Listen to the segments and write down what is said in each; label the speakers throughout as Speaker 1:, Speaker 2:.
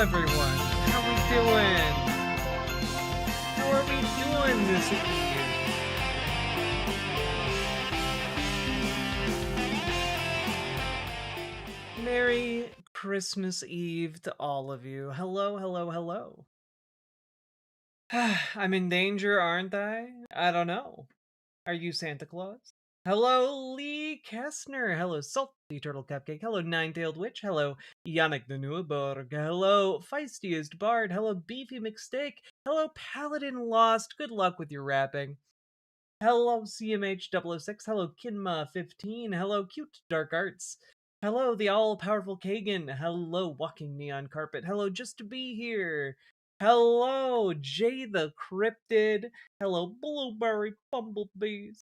Speaker 1: everyone. How we doing? How are we doing this eve? Merry Christmas Eve to all of you. Hello, hello, hello. I'm in danger, aren't I? I don't know. Are you Santa Claus? Hello, Lee Kestner. Hello, Salty Turtle Cupcake. Hello, Nine-Tailed Witch. Hello, Yannick the Nuaborg. Hello, Feistiest Bard. Hello, Beefy McSteak. Hello, Paladin Lost. Good luck with your rapping. Hello, CMH006. Hello, Kinma15. Hello, Cute Dark Arts. Hello, the all-powerful Kagan. Hello, Walking Neon Carpet. Hello, Just to Be Here. Hello, Jay the Cryptid. Hello, Blueberry Bumblebees.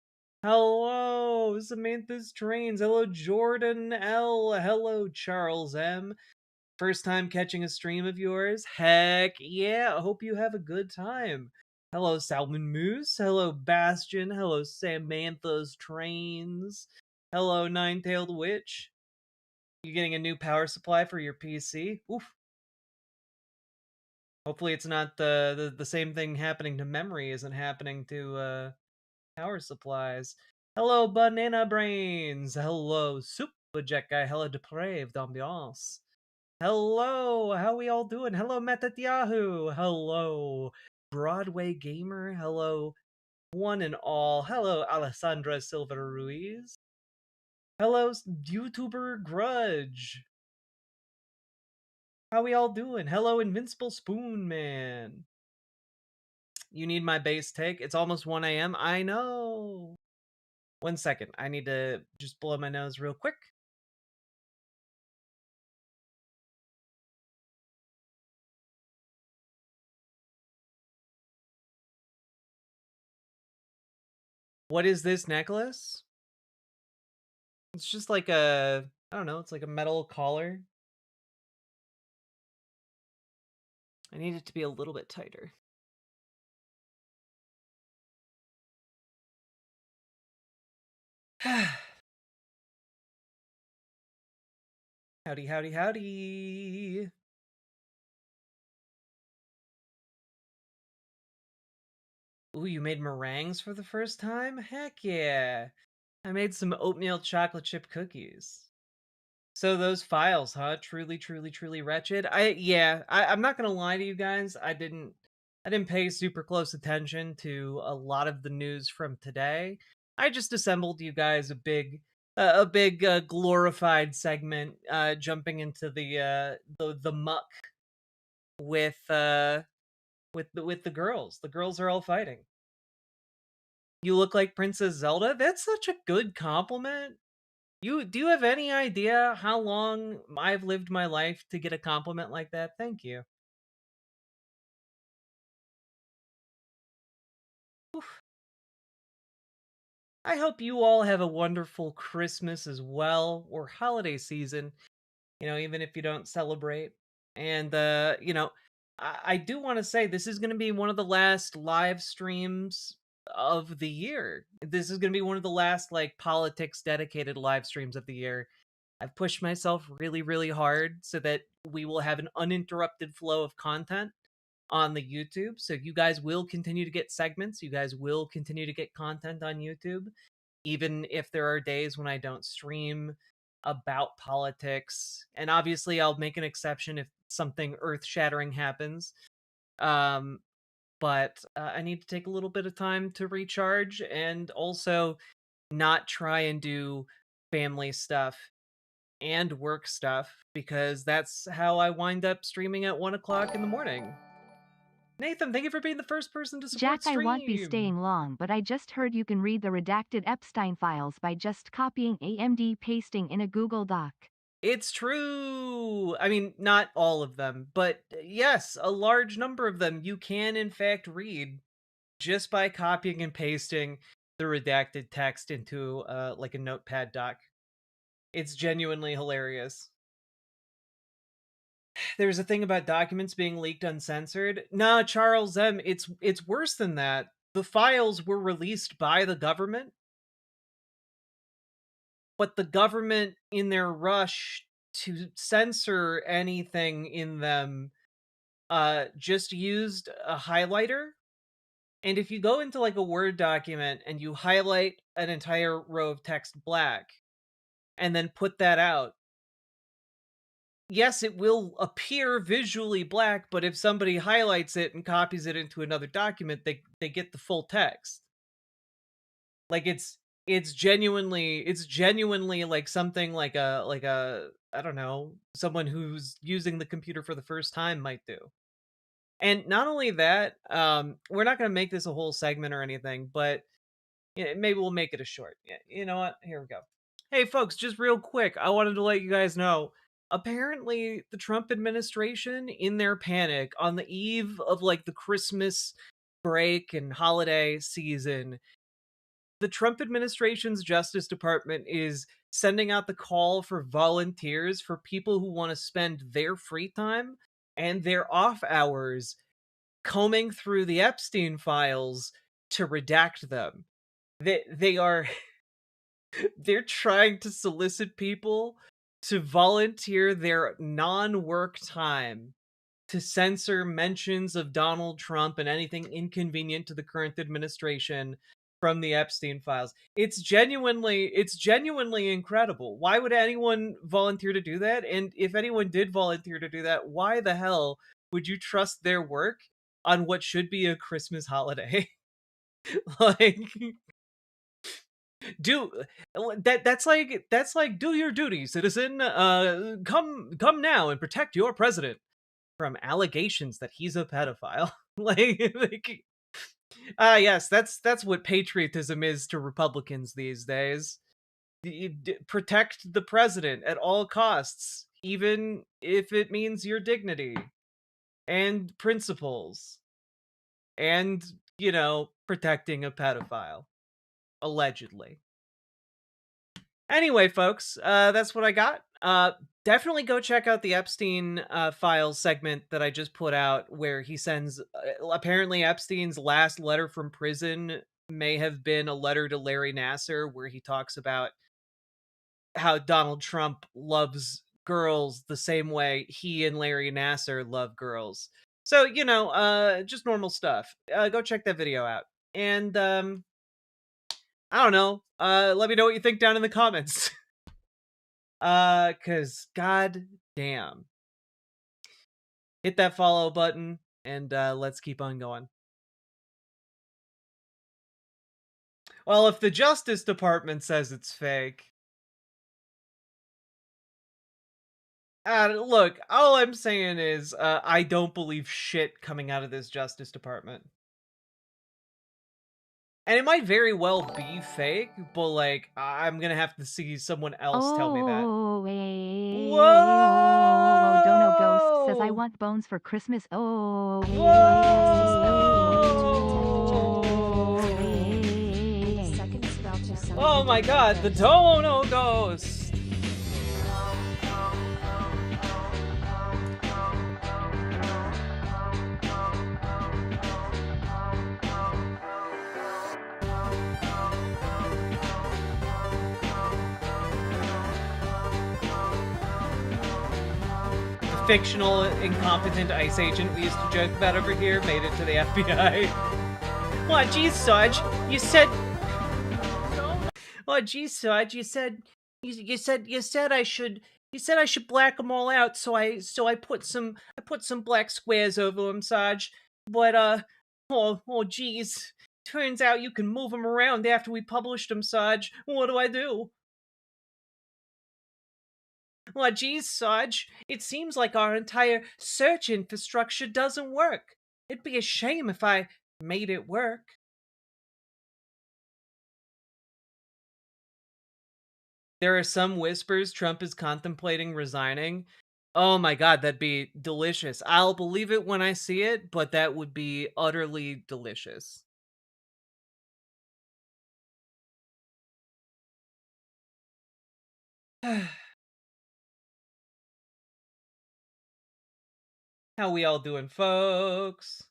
Speaker 1: Hello, Samantha's Trains. Hello, Jordan L. Hello, Charles M. First time catching a stream of yours? Heck yeah, I hope you have a good time. Hello, Salmon Moose. Hello, Bastion. Hello, Samantha's Trains. Hello, Nine-Tailed Witch. You getting a new power supply for your PC? Oof. Hopefully it's not the same thing happening to memory isn't happening to power supplies. Hello, Banana Brains. Hello, Super Jet Guy. Hello, Depraved Ambiance. Hello, how we all doing? Hello, Metatyahu. Hello, Broadway Gamer. Hello, one and all. Hello, Alessandra Silva Ruiz. Hello, YouTuber Grudge. How we all doing? Hello, Invincible Spoon Man. You need my base take? It's almost 1 a.m. I know. 1 second. I need to just blow my nose real quick. What is this necklace? It's just like a, I don't know, it's like a metal collar. I need it to be a little bit tighter. Howdy, howdy, howdy. Ooh, you made meringues for the first time? Heck yeah. I made some oatmeal chocolate chip cookies. So those files, huh? Truly, truly, truly wretched. I'm not gonna lie to you guys. I didn't pay super close attention to a lot of the news from today. I just assembled you guys a big glorified segment, jumping into the muck with with the girls. The girls are all fighting. You look like Princess Zelda. That's such a good compliment. Do you have any idea how long I've lived my life to get a compliment like that? Thank you. Oof. I hope you all have a wonderful Christmas as well, or holiday season, even if you don't celebrate. And I do want to say this is going to be one of the last live streams of the year. This is going to be one of the last like politics dedicated live streams of the year. I've pushed myself really, really hard so that we will have an uninterrupted flow of content on the YouTube. So you guys will continue to get segments. You guys will continue to get content on YouTube, even if there are days when I don't stream about politics. And obviously, I'll make an exception if something earth shattering happens. Um, but I need to take a little bit of time to recharge and also not try and do family stuff and work stuff because that's how I wind up streaming at 1 o'clock in the morning. Nathan, thank you for being the first person to support
Speaker 2: Jack, I won't be
Speaker 1: stream.
Speaker 2: staying long, but I just heard you can read the redacted Epstein files by just copying AMD pasting in a Google Doc.
Speaker 1: It's true. I mean, not all of them, but yes, a large number of them you can in fact read just by copying and pasting the redacted text into like a notepad doc. It's genuinely hilarious. There's a thing about documents being leaked uncensored. Nah, Charles M, it's worse than that. The files were released by the government, but the government in their rush to censor anything in them just used a highlighter. And if you go into like a Word document and you highlight an entire row of text black and then put that out, yes, it will appear visually black, but if somebody highlights it and copies it into another document, they get the full text. Like it's genuinely like something like a I don't know, someone who's using the computer for the first time might do. And not only that, we're not going to make this a whole segment or anything, but maybe we'll make it a short. Yeah, you know what? Here we go. Hey, folks, just real quick, I wanted to let you guys know. Apparently, the Trump administration, in their panic on the eve of like the Christmas break and holiday season, the Trump administration's Justice Department is sending out the call for volunteers for people who want to spend their free time and their off hours combing through the Epstein files to redact them. They are they're trying to solicit people to volunteer their non-work time to censor mentions of Donald Trump and anything inconvenient to the current administration from the Epstein files. It's genuinely incredible. Why would anyone volunteer to do that? And if anyone did volunteer to do that, why the hell would you trust their work on what should be a Christmas holiday? Like do that's like do your duty, citizen. Come now and protect your president from allegations that he's a pedophile. like yes, that's what patriotism is to Republicans these days. Protect the president at all costs, even if it means your dignity and principles and, protecting a pedophile, allegedly. Anyway, folks, that's what I got. Definitely go check out the Epstein files segment that I just put out, where he sends. Apparently, Epstein's last letter from prison may have been a letter to Larry Nasser, where he talks about how Donald Trump loves girls the same way he and Larry Nasser love girls. So just normal stuff. Go check that video out, and I don't know. Let me know what you think down in the comments. Cause god damn. Hit that follow button and let's keep on going. Well, if the Justice Department says it's fake, look, all I'm saying is I don't believe shit coming out of this Justice Department. And it might very well be fake, but like I'm gonna have to see someone else tell me that.
Speaker 2: Oh, way, oh, Dono Ghost says I
Speaker 1: Whoa!
Speaker 2: want bones for Christmas. Oh,
Speaker 1: Whoa!
Speaker 2: way.
Speaker 1: Oh my god, the Dono Ghost! The fictional, incompetent ICE agent we used to joke about over here made it to the FBI. What, geez, Sarge, you said... Oh, geez, Sarge, you said I should... You said I should black them all out, so I put some black squares over them, Sarge. But geez, turns out you can move them around after we published them, Sarge. What do I do? Well, geez, Sarge, it seems like our entire search infrastructure doesn't work. It'd be a shame if I made it work. There are some whispers Trump is contemplating resigning. Oh my god, that'd be delicious. I'll believe it when I see it, but that would be utterly delicious. How we all doing, folks?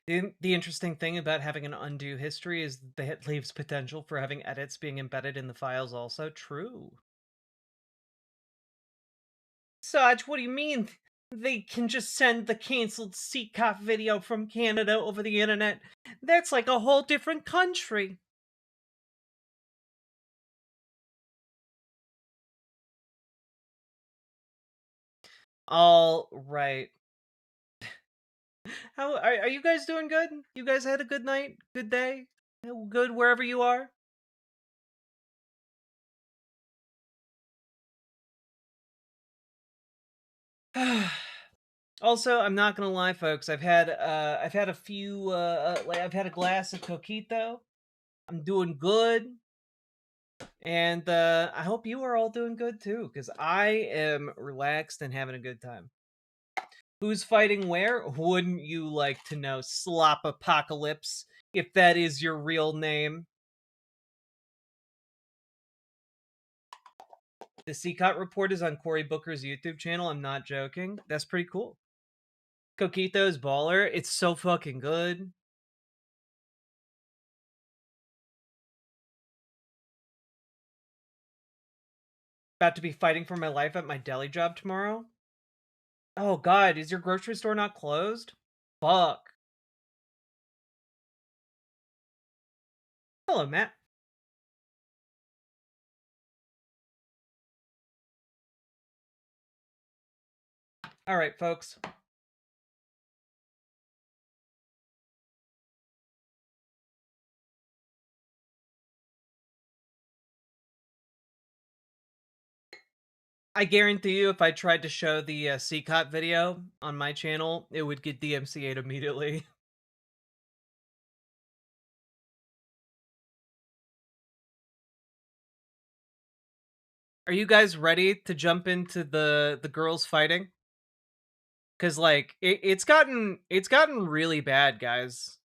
Speaker 1: The interesting thing about having an undo history is that it leaves potential for having edits being embedded in the files also. True. Saj, what do you mean? They can just send the canceled CCOP video from Canada over the internet. That's like a whole different country. All right. How are you guys doing good? You guys had a good night? Good day? Good wherever you are? Also, I'm not gonna lie, folks. I've had a few like I've had a glass of coquito. I'm doing good, and I hope you are all doing good too, because I am relaxed and having a good time. Who's fighting where? Wouldn't you like to know, Slop Apocalypse, if that is your real name? The CCOT report is on Cory Booker's YouTube channel. I'm not joking. That's pretty cool. Coquito's baller. It's so fucking good. About to be fighting for my life at my deli job tomorrow. Oh god, is your grocery store not closed? Fuck. Hello, Matt. Alright, folks. I guarantee you, if I tried to show the CCOT video on my channel, it would get DMCA'd immediately. Are you guys ready to jump into the girls fighting? Cause like it's gotten really bad, guys.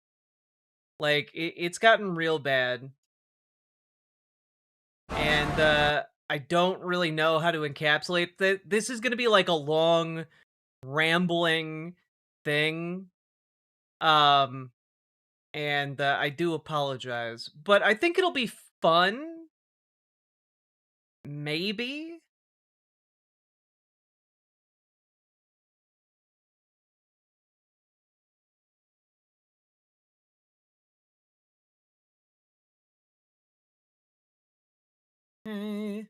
Speaker 1: Like it's gotten real bad. And I don't really know how to encapsulate that. This is gonna be like a long rambling thing. Um and I do apologize. But I think it'll be fun. Maybe. Eh.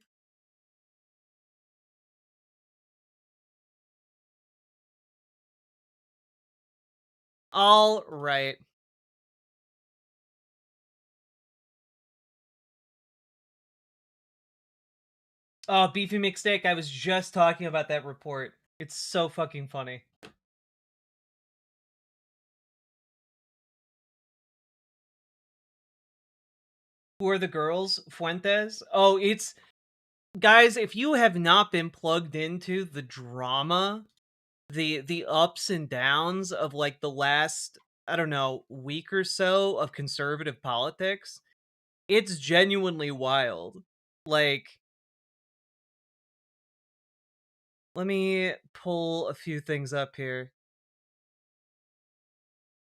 Speaker 1: All right. Oh, Beefy McSteak, I was just talking about that report. It's so fucking funny. Who are the girls? Fuentes? Oh, it's guys, if you have not been plugged into the drama, the ups and downs of like the last, I don't know, week or so of conservative politics, it's genuinely wild. Like, let me pull a few things up here.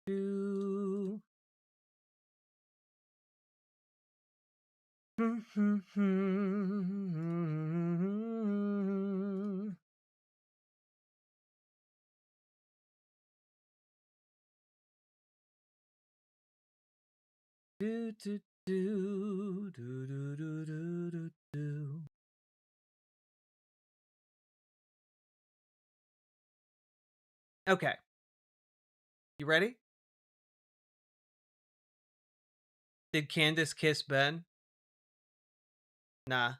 Speaker 1: Do do do do do do do do do. Okay, you ready? Did Candace kiss Ben? Nah.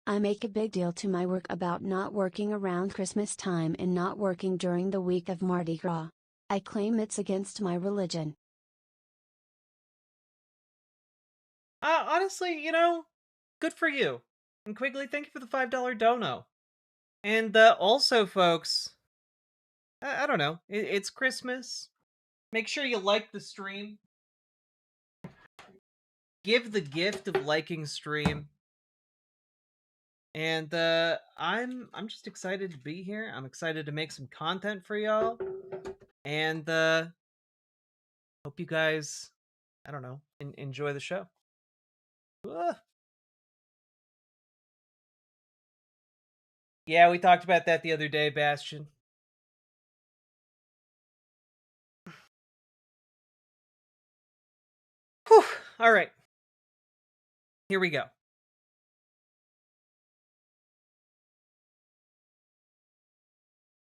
Speaker 3: I make a big deal to my work about not working around Christmas time and not working during the week of Mardi Gras. I claim it's against my religion.
Speaker 1: Honestly, good for you. And Quigley, thank you for the $5 dono. And also, folks, I don't know. It's Christmas. Make sure you like the stream. give the gift of liking stream. And I'm just excited to be here. I'm excited to make some content for y'all. And hope you guys, I don't know, enjoy the show. Ah. Yeah, we talked about that the other day, Bastion. Whew. All right. Here we go.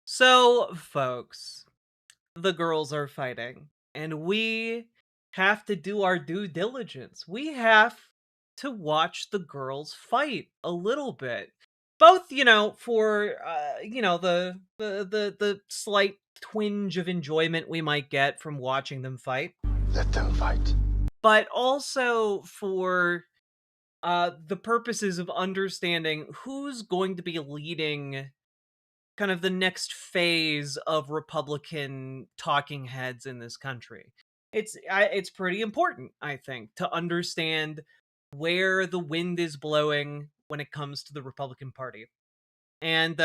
Speaker 1: So, folks, the girls are fighting, and we have to do our due diligence. We have to watch the girls fight a little bit. Both, for the slight twinge of enjoyment we might get from watching them fight.
Speaker 4: Let them fight.
Speaker 1: But also for the purposes of understanding who's going to be leading kind of the next phase of Republican talking heads in this country. It's pretty important, I think, to understand where the wind is blowing when it comes to the Republican Party. And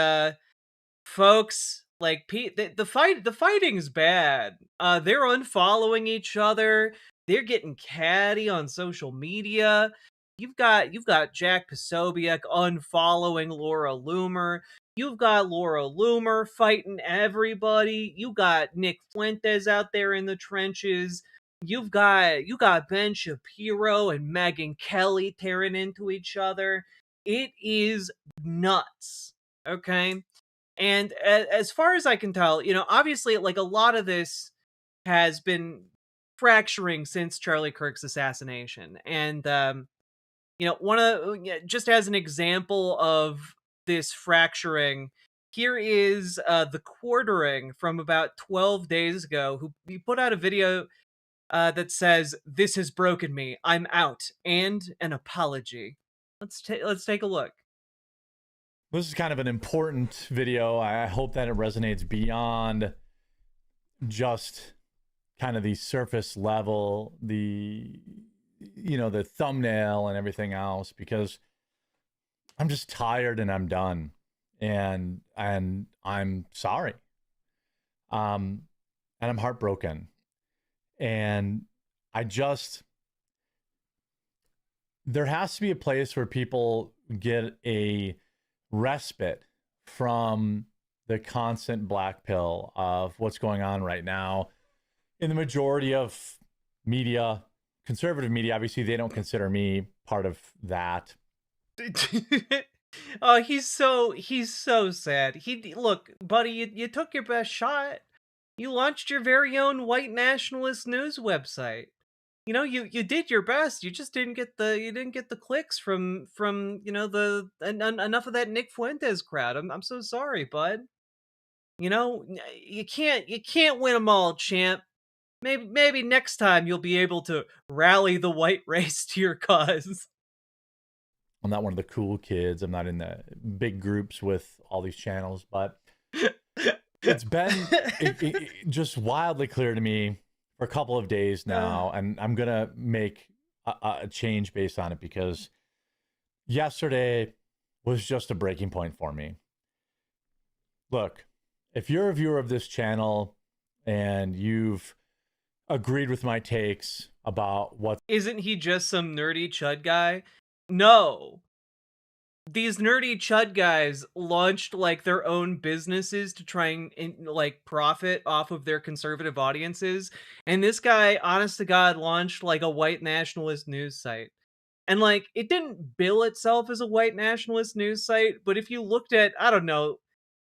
Speaker 1: folks, like the fighting's bad. They're unfollowing each other. They're getting catty on social media. You've got Jack Posobiec unfollowing Laura Loomer. You've got Laura Loomer fighting everybody. You got Nick Fuentes out there in the trenches. You got Ben Shapiro and Megyn Kelly tearing into each other. It is nuts. Okay? And as far as I can tell, obviously, like, a lot of this has been fracturing since Charlie Kirk's assassination. And one of just as an example of this fracturing, here is the Quartering from about 12 days ago, who he put out a video that says, "This has broken me. I'm out," and an apology. Let's take a look.
Speaker 5: This is kind of an important video. I hope that it resonates beyond just kind of the surface level, the thumbnail and everything else, because I'm just tired and I'm done, and I'm sorry. And I'm heartbroken, and there has to be a place where people get a respite from the constant black pill of what's going on right now in the majority of media, conservative media. Obviously, they don't consider me part of that.
Speaker 1: Oh, he's so sad. Look, buddy, you took your best shot. You launched your very own white nationalist news website. You did your best. You just didn't get the clicks from enough of that Nick Fuentes crowd. I'm so sorry, bud. You can't win them all, champ. Maybe next time you'll be able to rally the white race to your cause.
Speaker 5: I'm not one of the cool kids. I'm not in the big groups with all these channels, but it's been just wildly clear to me for a couple of days now, and I'm gonna make a change based on it, because yesterday was just a breaking point for me. Look, if you're a viewer of this channel and you've agreed with my takes about what...
Speaker 1: Isn't he just some nerdy chud guy? No. These nerdy chud guys launched like their own businesses to try and like profit off of their conservative audiences. And this guy, honest to God, launched like a white nationalist news site. And like, it didn't bill itself as a white nationalist news site, but if you looked at, I don't know,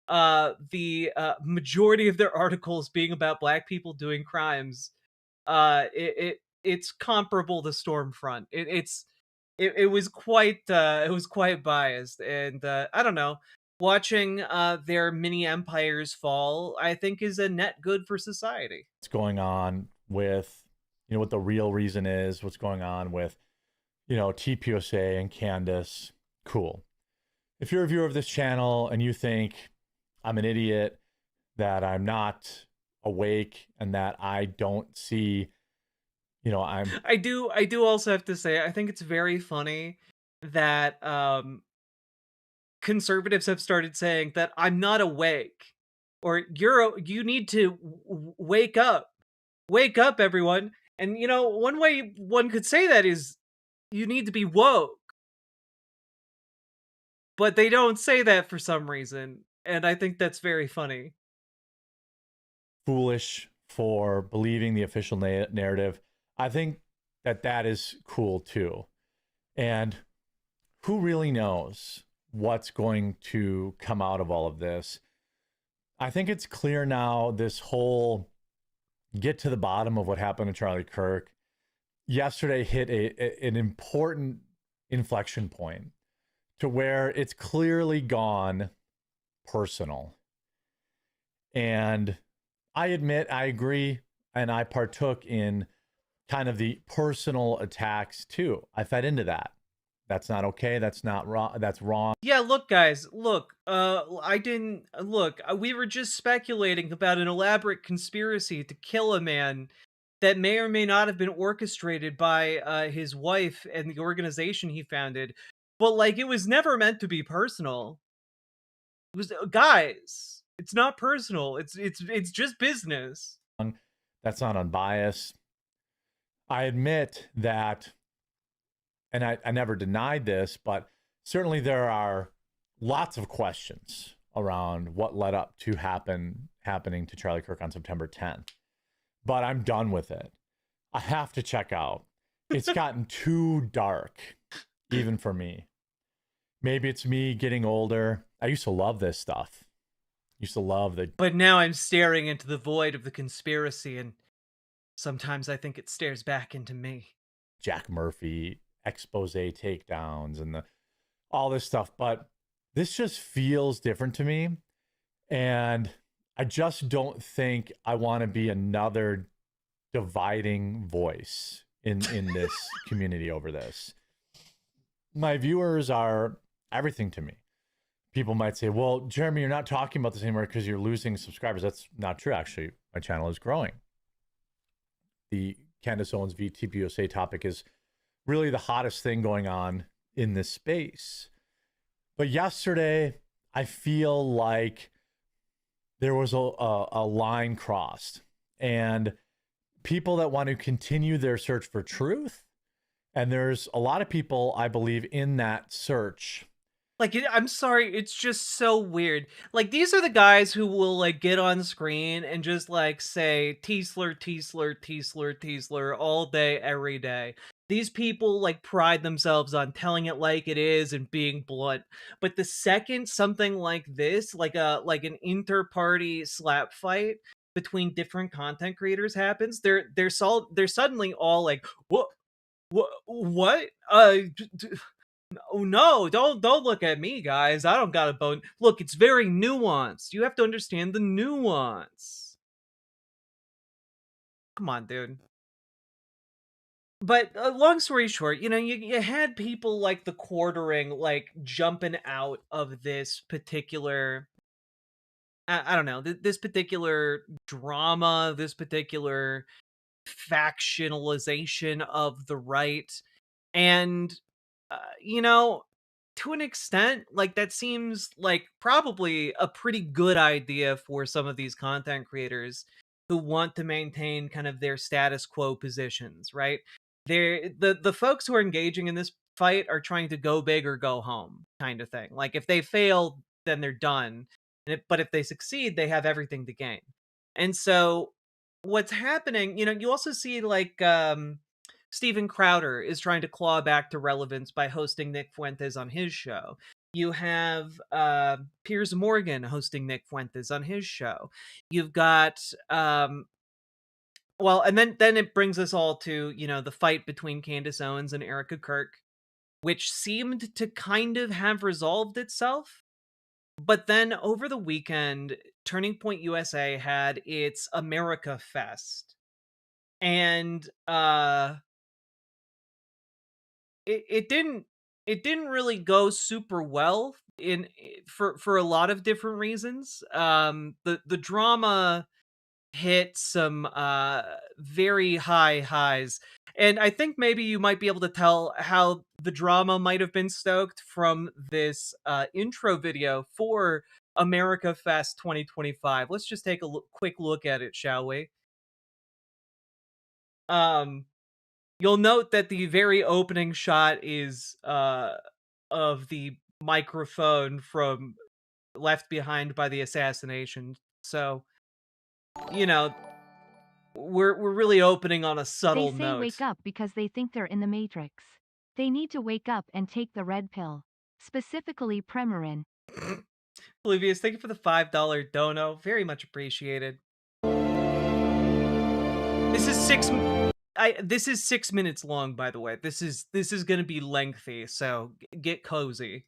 Speaker 1: the majority of their articles being about black people doing crimes, it's comparable to Stormfront. It was quite biased, and I don't know. Watching their mini empires fall, I think, is a net good for society.
Speaker 5: What's going on with, what the real reason is, what's going on with, TPUSA and Candace. Cool. If you're a viewer of this channel and you think I'm an idiot, that I'm not awake, and that I don't see I'm
Speaker 1: I do also have to say, I think it's very funny that, conservatives have started saying that I'm not awake, or you need to wake up. Wake up, everyone. And one way one could say that is you need to be woke, but they don't say that for some reason, and I think that's very funny.
Speaker 5: foolish for believing the official narrative. I think that is cool too. And who really knows what's going to come out of all of this? I think it's clear now, this whole get to the bottom of what happened to Charlie Kirk yesterday hit an important inflection point to where it's clearly gone personal. And I admit, I agree, and I partook in kind of the personal attacks too. I fed into that. That's not okay. That's not wrong. That's wrong.
Speaker 1: Yeah, look, guys, look. I didn't look. We were just speculating about an elaborate conspiracy to kill a man that may or may not have been orchestrated by his wife and the organization he founded. But like, it was never meant to be personal. It was guys. It's not personal. It's just business.
Speaker 5: That's not unbiased. I admit that, and I never denied this, but certainly there are lots of questions around what led up to happening to Charlie Kirk on September 10th. But I'm done with it. I have to check out. It's gotten too dark, even for me. Maybe it's me getting older. I used to love this stuff. Used to love the
Speaker 1: But now I'm staring into the void of the conspiracy, and sometimes I think it stares back into me.
Speaker 5: Jack Murphy expose takedowns and all this stuff. But this just feels different to me. And I just don't think I want to be another dividing voice in this community over this. My viewers are everything to me. People might say, well, Jeremy, you're not talking about this anymore because you're losing subscribers. That's not true. Actually, my channel is growing. The Candace Owens v TPUSA topic is really the hottest thing going on in this space. But yesterday, I feel like there was a line crossed, and people that want to continue their search for truth. And there's a lot of people, I believe, in that search.
Speaker 1: Like, I'm sorry, it's just so weird. Like, these are the guys who will, like, get on screen and just, like, say, Teesler, Teesler, Teesler, Teesler, all day, every day. These people, like, pride themselves on telling it like it is and being blunt. But the second something like this, like an inter-party slap fight between different content creators happens, they're suddenly all like, what? Oh no, don't look at me, guys. I don't got a bone. Look, it's very nuanced. You have to understand the nuance. Come on, dude. But long story short, you had people like the Quartering, like, jumping out of this particular, I don't know, this particular drama, this particular factionalization of the right. And you know, to an extent, like, that seems like probably a pretty good idea for some of these content creators who want to maintain kind of their status quo positions, right? The folks who are engaging in this fight are trying to go big or go home, kind of thing. Like, if they fail, then they're done. But if they succeed, they have everything to gain. And so what's happening, you also see, like, Steven Crowder is trying to claw back to relevance by hosting Nick Fuentes on his show. You have Piers Morgan hosting Nick Fuentes on his show. You've got well, and then it brings us all to, the fight between Candace Owens and Erica Kirk, which seemed to kind of have resolved itself. But then over the weekend, Turning Point USA had its America Fest. And it didn't really go super well for a lot of different reasons. The drama hit some very high highs. And I think maybe you might be able to tell how the drama might have been stoked from this intro video for America Fest 2025. Let's just take a quick look at it, shall we? Um, you'll note that the very opening shot is of the microphone from Left Behind by the Assassination. So, you know, we're really opening on a
Speaker 2: They
Speaker 1: subtle
Speaker 2: say wake
Speaker 1: note.
Speaker 2: up because they think they're in the Matrix. They need to wake up and take the red pill. Specifically Premarin.
Speaker 1: Oblivious, thank you for the $5 dono. Very much appreciated. This is this is 6 minutes long, by the way. This is gonna be lengthy, so get cozy.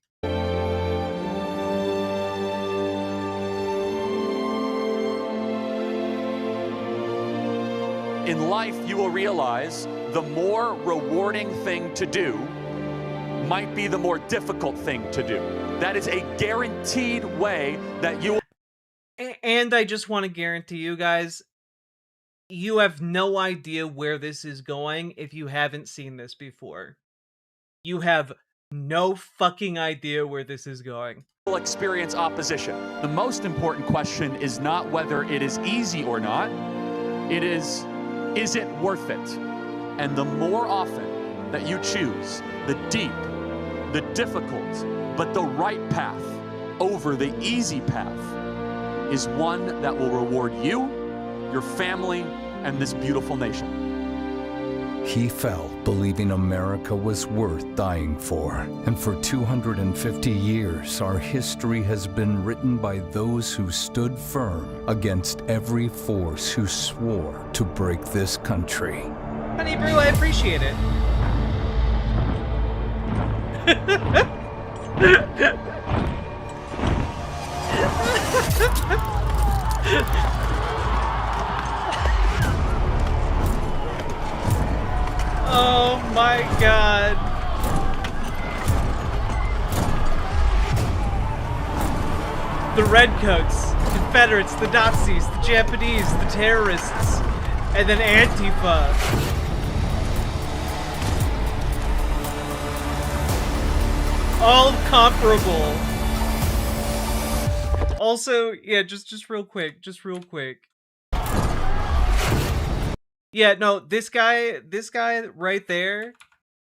Speaker 4: In life, you will realize the more rewarding thing to do might be the more difficult thing to do. That is a guaranteed way that you will.
Speaker 1: And I just want to guarantee you guys, you have no idea where this is going if you haven't seen this before. You have no fucking idea where this is going.
Speaker 4: Will experience opposition. The most important question is not whether it is easy or not. It is it worth it? And the more often that you choose the deep, the difficult, but the right path over the easy path is one that will reward you, your family, and this beautiful nation.
Speaker 6: He fell believing America was worth dying for. And for 250 years, our history has been written by those who stood firm against every force who swore to break this country.
Speaker 1: Honey Brew, I appreciate it. Oh my god. The Redcoats, Confederates, the Nazis, the Japanese, the terrorists, and then Antifa. All comparable. Also, yeah, just real quick, Yeah, no, this guy right there,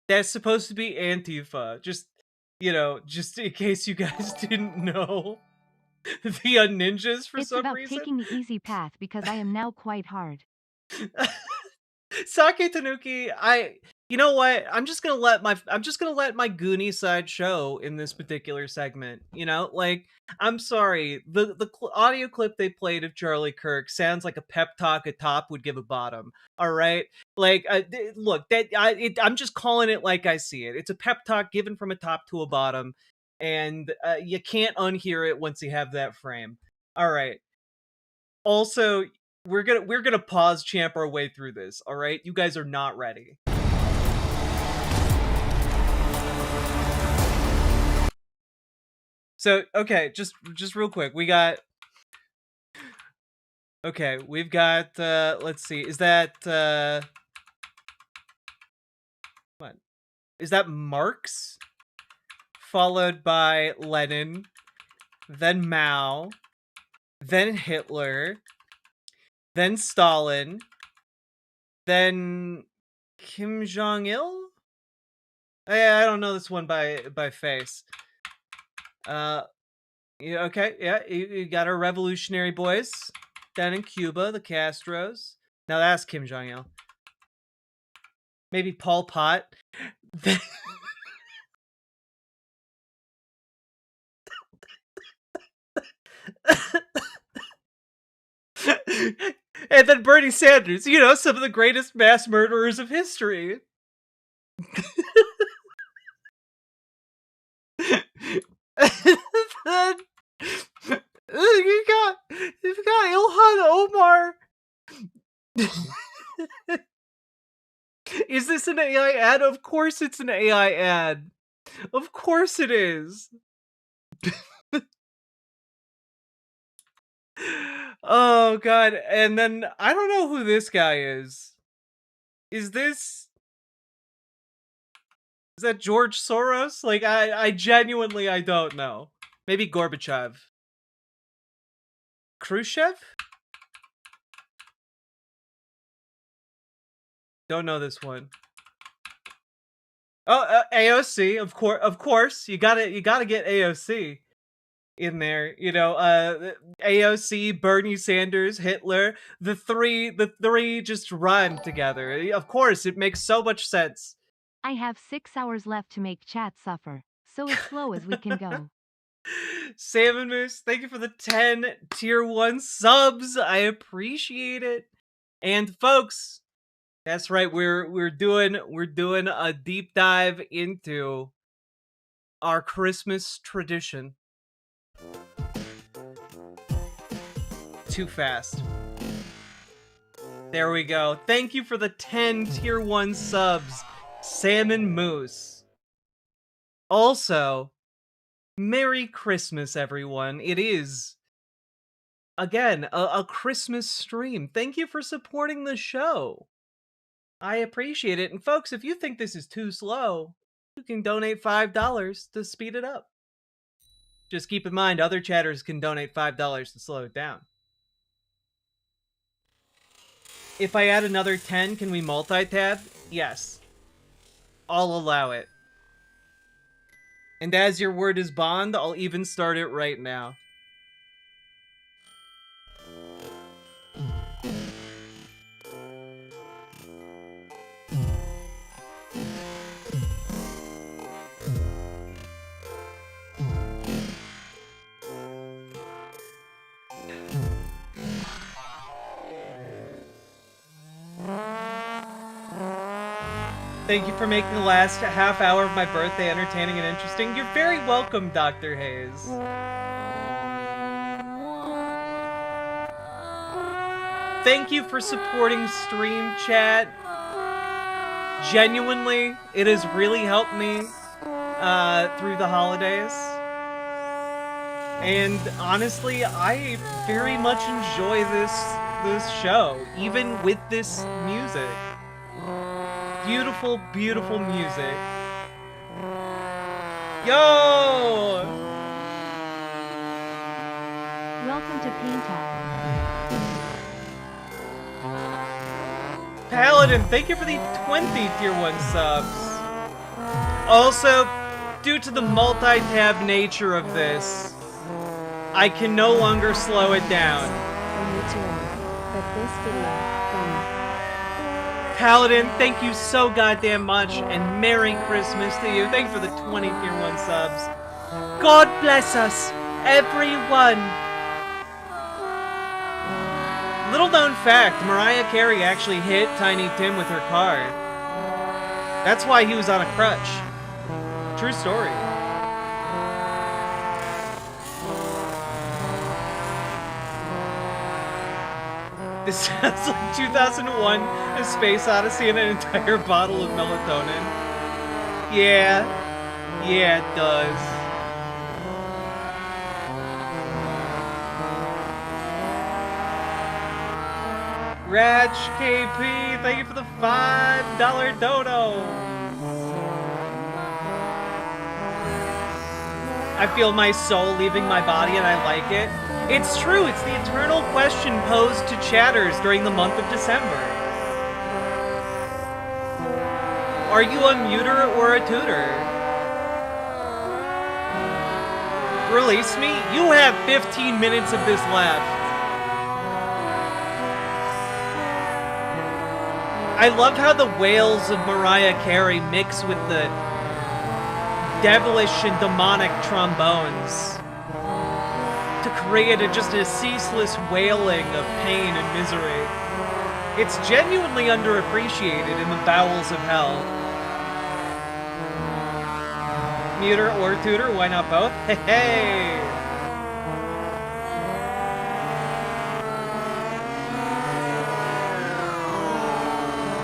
Speaker 1: that's supposed to be Antifa. Just, just in case you guys didn't know. The ninjas for
Speaker 2: it's
Speaker 1: some
Speaker 2: about
Speaker 1: reason.
Speaker 2: taking the easy path because I am now quite hard.
Speaker 1: Sake Tanuki, you know what? I'm just gonna let my Goonie side show in this particular segment. Like, I'm sorry, the audio clip they played of Charlie Kirk sounds like a pep talk a top would give a bottom. All right, like, look, I'm just calling it like I see it. It's a pep talk given from a top to a bottom, and you can't unhear it once you have that frame. All right. Also, we're gonna pause champ our way through this, all right? You guys are not ready. So, okay, just real quick. We've got let's see. Is that what? Is that Marx followed by Lenin, then Mao, then Hitler, then Stalin, then Kim Jong-il? I don't know this one by face. Yeah, okay, yeah, you got our revolutionary boys down in Cuba, the Castros. Now that's Kim Jong-il. Maybe Pol Pot. And then Bernie Sanders, some of the greatest mass murderers of history. Then you've got Ilhan Omar. Is this an AI ad? Of course it's an AI ad. Of course it is. Oh god, and then I don't know who this guy is. Is this is that George Soros? Like I genuinely I don't know. Maybe Gorbachev. Khrushchev? Don't know this one. Oh, AOC, of course. You gotta get AOC in there. You know, AOC, Bernie Sanders, Hitler. The three just rhyme together. Of course, it makes so much sense.
Speaker 2: I have 6 hours left to make chat suffer, so as slow as we can go.
Speaker 1: Salmon Moose, thank you for the 10 tier 1 subs. I appreciate it. And folks, that's right, we're doing a deep dive into our Christmas tradition. Too fast. There we go. Thank you for the 10 tier 1 subs, Salmon Moose. Also, Merry Christmas, everyone. It is, again, a Christmas stream. Thank you for supporting the show. I appreciate it. And folks, if you think this is too slow, you can donate $5 to speed it up. Just keep in mind, other chatters can donate $5 to slow it down. If I add another 10, can we multi-tab? Yes. I'll allow it. And as your word is bond, I'll even start it right now. Thank you for making the last half hour of my birthday entertaining and interesting. You're very welcome, Dr. Hayes. Thank you for supporting stream chat. Genuinely, it has really helped me through the holidays. And honestly, I very much enjoy this show, even with this music. Beautiful, beautiful music. Yo!
Speaker 2: Welcome to Paintal.
Speaker 1: Paladin, thank you for the 20 tier 1 subs. Also, due to the multi-tab nature of this, I can no longer slow it down.
Speaker 3: But this video,
Speaker 1: Paladin, thank you so goddamn much, and Merry Christmas to you. Thank you for the 20 tier 1 subs. God bless us, everyone. Little known fact, Mariah Carey actually hit Tiny Tim with her car. That's why he was on a crutch. True story. This sounds like 2001, A Space Odyssey and an entire bottle of melatonin. Yeah. Yeah, it does. Raj KP, thank you for the $5 dodo. I feel my soul leaving my body and I like it. It's true, it's the eternal question posed to chatters during the month of December. Are you a muter or a tutor? Release me? You have 15 minutes of this left. I love how the wails of Mariah Carey mix with the devilish and demonic trombones to create just a ceaseless wailing of pain and misery. It's genuinely underappreciated in the bowels of hell. Muter or tutor, why not both? Hey!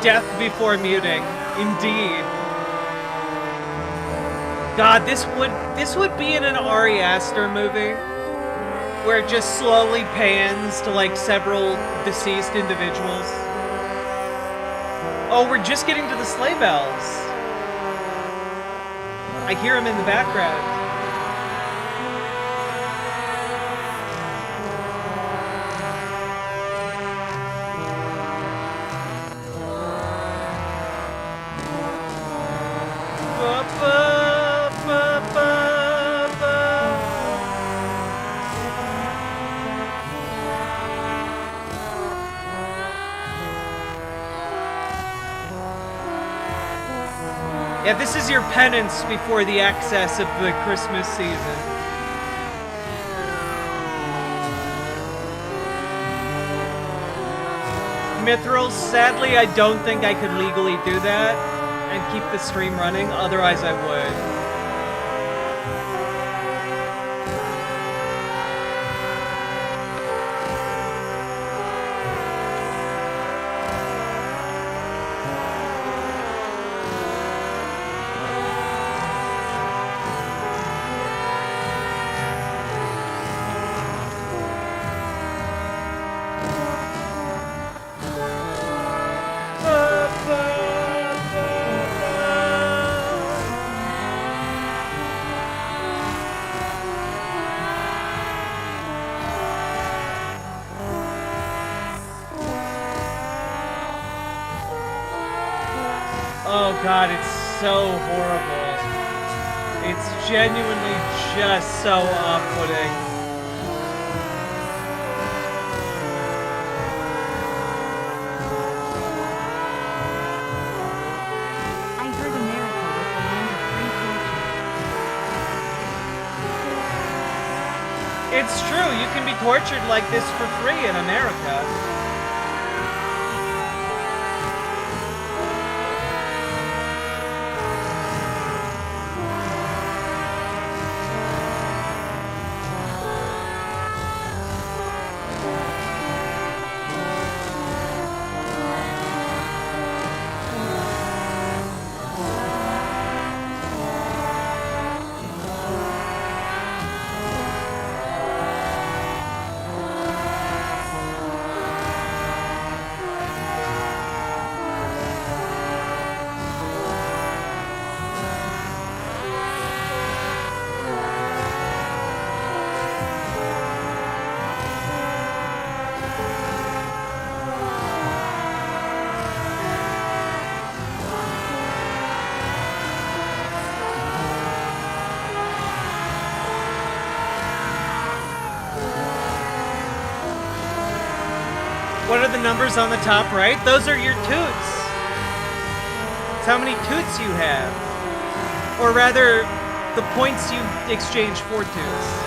Speaker 1: Death before muting, indeed. God, this would be in an Ari Aster movie. where it just slowly pans to like several deceased individuals. Oh, we're just getting to the sleigh bells. I hear them in the background. Yeah, this is your penance before the excess of the Christmas season. Mithril, sadly, I don't think I could legally do that and keep the stream running, otherwise I would. Oh god, it's so horrible. It's genuinely just so off-putting.
Speaker 2: I heard America was the land of free torture.
Speaker 1: It's true, you can be tortured like this for free in America. What are the numbers on the top right? Those are your toots. It's how many toots you have. Or rather, the points you exchange for toots.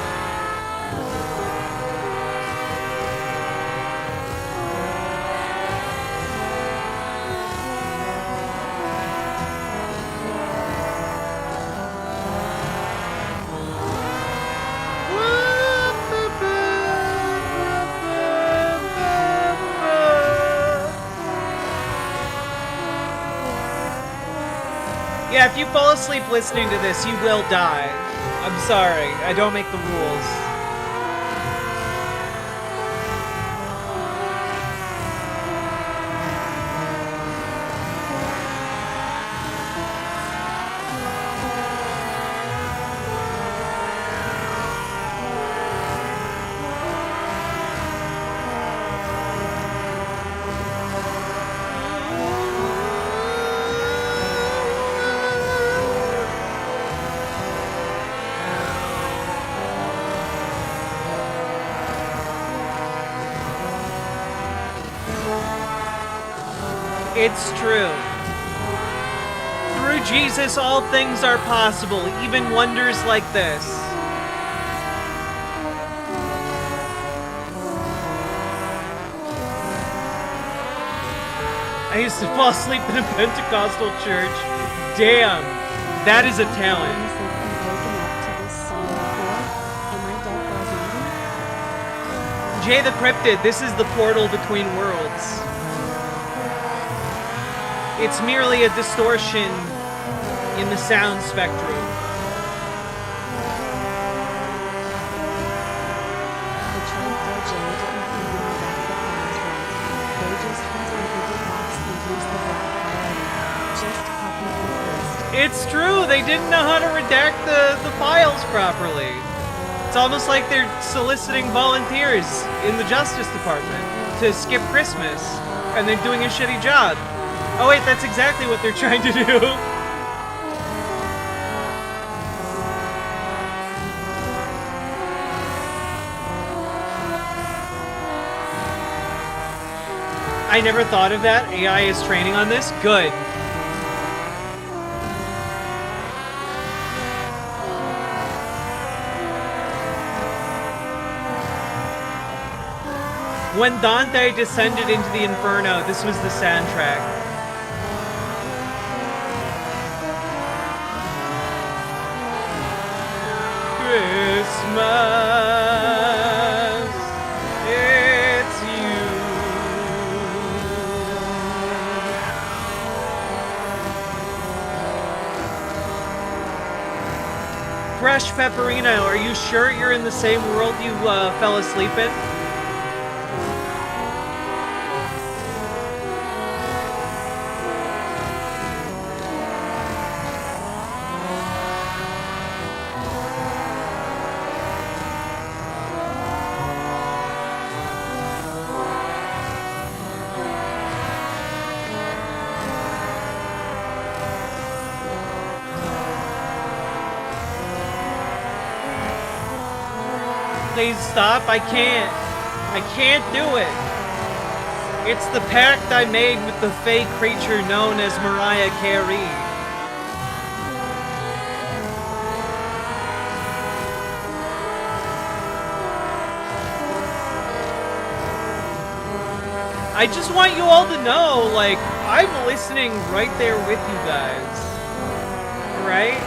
Speaker 1: Yeah, if you fall asleep listening to this, you will die. I'm sorry, I don't make the rules. It's true. Through Jesus, all things are possible, even wonders like this. I used to fall asleep in a Pentecostal church. Damn, that is a talent. Jay the Cryptid, this is the portal between worlds. It's merely a distortion in the sound spectrum.
Speaker 3: they didn't even redact the files right. They just went in Google Docs and used the black highlighter. Just copy and paste.
Speaker 1: It's true, they didn't know how to redact the files properly. It's almost like they're soliciting volunteers in the Justice Department to skip Christmas, and they're doing a shitty job. Oh wait, that's exactly what they're trying to do. I never thought of that. AI is training on this? Good. When Dante descended into the Inferno, this was the soundtrack. Christmas, it's you. Fresh Pepperino, are you sure you're in the same world you fell asleep in? Please stop, I can't. I can't do it. It's the pact I made with the fake creature known as Mariah Carey. I just want you all to know, like, I'm listening right there with you guys. Right?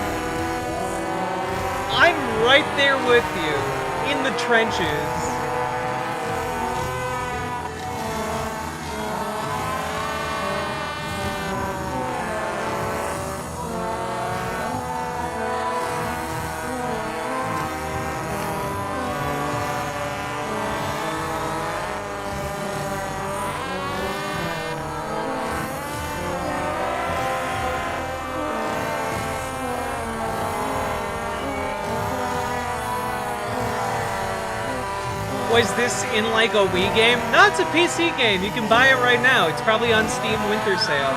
Speaker 1: I'm right there with you. In the trenches. Was this in like a Wii game? No, it's a PC game. You can buy it right now. It's probably on Steam Winter Sale.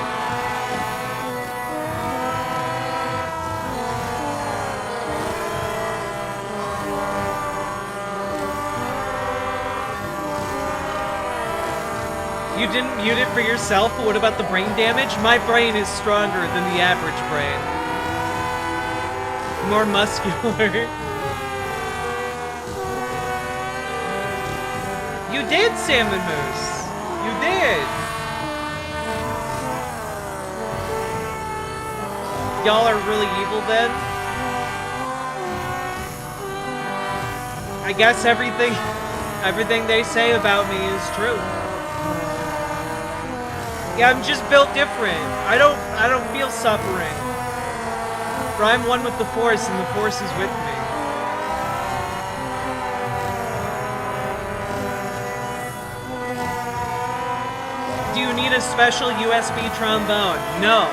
Speaker 1: You didn't mute it for yourself, but what about the brain damage? My brain is stronger than the average brain. More muscular. You did, Salmon Moose. You did. Y'all are really evil then? I guess everything they say about me is true. Yeah, I'm just built different. I don't feel suffering. For I'm one with the Force, and the Force is with me. Do you need a special USB trombone? No.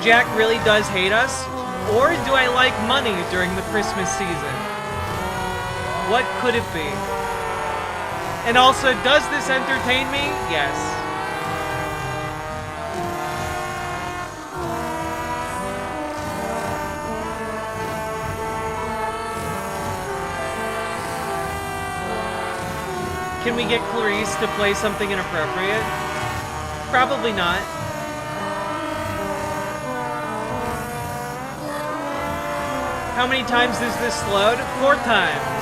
Speaker 1: Jack really does hate us? Or do I like money during the Christmas season? What could it be? And also, does this entertain me? Yes. Can we get Clarice to play something inappropriate? Probably not. How many times is this load? 4 times.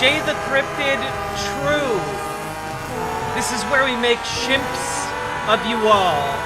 Speaker 1: Jay the Cryptid, true. This is where we make chimps of you all.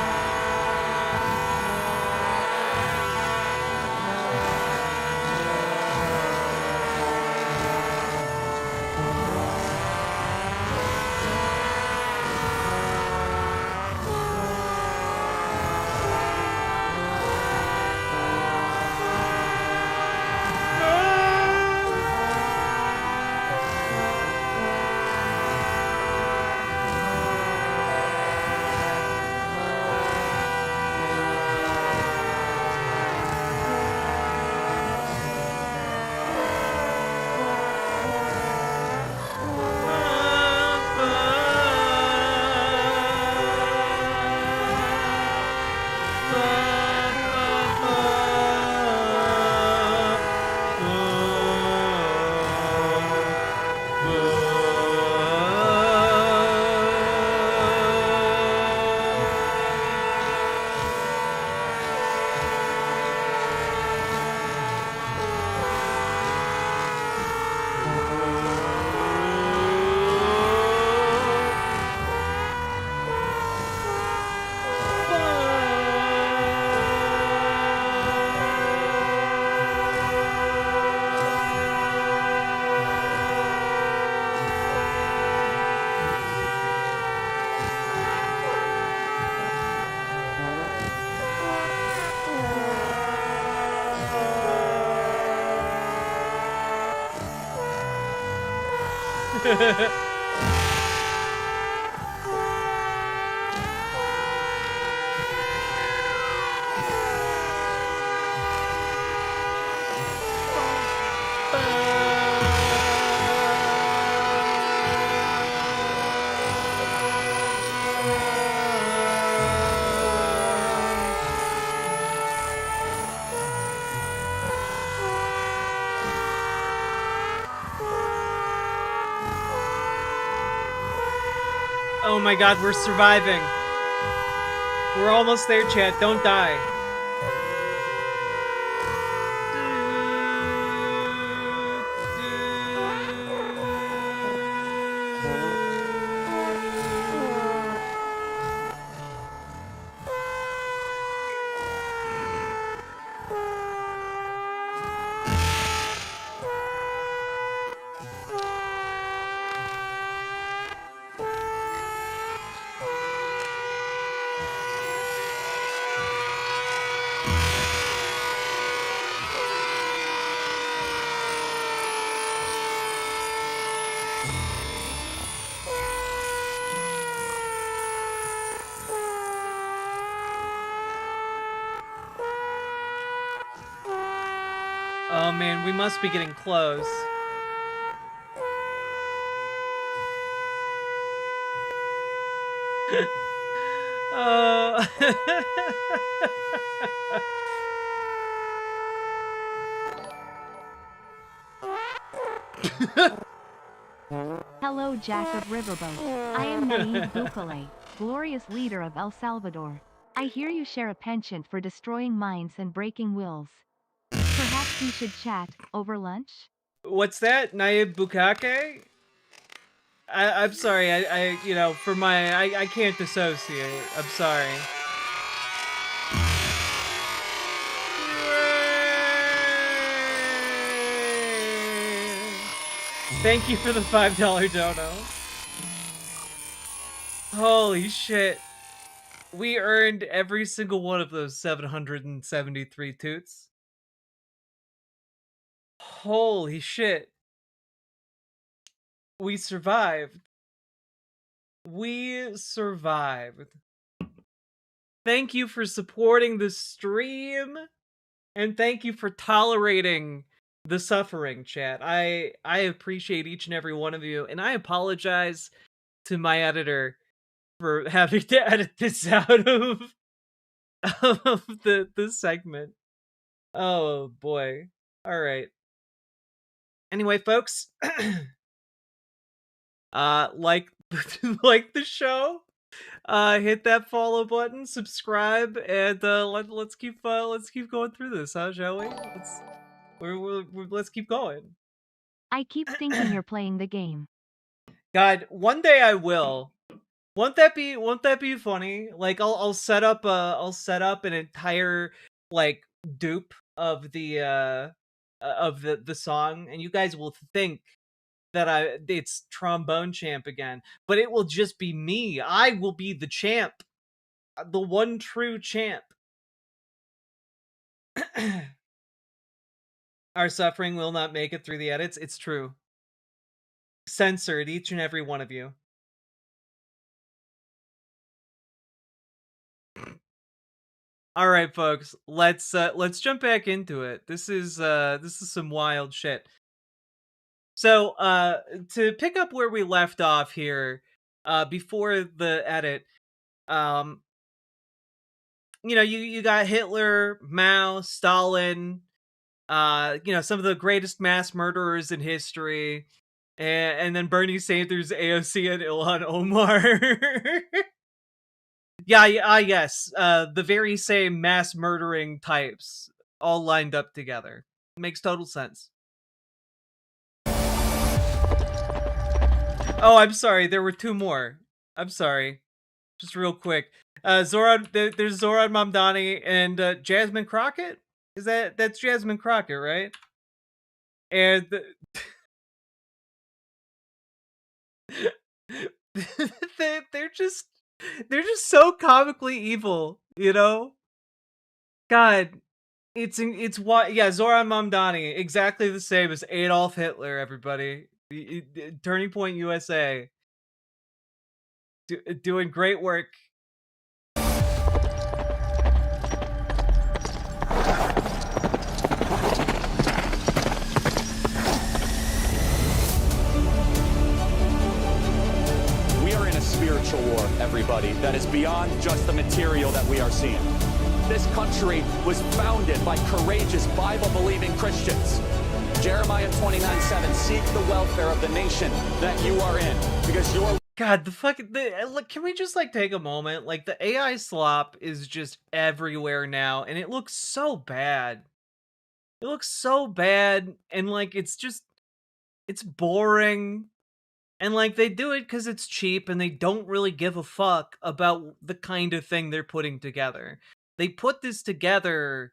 Speaker 1: Oh my god, we're surviving. We're almost there, chat. Don't die. Oh man, we must be getting close. Oh.
Speaker 2: Hello, Jack of Riverboat. I am Naive Bukele, glorious leader of El Salvador. I hear you share a penchant for destroying minds and breaking wills. Perhaps we should chat over lunch?
Speaker 1: What's that? Naib Bukake? I'm sorry, you know, for my, I can't dissociate. I'm sorry. Thank you for the $5 dono. Holy shit. We earned every single one of those 773 toots. Holy shit. We survived. We survived. Thank you for supporting the stream. And thank you for tolerating the suffering, chat. I appreciate each and every one of you. And I apologize to my editor for having to edit this out of the segment. Oh boy. All right. Anyway, folks, like like the show, hit that follow button, subscribe, and let's keep going through this, huh? Shall we? Let's keep going.
Speaker 2: I keep thinking you're playing the game.
Speaker 1: God, one day I will. Won't that be funny? Like I'll set up an entire like dupe of the song, and you guys will think that it's trombone champ again, but it will just be me. I will be the champ, the one true champ. Our suffering will not make it through the edits. It's true. Censored, each and every one of you. All right, folks. Let's jump back into it. This is some wild shit. So, to pick up where we left off here, before the edit, um, you got Hitler, Mao, Stalin, some of the greatest mass murderers in history, and then Bernie Sanders, AOC, and Ilhan Omar. Yes, the very same mass murdering types all lined up together. Makes total sense. Oh, I'm sorry, there were two more. I'm sorry. Just real quick. There's Zoran Mamdani and Jasmine Crockett? That's Jasmine Crockett, right? And they're just so comically evil, you know? God, it's what yeah, Zoran Mamdani, exactly the same as Adolf Hitler, everybody. Turning Point USA. Doing great work.
Speaker 4: We are in a spiritual war, everybody, that is beyond just the material that we are seeing. This country was founded by courageous, Bible-believing Christians. Jeremiah 29:7, seek the welfare of the nation that you are in, because your...
Speaker 1: God, look, can we just like take a moment? Like the AI slop is just everywhere now, and it looks so bad. It looks so bad, and like it's boring. And like they do it because it's cheap and they don't really give a fuck about the kind of thing they're putting together. They put this together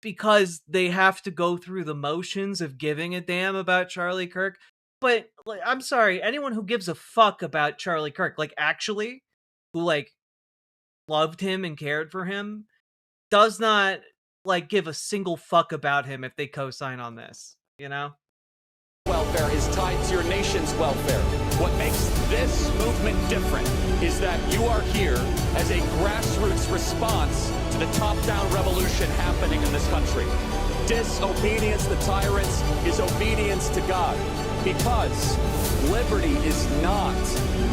Speaker 1: because they have to go through the motions of giving a damn about Charlie Kirk. But like, I'm sorry, anyone who gives a fuck about Charlie Kirk, like actually, who like loved him and cared for him, does not like give a single fuck about him if they co-sign on this, you know?
Speaker 4: welfare is tied to your nation's welfare. What makes this movement different is that you are here as a grassroots response to the top-down revolution happening in this country. Disobedience to tyrants is obedience to God, because liberty is not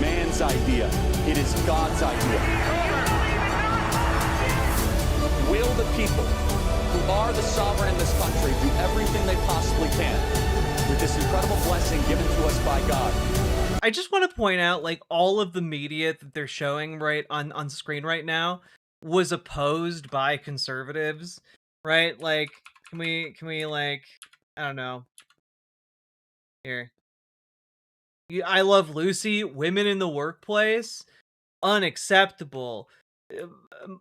Speaker 4: man's idea, it is God's idea. Will the people who are the sovereign in this country do everything they possibly can with this incredible blessing given to us by God?
Speaker 1: I just want to point out, like, all of the media that they're showing right on screen right now was opposed by conservatives, right? Like, can we like, I don't know. Here. I Love Lucy, women in the workplace, unacceptable.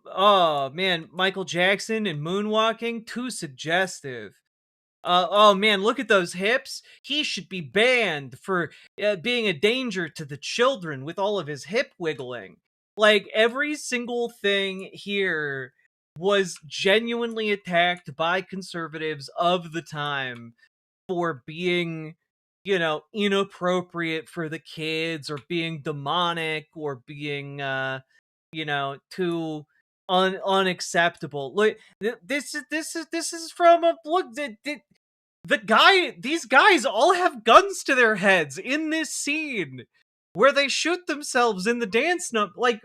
Speaker 1: Oh man, Michael Jackson and moonwalking, too suggestive. Oh man, look at those hips. He should be banned for being a danger to the children with all of his hip wiggling. Like, every single thing here was genuinely attacked by conservatives of the time for being, inappropriate for the kids, or being demonic, or being, too unacceptable. Look, this is from a look. These guys all have guns to their heads in this scene where they shoot themselves in the dance number. Like,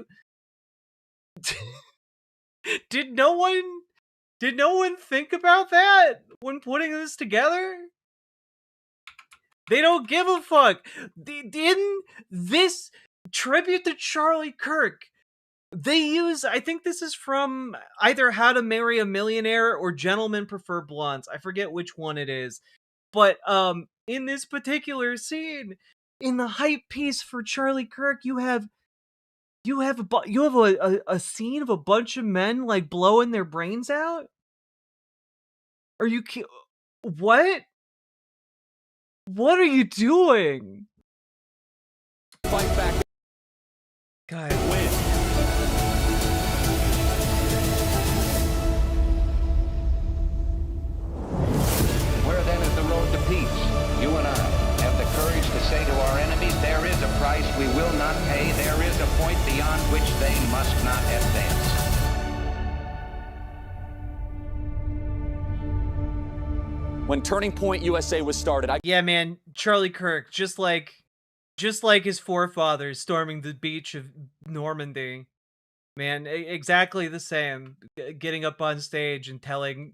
Speaker 1: did no one think about that when putting this together? They don't give a fuck. In this tribute to Charlie Kirk, they use, I think this is from either How to Marry a Millionaire or Gentlemen Prefer Blondes. I forget which one it is. But in this particular scene, in the hype piece for Charlie Kirk, you have a scene of a bunch of men like blowing their brains out. Are you what? What are you doing?
Speaker 4: Fight back.
Speaker 1: God.
Speaker 4: Win.
Speaker 7: Where then is the road to peace? You and I have the courage to say to our enemies, there is a price we will not pay. There is a point beyond which they must not advance.
Speaker 4: When Turning Point USA was started,
Speaker 1: Yeah, man, Charlie Kirk, just like his forefathers storming the beach of Normandy. Man, exactly the same. Getting up on stage and telling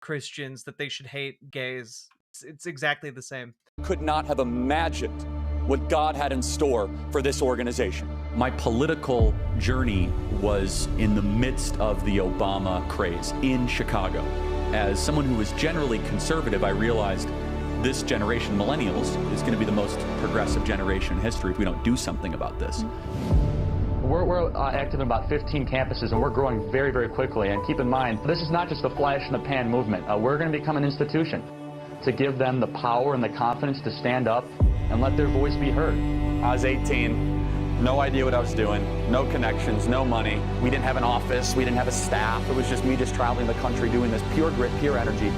Speaker 1: Christians that they should hate gays. It's exactly the same.
Speaker 4: could not have imagined what God had in store for this organization. My political journey was in the midst of the Obama craze in Chicago. As someone who was generally conservative, I realized this generation, millennials, is going to be the most progressive generation in history if we don't do something about this.
Speaker 8: We're active in about 15 campuses, and we're growing very, very quickly. And keep in mind, this is not just a flash in the pan movement. We're going to become an institution to give them the power and the confidence to stand up and let their voice be heard.
Speaker 4: I was 18, no idea what I was doing, no connections, no money. We didn't have an office, we didn't have a staff. It was just me just traveling the country doing this, pure grit, pure energy.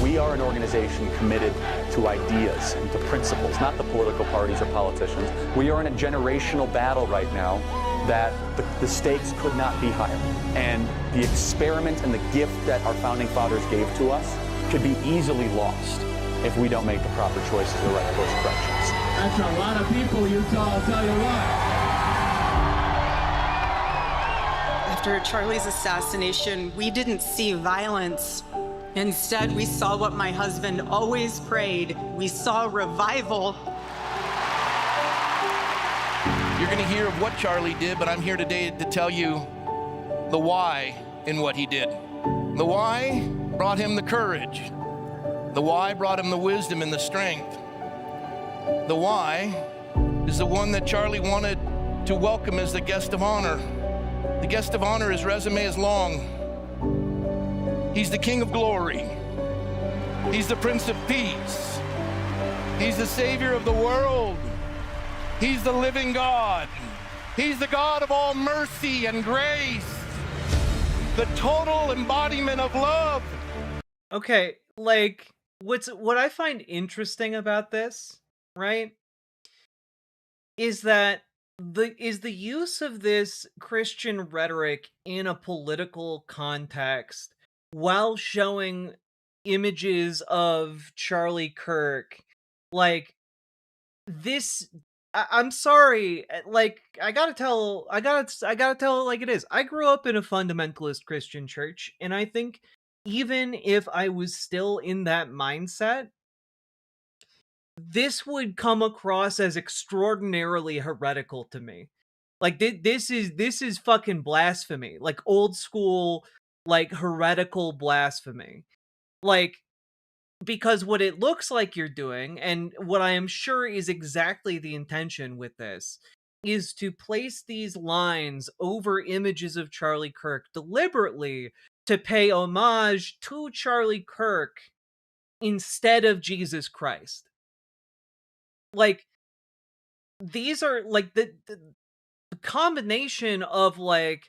Speaker 4: We are an organization committed to ideas and to principles, not the political parties or politicians. We are in a generational battle right now that the stakes could not be higher. And the experiment and the gift that our founding fathers gave to us could be easily lost if we don't make the proper choices, the right course corrections.
Speaker 9: That's a lot of people, Utah, I'll tell you what.
Speaker 10: After Charlie's assassination, we didn't see violence. Instead, we saw what my husband always prayed. We saw revival.
Speaker 9: You're going to hear of what Charlie did, but I'm here today to tell you the why in what he did. The why brought him the courage. The why brought him the wisdom and the strength. The why is the one that Charlie wanted to welcome as the guest of honor. The guest of honor, his resume is long. He's the King of Glory. He's the Prince of Peace. He's the Savior of the world. He's the living God. He's the God of all mercy and grace. The total embodiment of love.
Speaker 1: Okay, like what I find interesting about this, right, is that the use of this Christian rhetoric in a political context while showing images of Charlie Kirk. Like this, I'm sorry, like I gotta tell it like it is. I grew up in a fundamentalist Christian church, and I think even if I was still in that mindset, this would come across as extraordinarily heretical to me. Like this is fucking blasphemy, like old school, like heretical blasphemy. Like, because what it looks like you're doing, and what I am sure is exactly the intention with this, is to place these lines over images of Charlie Kirk deliberately to pay homage to Charlie Kirk instead of Jesus Christ. Like, these are like the combination of like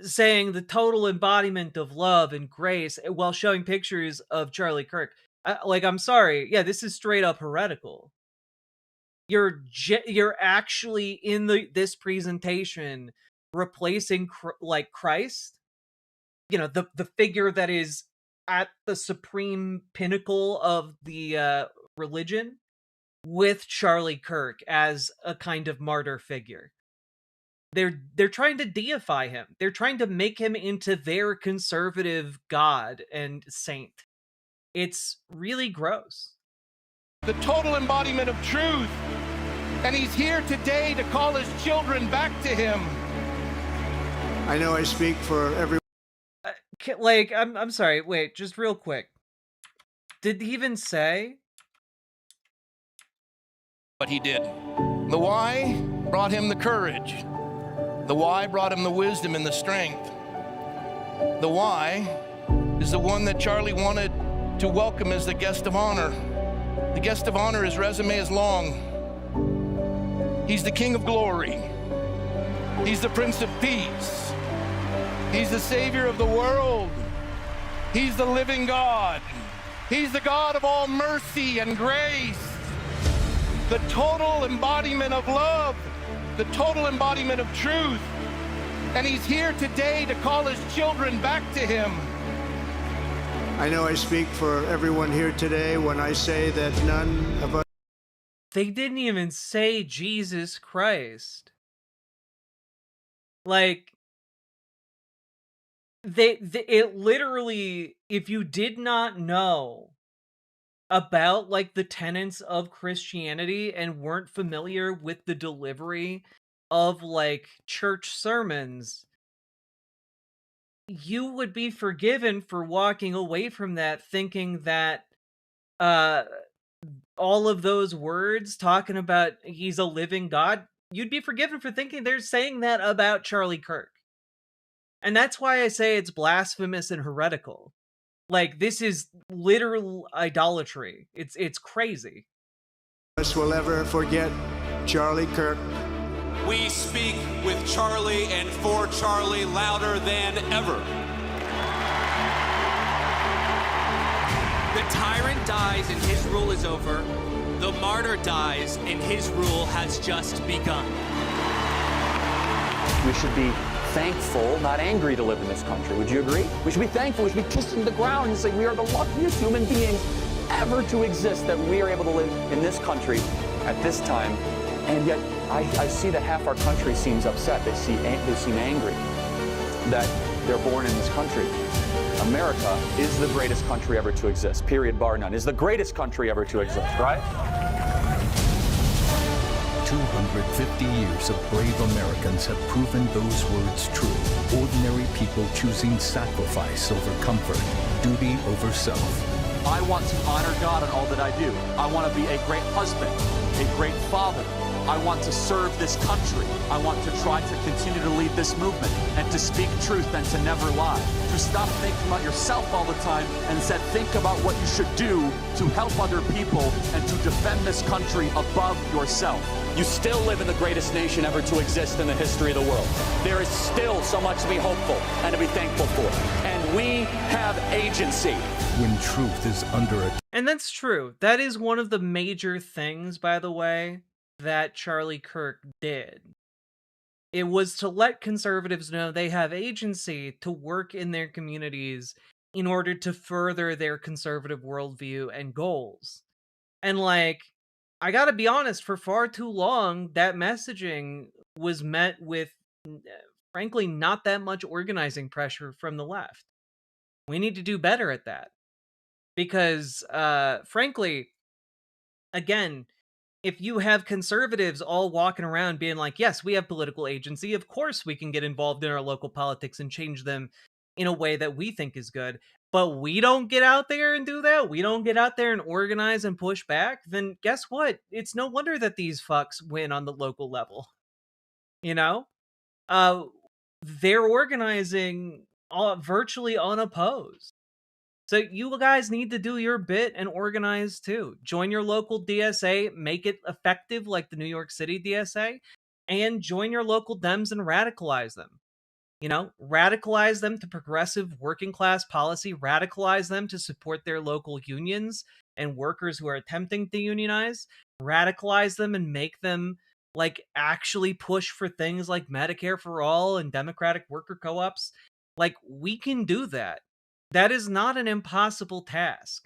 Speaker 1: saying the total embodiment of love and grace while showing pictures of Charlie Kirk. I'm sorry. Yeah, this is straight up heretical. You're actually in this presentation replacing like Christ, you know, the figure that is at the supreme pinnacle of the religion, with Charlie Kirk as a kind of martyr figure. They're trying to deify him. They're trying to make him into their conservative god and saint. It's really gross.
Speaker 9: The total embodiment of truth. And he's here today to call his children back to him.
Speaker 11: I know I speak for everyone.
Speaker 1: Like, I'm sorry, wait, just real quick. Did he even say
Speaker 9: what he did. The why brought him the courage. The why brought him the wisdom and the strength. The why is the one that Charlie wanted to welcome as the guest of honor. The guest of honor, his resume is long. He's the King of Glory. He's the Prince of Peace. He's the Savior of the world. He's the living God. He's the God of all mercy and grace. The total embodiment of love. The total embodiment of truth. And he's here today to call his children back to him.
Speaker 11: I know I speak for everyone here today when I say that none of us.
Speaker 1: They didn't even say Jesus Christ. Like, it literally, if you did not know about, like, the tenets of Christianity and weren't familiar with the delivery of, like, church sermons, you would be forgiven for walking away from that thinking that, uh, all of those words talking about he's a living God, you'd be forgiven for thinking they're saying that about Charlie Kirk. And that's why I say it's blasphemous and heretical. Like, this is literal idolatry. It's crazy.
Speaker 11: Us will ever forget Charlie Kirk.
Speaker 12: We speak with Charlie and for Charlie louder than ever. The tyrant dies and his rule is over. The martyr dies and his rule has just begun.
Speaker 13: We should be thankful, not angry, to live in this country. Would you agree? We should be thankful. We should be kissing the ground and say we are the luckiest human beings ever to exist, that we are able to live in this country at this time. And yet I see that half our country seems upset. They seem angry that they're born in this country. America is the greatest country ever to exist, period, bar none. Is the greatest country ever to exist, right?
Speaker 6: 250 years of brave Americans have proven those words true. Ordinary people choosing sacrifice over comfort, duty over self.
Speaker 4: I want to honor God in all that I do. I want to be a great husband, a great father. I want to serve this country. I want to try to continue to lead this movement and to speak truth and to never lie. To stop thinking about yourself all the time and instead think about what you should do to help other people and to defend this country above yourself.
Speaker 13: You still live in the greatest nation ever to exist in the history of the world. There is still so much to be hopeful and to be thankful for. And we have agency.
Speaker 6: When truth is under attack.
Speaker 1: And that's true. That is one of the major things, by the way, that Charlie Kirk did. It was to let conservatives know they have agency to work in their communities in order to further their conservative worldview and goals. And, like, I gotta be honest, for far too long, that messaging was met with, frankly, not that much organizing pressure from the left. We need to do better at that. Because, frankly, again, if you have conservatives all walking around being like, yes, we have political agency, of course we can get involved in our local politics and change them in a way that we think is good, but we don't get out there and do that, we don't get out there and organize and push back, then guess what? It's no wonder that these fucks win on the local level. You know? They're organizing virtually unopposed. So you guys need to do your bit and organize too. Join your local DSA, make it effective like the New York City DSA, and join your local Dems and radicalize them. You know, radicalize them to progressive working class policy, radicalize them to support their local unions and workers who are attempting to unionize, radicalize them and make them, like, actually push for things like Medicare for all and democratic worker co-ops. Like, we can do that. That is not an impossible task.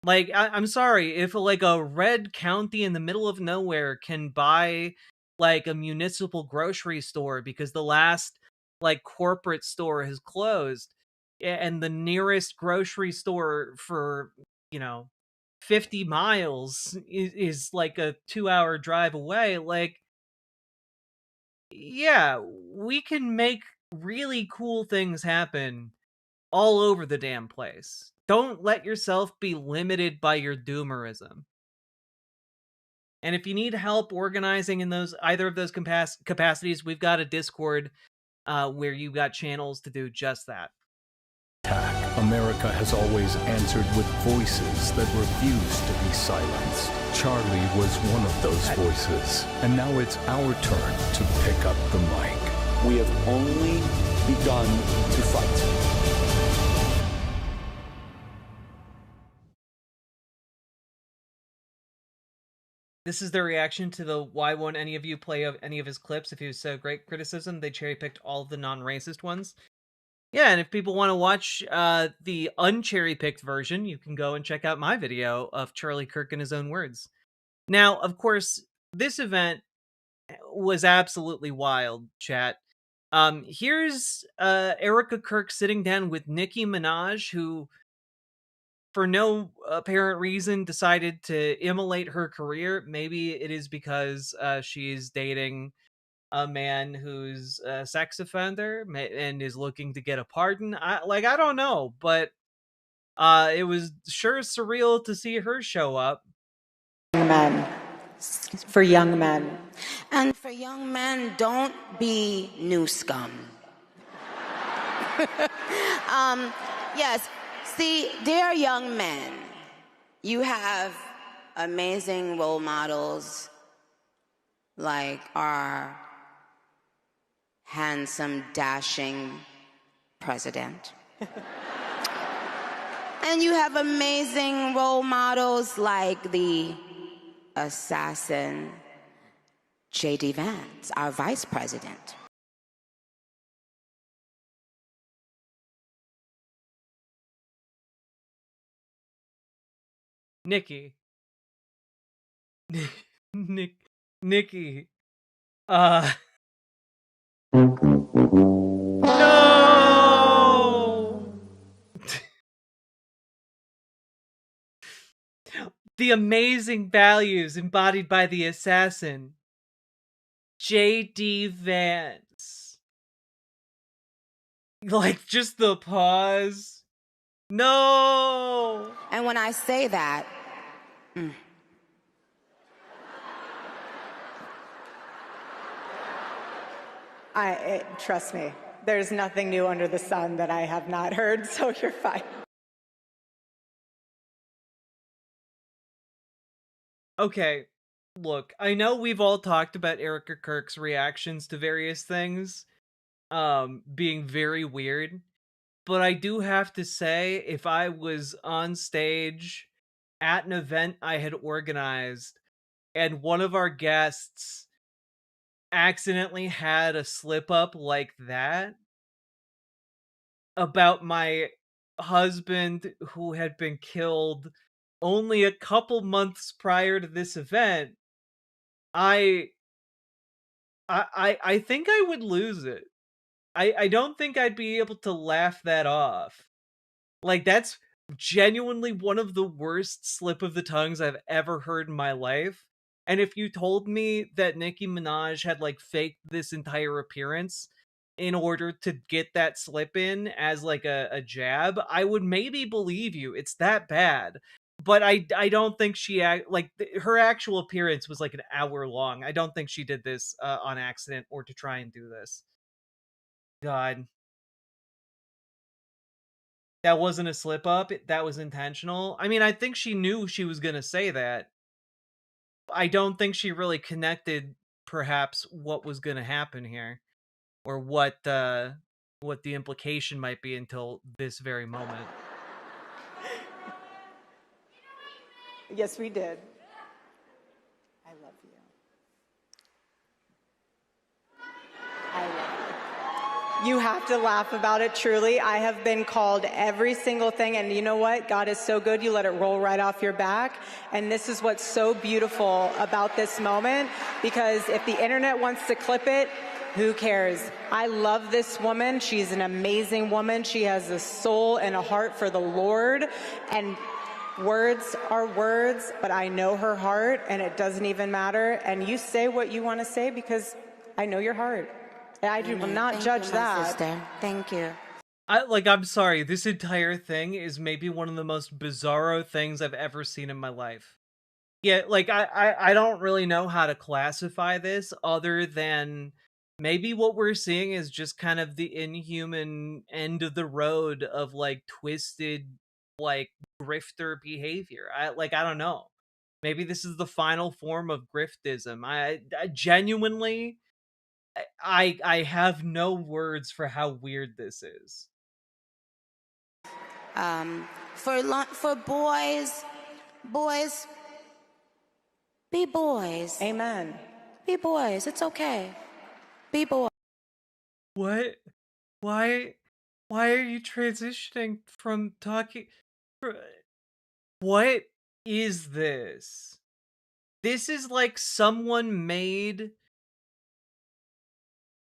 Speaker 1: Like, I'm sorry, if, like, a red county in the middle of nowhere can buy, like, a municipal grocery store because the last, like, corporate store has closed, and the nearest grocery store for, 50 miles is like a 2-hour drive away, like, yeah, we can make really cool things happen all over the damn place. Don't let yourself be limited by your doomerism. And if you need help organizing in those either of those capacities, we've got a Discord where you've got channels to do just that.
Speaker 6: America has always answered with voices that refuse to be silenced. Charlie was one of those voices, and now it's our turn to pick up the mic.
Speaker 13: We have only begun to fight.
Speaker 1: This is their reaction to the "why won't any of you play any of his clips if he was so great" criticism. They cherry-picked all of the non-racist ones. Yeah, and if people want to watch the uncherry-picked version, you can go and check out my video of Charlie Kirk in his own words. Now, of course, this event was absolutely wild, chat. Here's Erica Kirk sitting down with Nicki Minaj, who, for no apparent reason, decided to immolate her career. Maybe it is because she's dating a man who's a sex offender and is looking to get a pardon. I don't know, but it was sure surreal to see her show up.
Speaker 14: Men, for young men. And for young men, don't be new scum. Yes, see, dear young men, you have amazing role models like our handsome, dashing president. And you have amazing role models like the assassin J.D. Vance, our vice president.
Speaker 1: Nikki. Nikki. No! The amazing values embodied by the assassin, J.D. Vance. Like, just the pause. No!
Speaker 14: And when I say that,
Speaker 10: trust me, there's nothing new under the sun that I have not heard, so you're fine.
Speaker 1: Okay, look, I know we've all talked about Erica Kirk's reactions to various things being very weird, but I do have to say, if I was on stage at an event I had organized and one of our guests accidentally had a slip up like that about my husband who had been killed only a couple months prior to this event, I think I would lose it. I don't think I'd be able to laugh that off. Like, that's genuinely one of the worst slip of the tongues I've ever heard in my life. And if you told me that Nicki Minaj had, like, faked this entire appearance in order to get that slip in as, like, a jab, I would maybe believe you. It's that bad. But I don't think she, her actual appearance was, like, an hour long. I don't think she did this on accident or to try and do this. God. That wasn't a slip up. That was intentional. I mean, I think she knew she was going to say that. I don't think she really connected perhaps what was going to happen here or what the implication might be until this very moment.
Speaker 10: Yes, we did. I love you. I love you. You have to laugh about it, truly. I have been called every single thing, and you know what? God is so good, you let it roll right off your back. And this is what's so beautiful about this moment, because if the internet wants to clip it, who cares? I love this woman. She's an amazing woman. She has a soul and a heart for the Lord, and words are words, but I know her heart, and it doesn't even matter. And you say what you want to say because I know your heart. I will not judge that.
Speaker 14: Sister. Thank you.
Speaker 1: I'm sorry. This entire thing is maybe one of the most bizarro things I've ever seen in my life. Yeah, like I don't really know how to classify this other than maybe what we're seeing is just kind of the inhuman end of the road of like twisted like grifter behavior. I don't know. Maybe this is the final form of griftism. I genuinely I have no words for how weird this is.
Speaker 14: For boys, be boys.
Speaker 10: Amen.
Speaker 14: Be boys. It's okay. Be boys.
Speaker 1: What? Why are you transitioning from talking What is this? This is like someone made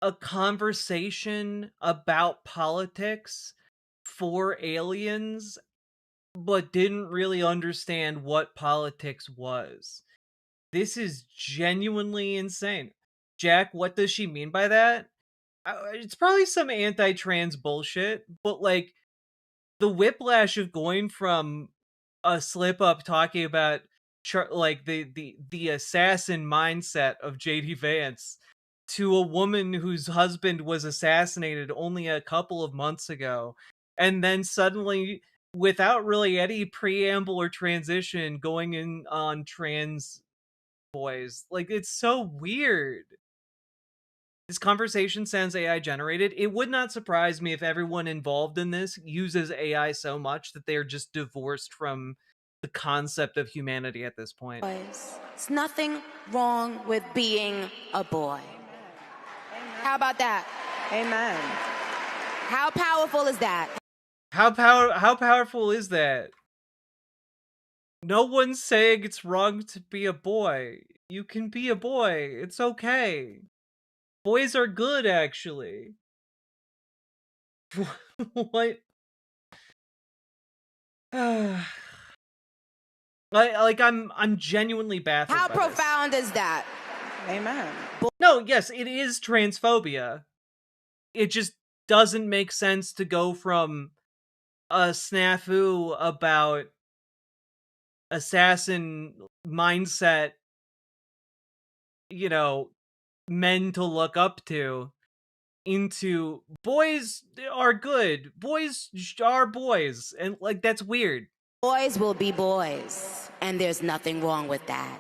Speaker 1: a conversation about politics for aliens, but didn't really understand what politics was. This is genuinely insane. Jack, what does she mean by that? It's probably some anti-trans bullshit, but like the whiplash of going from a slip up talking about like the assassin mindset of JD Vance to a woman whose husband was assassinated only a couple of months ago, and then suddenly without really any preamble or transition going in on trans boys. Like, it's so weird. This conversation sounds AI generated. It would not surprise me if everyone involved in this uses AI so much that they're just divorced from the concept of humanity at this point.
Speaker 14: There's nothing wrong with being a boy. How about that?
Speaker 10: Amen.
Speaker 14: How powerful is that?
Speaker 1: How powerful is that? No one's saying it's wrong to be a boy. You can be a boy. It's okay. Boys are good, actually. What? I'm genuinely baffled.
Speaker 14: How
Speaker 1: by
Speaker 14: profound
Speaker 1: this.
Speaker 14: is that?
Speaker 10: Amen.
Speaker 1: No, yes, it is transphobia. It just doesn't make sense to go from a snafu about assassin mindset, you know, men to look up to, into boys are good. Boys are boys. And like, that's weird.
Speaker 14: Boys will be boys, and there's nothing wrong with that.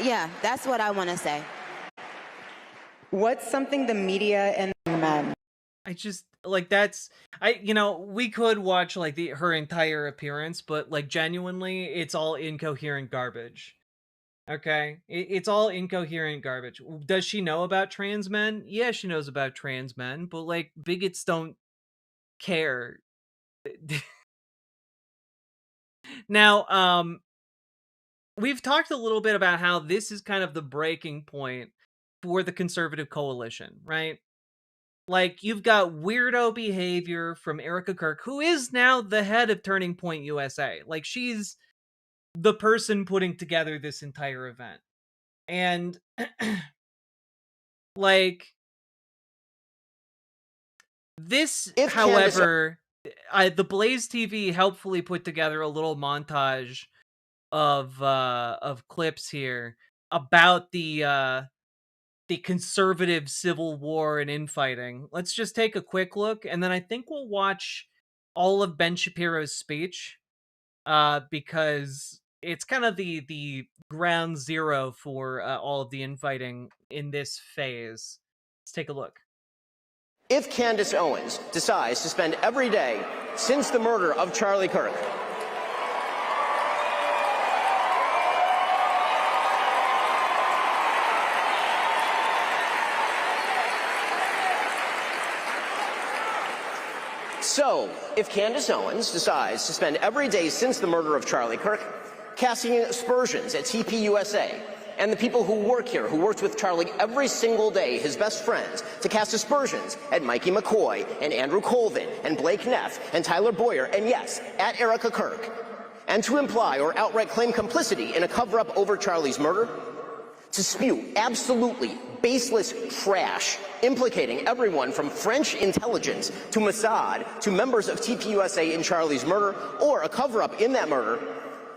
Speaker 14: Yeah, that's what I want to say.
Speaker 10: What's something the media and men?
Speaker 1: I just like that's we could watch like her entire appearance, but like genuinely, it's all incoherent garbage. Okay, it's all incoherent garbage. Does she know about trans men? Yeah, she knows about trans men, but like bigots don't care. Now, we've talked a little bit about how this is kind of the breaking point for the conservative coalition, right? Like, you've got weirdo behavior from Erica Kirk, who is now the head of Turning Point USA. Like, she's the person putting together this entire event. And, like, this, however, the Blaze TV helpfully put together a little montage of clips here about the conservative civil war and infighting. Let's just take a quick look, and then I think we'll watch all of Ben Shapiro's speech, because it's kind of the ground zero for all of the infighting in this phase. Let's take a look.
Speaker 15: If Candace Owens decides to spend every day since the murder of Charlie Kirk So, if Candace Owens decides to spend every day since the murder of Charlie Kirk casting aspersions at TPUSA and the people who work here, who worked with Charlie every single day, his best friends, to cast aspersions at Mikey McCoy and Andrew Colvin and Blake Neff and Tyler Boyer, and yes, at Erica Kirk, and to imply or outright claim complicity in a cover-up over Charlie's murder, to spew absolutely baseless trash implicating everyone from French intelligence to Mossad to members of TPUSA in Charlie's murder or a cover-up in that murder,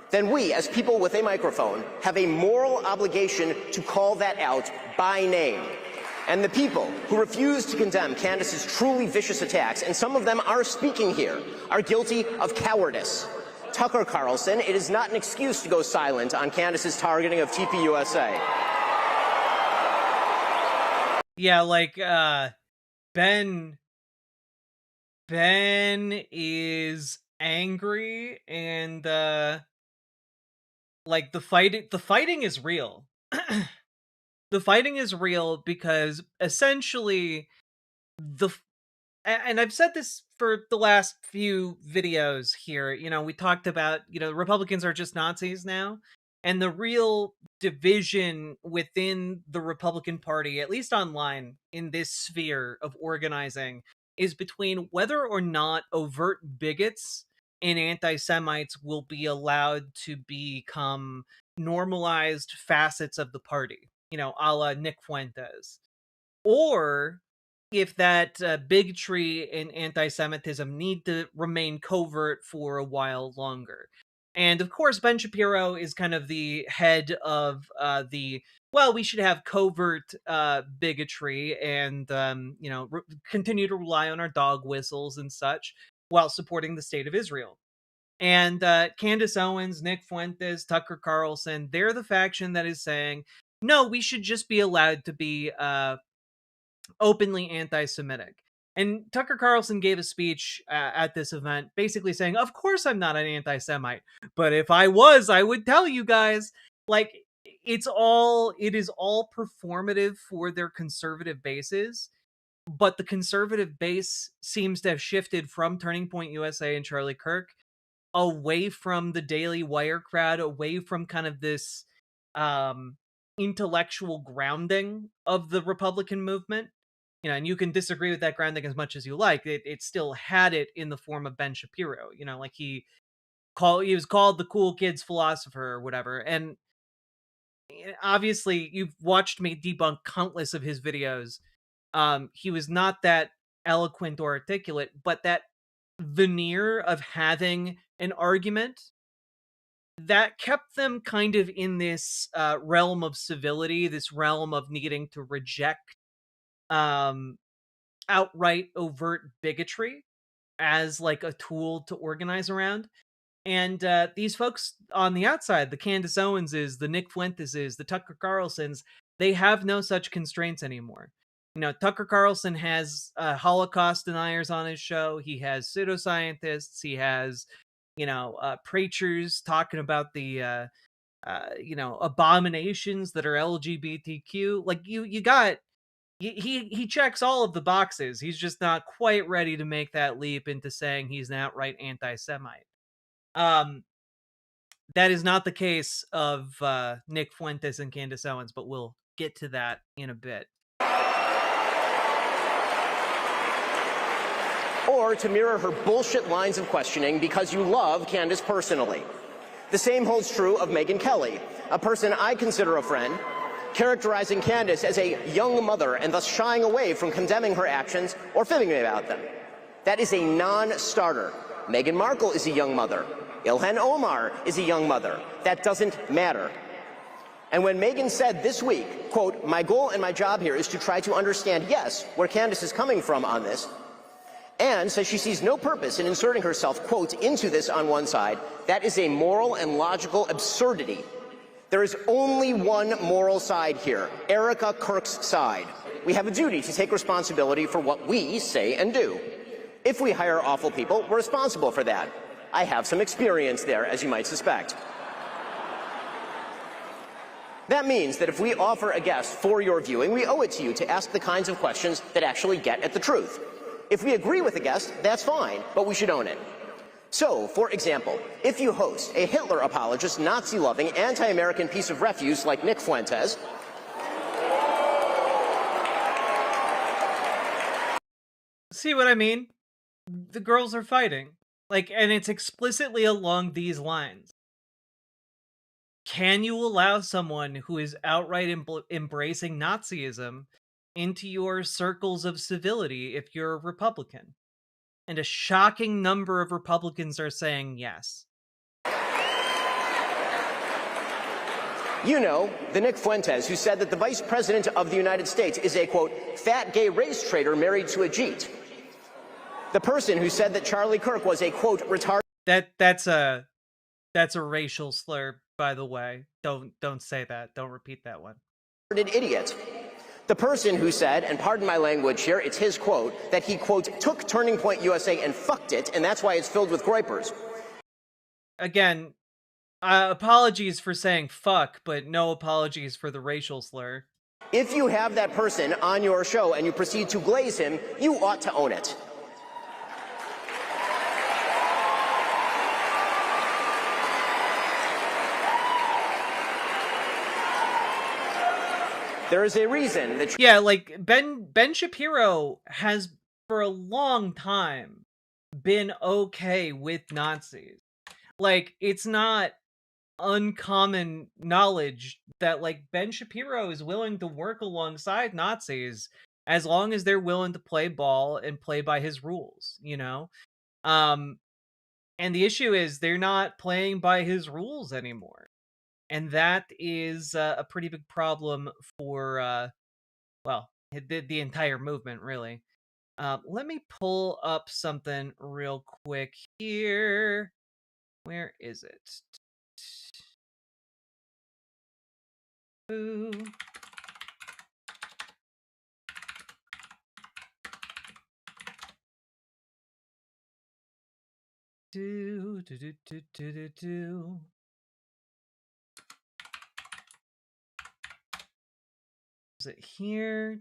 Speaker 15: then we, as people with a microphone, have a moral obligation to call that out by name. And the people who refuse to condemn Candace's truly vicious attacks, and some of them are speaking here, are guilty of cowardice. Tucker Carlson, it is not an excuse to go silent on Candace's targeting of TPUSA.
Speaker 1: Yeah, like, Ben is angry, and, like, the fighting is real. The fighting is real because essentially and I've said this for the last few videos here, you know, we talked about, you know, Republicans are just Nazis now, and the real division within the Republican Party, at least online in this sphere of organizing, is between whether or not overt bigots and anti-Semites will be allowed to become normalized facets of the party, you know, a la Nick Fuentes, or if that bigotry and anti-Semitism need to remain covert for a while longer. And of course, Ben Shapiro is kind of the head of well, we should have covert bigotry and, you know, continue to rely on our dog whistles and such while supporting the state of Israel. And Candace Owens, Nick Fuentes, Tucker Carlson, they're the faction that is saying, no, we should just be allowed to be openly anti-Semitic. And Tucker Carlson gave a speech at this event basically saying, of course I'm not an anti-Semite, but if I was, I would tell you guys. Like, it is all performative for their conservative bases, but the conservative base seems to have shifted from Turning Point USA and Charlie Kirk away from the Daily Wire crowd, away from kind of this intellectual grounding of the Republican movement. You know, and you can disagree with that grounding as much as you like. It still had it in the form of Ben Shapiro. You know, like he was called the cool kid's philosopher or whatever. And obviously, you've watched me debunk countless of his videos. He was not that eloquent or articulate, but that veneer of having an argument that kept them kind of in this realm of civility, this realm of needing to reject outright overt bigotry as like a tool to organize around. And these folks on the outside, the Candace Owenses, the Nick Fuenteses, the Tucker Carlsons, they have no such constraints anymore. You know, Tucker Carlson has Holocaust deniers on his show. He has pseudoscientists. He has, you know, preachers talking about the, you know, abominations that are LGBTQ. Like you got he checks all of the boxes. He's just not quite ready to make that leap into saying he's an outright anti-Semite. That is not the case of Nick Fuentes and Candace Owens, but we'll get to that in a bit.
Speaker 15: Or to mirror her bullshit lines of questioning because you love Candace personally. The same holds true of Megyn Kelly, a person I consider a friend, characterizing Candace as a young mother and thus shying away from condemning her actions or fibbing about them. That is a non-starter. Meghan Markle is a young mother. Ilhan Omar is a young mother. That doesn't matter. And when Megyn said this week, quote, my goal and my job here is to try to understand, yes, where Candace is coming from on this, and says she sees no purpose in inserting herself, quote, into this on one side, that is a moral and logical absurdity. There is only one moral side here, Erica Kirk's side. We have a duty to take responsibility for what we say and do. If we hire awful people, we're responsible for that. I have some experience there, as you might suspect. That means that if we offer a guest for your viewing, we owe it to you to ask the kinds of questions that actually get at the truth. If we agree with the guest, that's fine, but we should own it. So, for example, if you host a Hitler apologist, Nazi-loving, anti-American piece of refuse like Nick Fuentes,
Speaker 1: see what I mean? The girls are fighting. Like, and it's explicitly along these lines. Can you allow someone who is outright embracing Nazism into your circles of civility if you're a Republican? And a shocking number of Republicans are saying yes.
Speaker 15: You know, the Nick Fuentes who said that the Vice President of the United States is a, quote, fat gay race traitor married to a Jeet. The person who said that Charlie Kirk was a, quote, retarded...
Speaker 1: That's a racial slur, by the way. Don't say that. Don't repeat that one.
Speaker 15: ...idiot. The person who said, and pardon my language here, it's his quote, that he, quote, took Turning Point USA and fucked it, and that's why it's filled with groypers.
Speaker 1: Again, apologies for saying fuck, but no apologies for the racial slur.
Speaker 15: If you have that person on your show and you proceed to glaze him, you ought to own it. There is a reason that...
Speaker 1: Yeah, like, Ben Shapiro has, for a long time, been okay with Nazis. Like, it's not uncommon knowledge that, like, Ben Shapiro is willing to work alongside Nazis as long as they're willing to play ball and play by his rules, you know? And the issue is they're not playing by his rules anymore. And that is a pretty big problem for, well, the entire movement, really. Let me pull up something real quick here. Where is it? Ooh. Do. Is it here?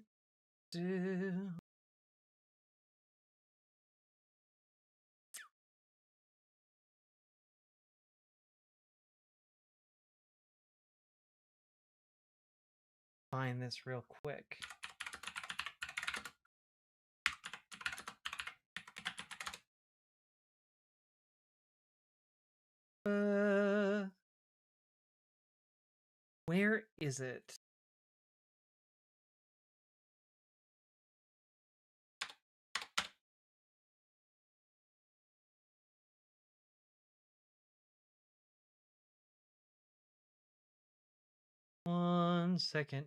Speaker 1: Find this real quick. Where is it? One second.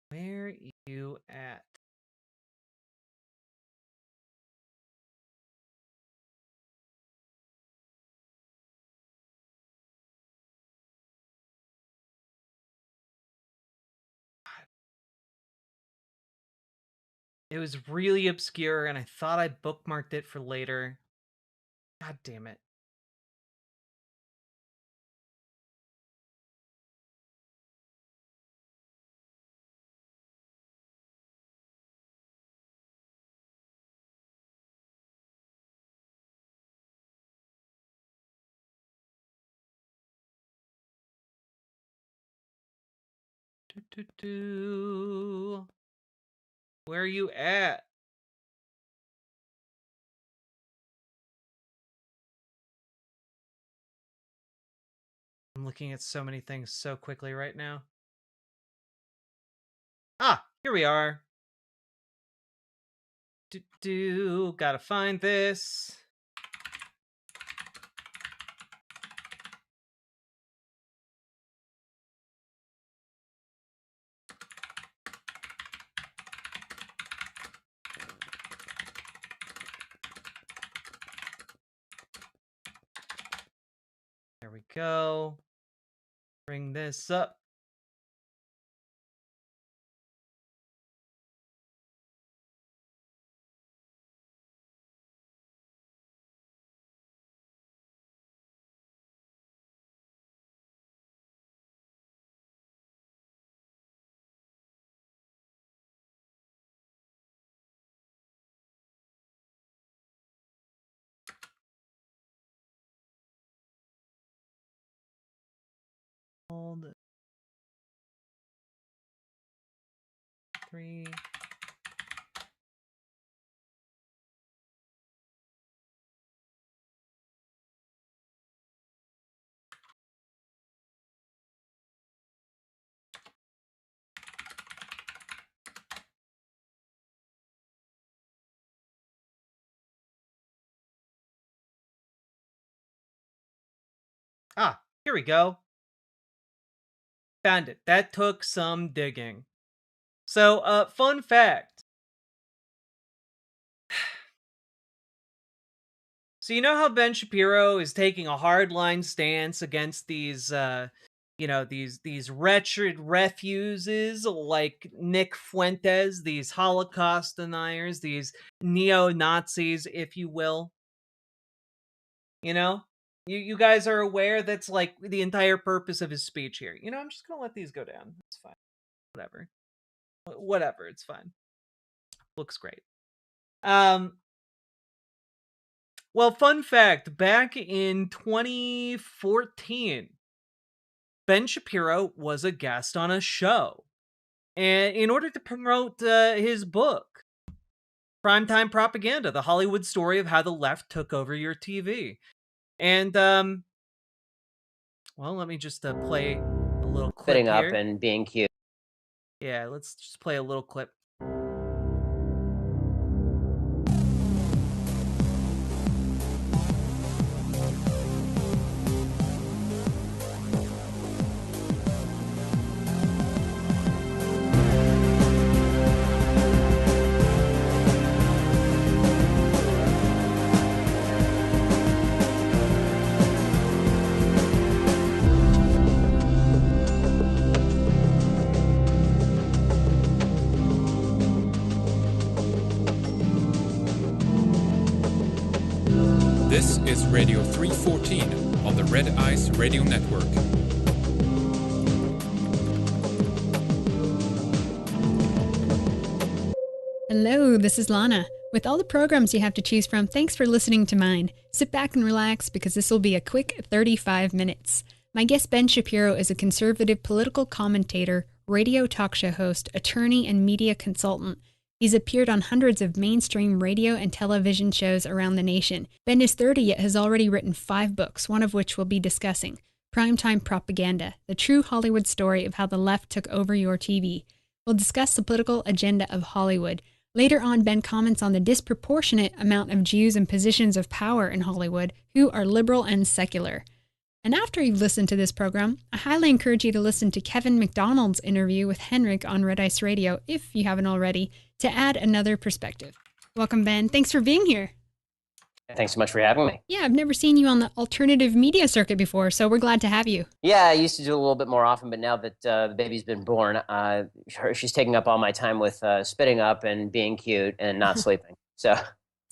Speaker 1: Where you at? It was really obscure, and I thought I bookmarked it for later. God damn it. Where are you at? I'm looking at so many things so quickly right now. Ah, here we are. Gotta find this. There we go. Bring this up. Hold 3. Ah, here we go. Found it. That took some digging. So, fun fact. So you know how Ben Shapiro is taking a hardline stance against these, these wretched refuses like Nick Fuentes, these Holocaust deniers, these neo-Nazis, if you will. You know, you guys are aware that's like the entire purpose of his speech here. You know, I'm just gonna let these go down. It's fine. Whatever. Whatever. It's fine. Looks great. Well, fun fact, back in 2014, Ben Shapiro was a guest on a show. And in order to promote his book, Primetime Propaganda, the Hollywood story of how the left took over your TV. And, well, let me just play a little clip
Speaker 15: Spitting up
Speaker 1: here.
Speaker 15: and being cute.
Speaker 1: Yeah, let's just play a little clip.
Speaker 16: This is Radio 314 on the Red Ice Radio Network.
Speaker 17: Hello, this is Lana. With all the programs you have to choose from, thanks for listening to mine. Sit back and relax because this will be a quick 35 minutes. My guest Ben Shapiro is a conservative political commentator, radio talk show host, attorney, and media consultant. He's appeared on hundreds of mainstream radio and television shows around the nation. Ben is 30 yet has already written 5 books, one of which we'll be discussing. Primetime Propaganda, the true Hollywood story of how the left took over your TV. We'll discuss the political agenda of Hollywood. Later on, Ben comments on the disproportionate amount of Jews in positions of power in Hollywood who are liberal and secular. And after you've listened to this program, I highly encourage you to listen to Kevin McDonald's interview with Henrik on Red Ice Radio, if you haven't already, to add another perspective. Welcome, Ben. Thanks for being here.
Speaker 15: Thanks so much for having me.
Speaker 17: Yeah, I've never seen you on the alternative media circuit before, so we're glad to have you.
Speaker 15: Yeah, I used to do it a little bit more often, but now that the baby's been born, she's taking up all my time with spitting up and being cute and not sleeping. So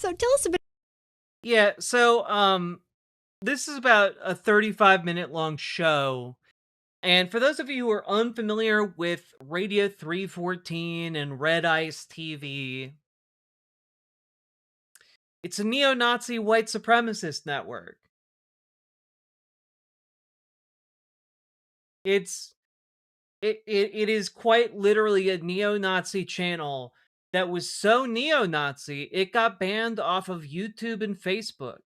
Speaker 17: tell us a bit.
Speaker 1: Yeah, so this is about a 35-minute long show. And for those of you who are unfamiliar with Radio 314 and Red Ice TV, it's a neo-Nazi white supremacist network. It is quite literally a neo-Nazi channel that was so neo-Nazi, it got banned off of YouTube and Facebook.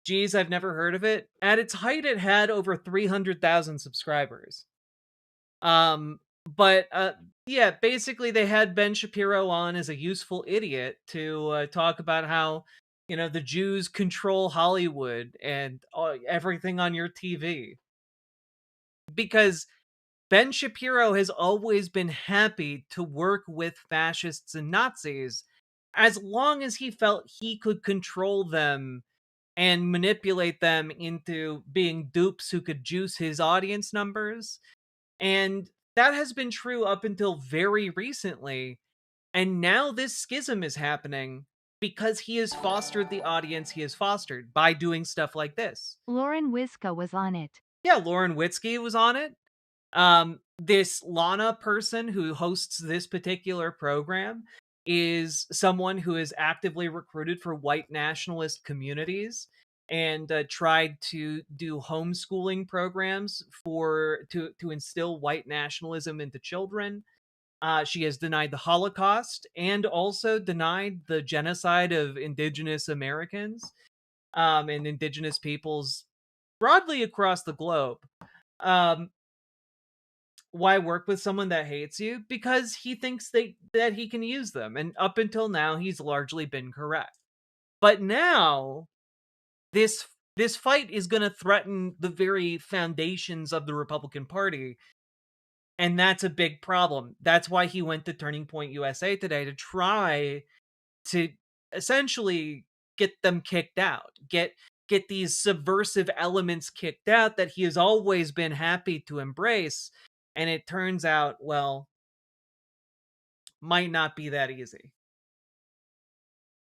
Speaker 1: Geez, I've never heard of it. At its height, it had over 300,000 subscribers. Yeah, basically they had Ben Shapiro on as a useful idiot to talk about how, the Jews control Hollywood and everything on your TV. Because Ben Shapiro has always been happy to work with fascists and Nazis as long as he felt he could control them and manipulate them into being dupes who could juice his audience numbers. And that has been true up until very recently. And now this schism is happening because he has fostered the audience he has fostered by doing stuff like this.
Speaker 2: Lauren Wiska was on it.
Speaker 1: Yeah, Lauren Witzke was on it. This Lana person who hosts this particular program is someone who is actively recruited for white nationalist communities and tried to do homeschooling programs to instill white nationalism into children. She has denied the Holocaust and also denied the genocide of indigenous Americans and indigenous peoples broadly across the globe. Um, why work with someone that hates you? Because he thinks that he can use them, and up until now, he's largely been correct. But now, this fight is going to threaten the very foundations of the Republican Party, and that's a big problem. That's why he went to Turning Point USA today, to try to essentially get them kicked out, get these subversive elements kicked out that he has always been happy to embrace. And it turns out, well, might not be that easy.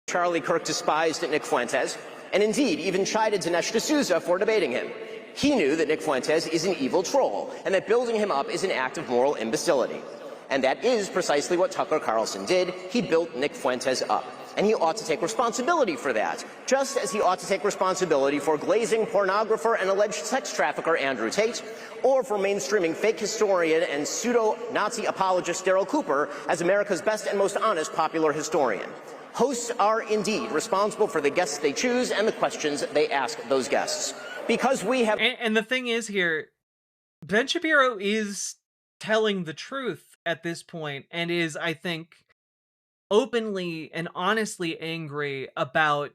Speaker 15: Charlie Kirk despised Nick Fuentes, and indeed even chided Dinesh D'Souza for debating him. He knew that Nick Fuentes is an evil troll, and that building him up is an act of moral imbecility. And that is precisely what Tucker Carlson did. He built Nick Fuentes up. And he ought to take responsibility for that, just as he ought to take responsibility for glazing pornographer and alleged sex trafficker Andrew Tate, or for mainstreaming fake historian and pseudo-Nazi apologist Daryl Cooper as America's best and most honest popular historian. Hosts are indeed responsible for the guests they choose and the questions they ask those guests. Because we have...
Speaker 1: And the thing is here, Ben Shapiro is telling the truth at this point, and is, I think, openly and honestly angry about,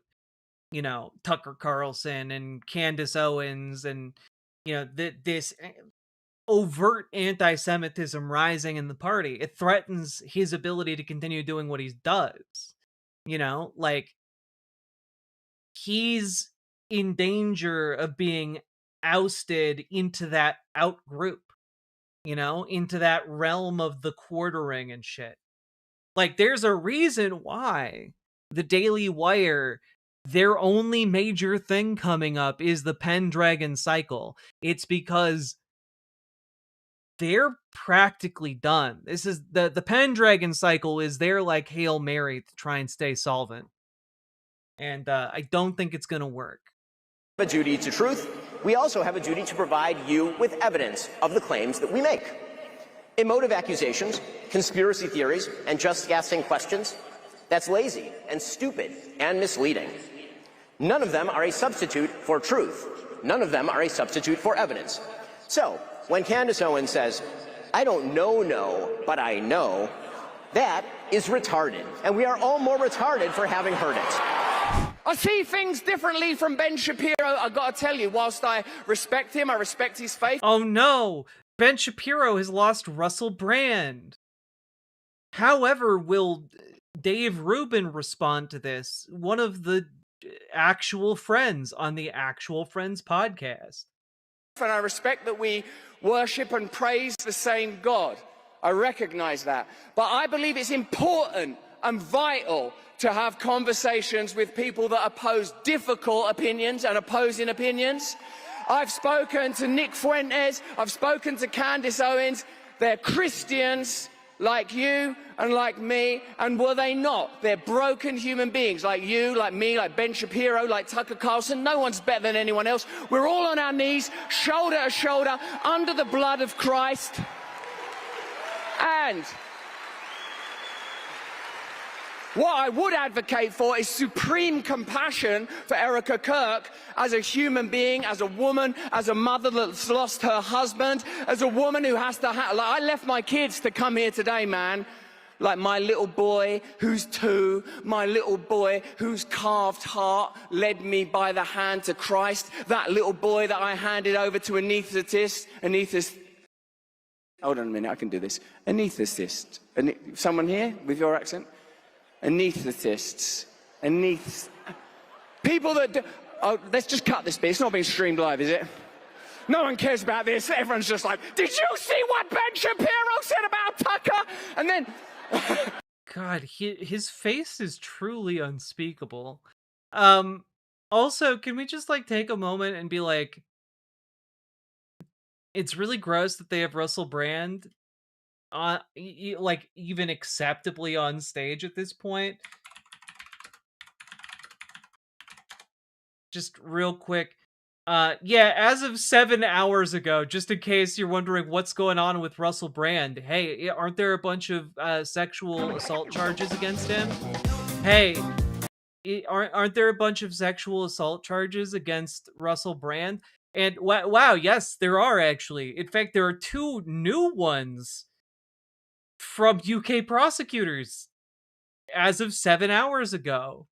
Speaker 1: Tucker Carlson and Candace Owens and, this overt anti-Semitism rising in the party. It threatens his ability to continue doing what he does. He's in danger of being ousted into that out group, into that realm of the quartering and shit. There's a reason why the Daily Wire, their only major thing coming up is the Pendragon cycle. It's because they're practically done. This is the Pendragon cycle is their Hail Mary to try and stay solvent. And I don't think it's going to work.
Speaker 15: A duty to truth. We also have a duty to provide you with evidence of the claims that we make. Emotive accusations, conspiracy theories, and just guessing questions, that's lazy and stupid and misleading. None of them are a substitute for truth. None of them are a substitute for evidence. So, when Candace Owens says, "I don't know, but I know," that is retarded, and we are all more retarded for having heard it.
Speaker 18: I see things differently from Ben Shapiro, I gotta tell you. Whilst I respect him, I respect his faith.
Speaker 1: Oh no! Ben Shapiro has lost Russell Brand. However, will Dave Rubin respond to this? One of the actual friends on the Actual Friends podcast.
Speaker 18: And I respect that we worship and praise the same God. I recognize that. But I believe it's important and vital to have conversations with people that oppose difficult opinions and opposing opinions. I've spoken to Nick Fuentes, I've spoken to Candace Owens. They're Christians like you and like me, and were they not? They're broken human beings like you, like me, like Ben Shapiro, like Tucker Carlson. No one's better than anyone else. We're all on our knees, shoulder to shoulder, under the blood of Christ. And what I would advocate for is supreme compassion for Erica Kirk as a human being, as a woman, as a mother that's lost her husband, as a woman who has to I left my kids to come here today, man. Like my little boy who's 2, my little boy whose carved heart led me by the hand to Christ, that little boy that I handed over to anesthetist. Hold on a minute, I can do this. Anesthetist. Someone here with your accent? Anesthetists. People that do... Oh, let's just cut this bit. It's not being streamed live, is it? No one cares about this. Everyone's just like, did you see what Ben Shapiro said about Tucker? And then...
Speaker 1: God, his face is truly unspeakable. Also, can we just take a moment and be like, it's really gross that they have Russell Brand even acceptably on stage at this point. just real quick. Yeah, as of 7 hours ago, just in case you're wondering what's going on with Russell Brand, hey, aren't there a bunch of sexual assault charges against him? Hey, aren't there a bunch of sexual assault charges against Russell Brand? And wow, yes, there are actually. In fact, there are 2 new ones from UK prosecutors as of 7 hours ago.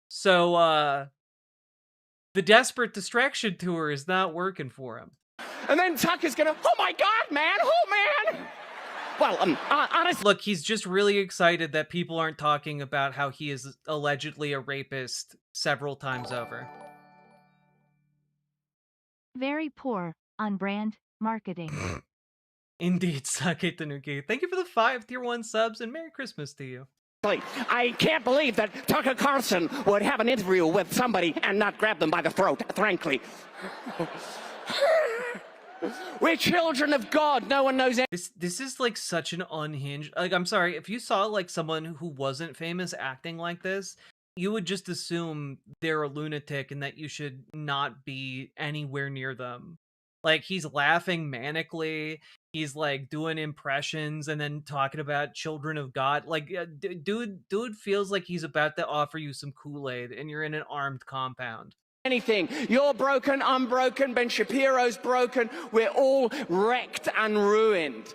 Speaker 1: So, the Desperate Distraction Tour is not working for him.
Speaker 18: And then Tucker's gonna, oh my God, man, oh man. Well, honestly.
Speaker 1: Look, he's just really excited that people aren't talking about how he is allegedly a rapist several times over.
Speaker 2: Very poor, on brand, marketing.
Speaker 1: Indeed, Sake Tanuki. Thank you for the 5 tier 1 subs and Merry Christmas to you.
Speaker 18: I can't believe that Tucker Carlson would have an interview with somebody and not grab them by the throat, frankly. We're children of God. No one knows anything.
Speaker 1: This is like such an unhinged... Like, I'm sorry, if you saw like someone who wasn't famous acting like this, you would just assume they're a lunatic and that you should not be anywhere near them. Like, he's laughing manically, he's like doing impressions and then talking about children of God. Like, dude feels like he's about to offer you some Kool-Aid and you're in an armed compound.
Speaker 18: Anything. You're broken, I'm broken, Ben Shapiro's broken. We're all wrecked and ruined.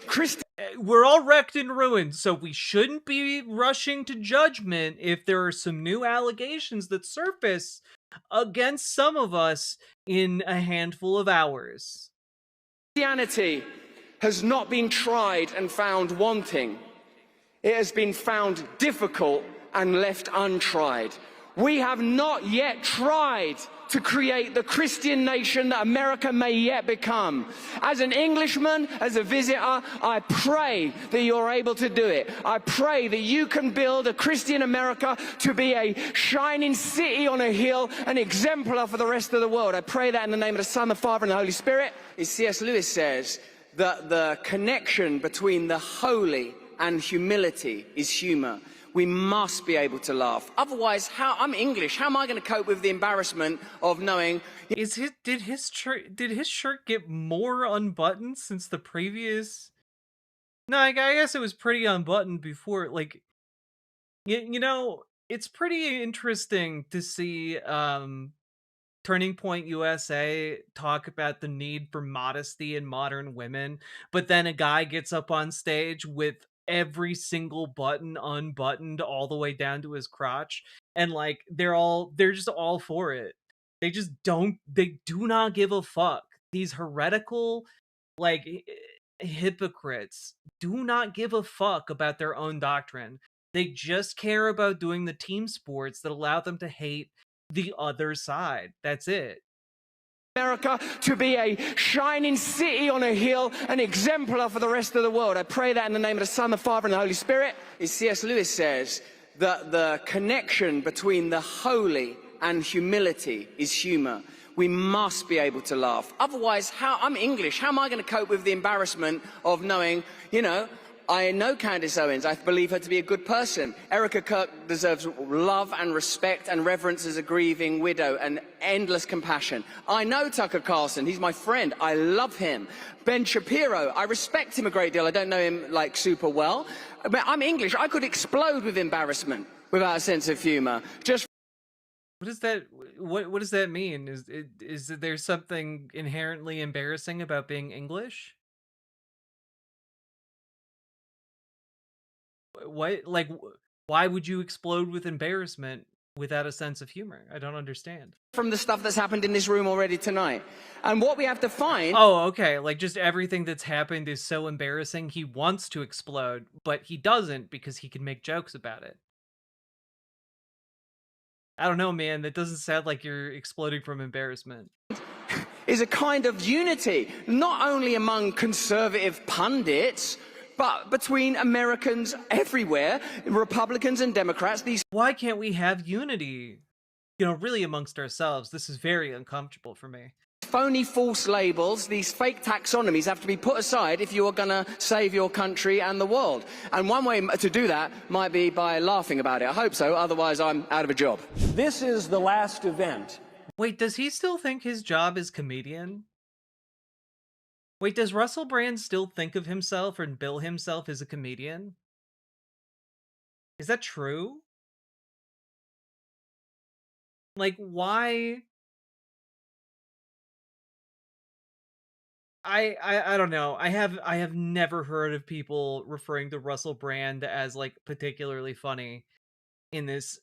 Speaker 1: We're all wrecked and ruined, so we shouldn't be rushing to judgment if there are some new allegations that surface against some of us in a handful of hours.
Speaker 18: Christianity has not been tried and found wanting. It has been found difficult and left untried. We have not yet tried to create the Christian nation that America may yet become. As an Englishman, as a visitor, I pray that you're able to do it. I pray that you can build a Christian America to be a shining city on a hill, an exemplar for the rest of the world. I pray that in the name of the Son, the Father, and the Holy Spirit. As C.S. Lewis says, that the connection between the holy and humility is humor. We must be able to laugh. Otherwise, I'm English. How am I going to cope with the embarrassment of knowing?
Speaker 1: Did his shirt get more unbuttoned since the previous? No, I guess it was pretty unbuttoned before. Like, you know, it's pretty interesting to see Turning Point USA talk about the need for modesty in modern women, but then a guy gets up on stage with every single button unbuttoned all the way down to his crotch, and like they're just all for it. They do not give a fuck. These heretical, like, hypocrites do not give a fuck about their own doctrine. They just care about doing the team sports that allow them to hate the other side. That's it.
Speaker 18: America to be a shining city on a hill, an exemplar for the rest of the world. I pray that in the name of the Son, the Father, and the Holy Spirit. As C.S. Lewis says, that the connection between the holy and humility is humor. We must be able to laugh. Otherwise, I'm English. How am I going to cope with the embarrassment of knowing, you know, I know Candace Owens. I believe her to be a good person. Erica Kirk deserves love and respect and reverence as a grieving widow and endless compassion. I know Tucker Carlson. He's my friend. I love him. Ben Shapiro, I respect him a great deal. I don't know him, like, super well. But I'm English. I could explode with embarrassment without a sense of humor. Just...
Speaker 1: What does that mean? Is there something inherently embarrassing about being English? What, like, why would you explode with embarrassment without a sense of humor? I don't understand.
Speaker 18: From the stuff that's happened in this room already tonight. And what we have to find...
Speaker 1: Oh, okay. Like, just everything that's happened is so embarrassing he wants to explode, but he doesn't because he can make jokes about it. I don't know, man. That doesn't sound like you're exploding from embarrassment.
Speaker 18: Is a kind of unity, not only among conservative pundits, but between Americans everywhere, Republicans and Democrats.
Speaker 1: Why can't we have unity? You know, really amongst ourselves. This is very uncomfortable for me.
Speaker 18: phony false labels, these fake taxonomies have to be put aside if you are going to save your country and the world. And one way to do that might be by laughing about it. I hope so, otherwise I'm out of a job.
Speaker 19: This is the last event.
Speaker 1: Wait, does he still think his job is comedian? Wait, does Russell Brand still think of himself and bill himself as a comedian? Is that true? Like, why? I don't know. I have never heard of people referring to Russell Brand as like particularly funny in this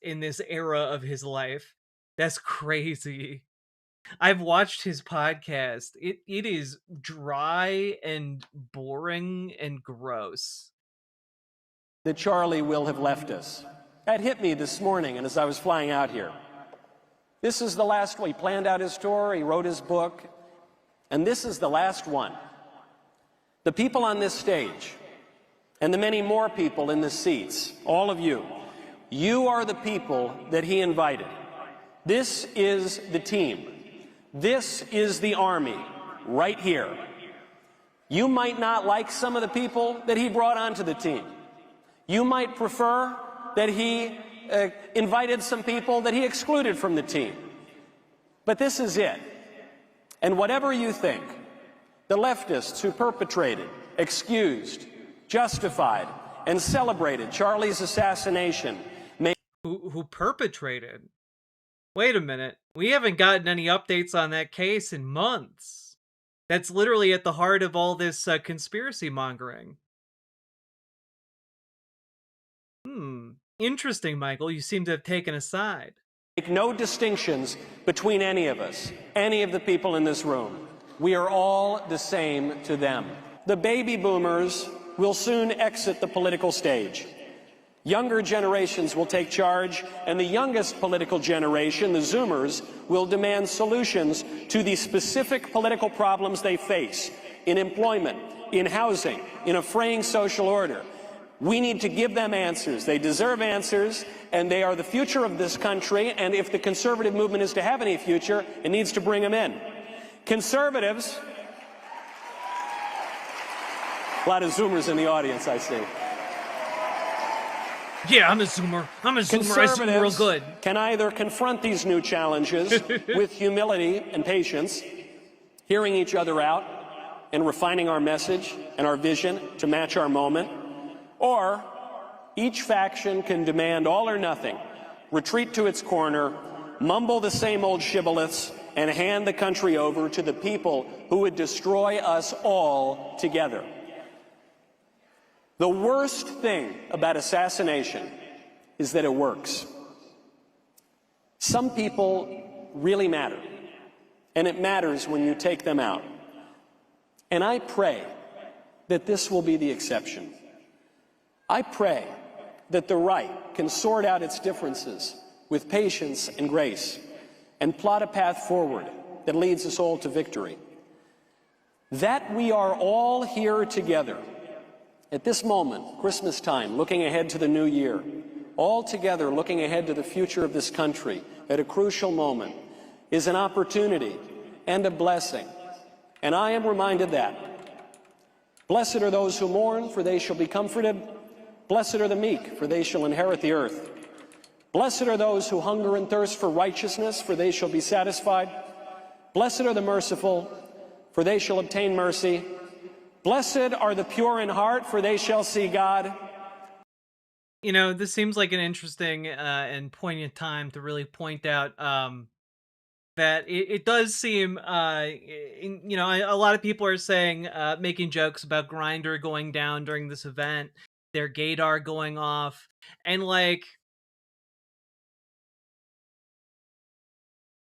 Speaker 1: era of his life. That's crazy. I've watched his podcast. It is dry and boring and gross.
Speaker 19: That Charlie will have left us. That hit me this morning and as I was flying out here. This is the last one. He planned out his tour, he wrote his book, and this is the last one. The people on this stage, and the many more people in the seats, all of you, you are the people that he invited. This is the team. This is the army, right here. You might not like some of the people that he brought onto the team. You might prefer that he invited some people that he excluded from the team. But this is it. And whatever you think, the leftists who perpetrated, excused, justified, and celebrated Charlie's assassination may...
Speaker 1: Who perpetrated? Wait a minute. We haven't gotten any updates on that case in months. That's literally at the heart of all this conspiracy mongering. Interesting, Michael. You seem to have taken a side.
Speaker 19: Make no distinctions between any of us, any of the people in this room. We are all the same to them. The baby boomers will soon exit the political stage. Younger generations will take charge, and the youngest political generation, the Zoomers, will demand solutions to the specific political problems they face in employment, in housing, in a fraying social order. We need to give them answers. They deserve answers, and they are the future of this country, and if the conservative movement is to have any future, it needs to bring them in. Conservatives, a lot of Zoomers in the audience, I see.
Speaker 1: Yeah, I'm a Zoomer. I zoom real good.
Speaker 19: Can either confront these new challenges with humility and patience, hearing each other out and refining our message and our vision to match our moment, or each faction can demand all or nothing, retreat to its corner, mumble the same old shibboleths, and hand the country over to the people who would destroy us all together. The worst thing about assassination is that it works. Some people really matter, and it matters when you take them out. And I pray that this will be the exception. I pray that the right can sort out its differences with patience and grace and plot a path forward that leads us all to victory. That we are all here together at this moment, Christmas time, looking ahead to the new year, all together looking ahead to the future of this country at a crucial moment, is an opportunity and a blessing. And I am reminded that. Blessed are those who mourn, for they shall be comforted. Blessed are the meek, for they shall inherit the earth. Blessed are those who hunger and thirst for righteousness, for they shall be satisfied. Blessed are the merciful, for they shall obtain mercy. Blessed are the pure in heart, for they shall see God.
Speaker 1: You know, this seems like an interesting and poignant time to really point out that it does seem, you know, a lot of people are saying, making jokes about Grindr going down during this event, their gaydar going off, and like,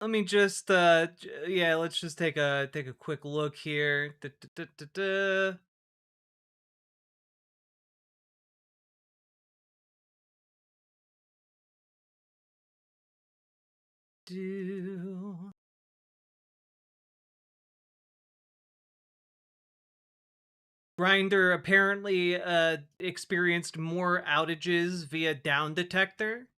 Speaker 1: let me just, yeah, let's just take a quick look here. Grindr apparently experienced more outages via down detector.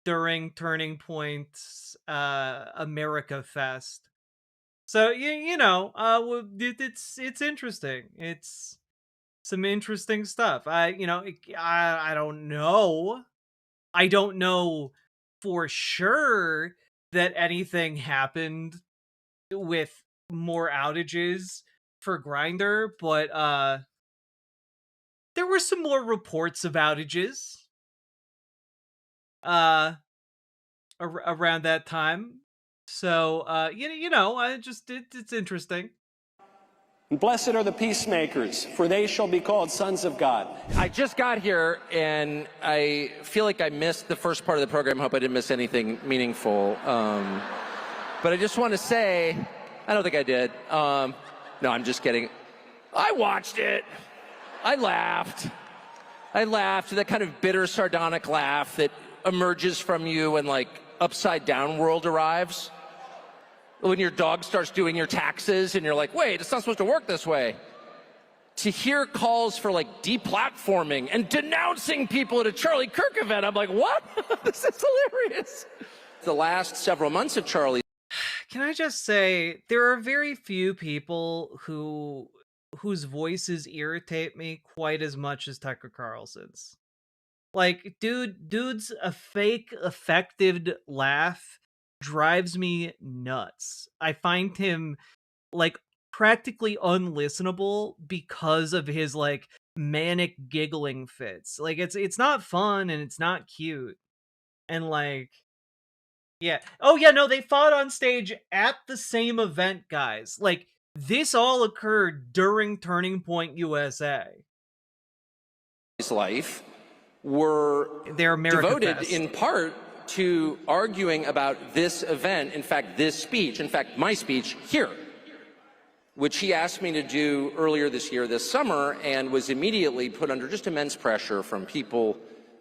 Speaker 1: during Turning Point's America Fest. So it's interesting. It's some interesting stuff. I don't know. I don't know for sure that anything happened with more outages for Grindr, but there were some more reports of outages around that time. So it's interesting.
Speaker 19: Blessed are the peacemakers, for they shall be called sons of God.
Speaker 20: I just got here, and I feel like I missed the first part of the program. Hope I didn't miss anything meaningful. But I just want to say, I don't think I did. No, I'm just kidding. I watched it. I laughed. That kind of bitter, sardonic laugh that emerges from you when, like, Upside Down World arrives. When your dog starts doing your taxes and you're like, wait, it's not supposed to work this way. To hear calls for, like, deplatforming and denouncing people at a Charlie Kirk event, I'm like, what? This is hilarious. The last several months of Charlie.
Speaker 1: Can I just say, there are very few people whose voices irritate me quite as much as Tucker Carlson's. Like, dude's a fake affected laugh drives me nuts. I find him, like, practically unlistenable because of his, like, manic giggling fits. Like, it's not fun and it's not cute. And, like, yeah. Oh yeah, no, they fought on stage at the same event, guys. Like, this all occurred during Turning Point USA.
Speaker 20: His life were devoted in part to arguing about this event, in fact, this speech, in fact, my speech here, which he asked me to do earlier this year, this summer, and was immediately put under just immense pressure from people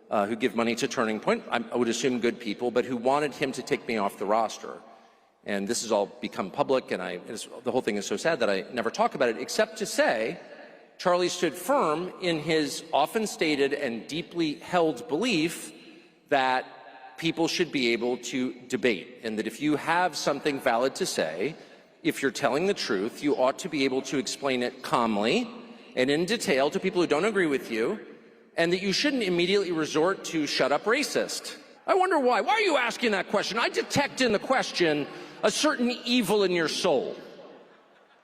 Speaker 20: who give money to Turning Point, I would assume good people, but who wanted him to take me off the roster. And this has all become public, and the whole thing is so sad that I never talk about it, except to say Charlie stood firm in his often stated and deeply held belief that people should be able to debate, and that if you have something valid to say, if you're telling the truth, you ought to be able to explain it calmly and in detail to people who don't agree with you, and that you shouldn't immediately resort to shut up racist. I wonder why. Why are you asking that question? I detect in the question a certain evil in your soul.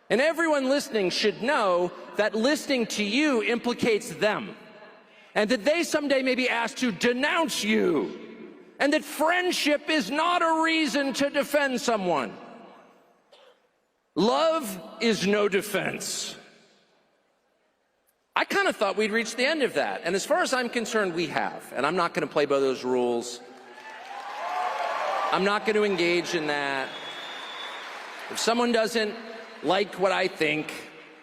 Speaker 20: And everyone listening should know that listening to you implicates them, and that they someday may be asked to denounce you, and that friendship is not a reason to defend someone. Love is no defense. I kind of thought we'd reached the end of that, and as far as I'm concerned, we have, and I'm not going to play by those rules. I'm not going to engage in that. If someone doesn't like what I think,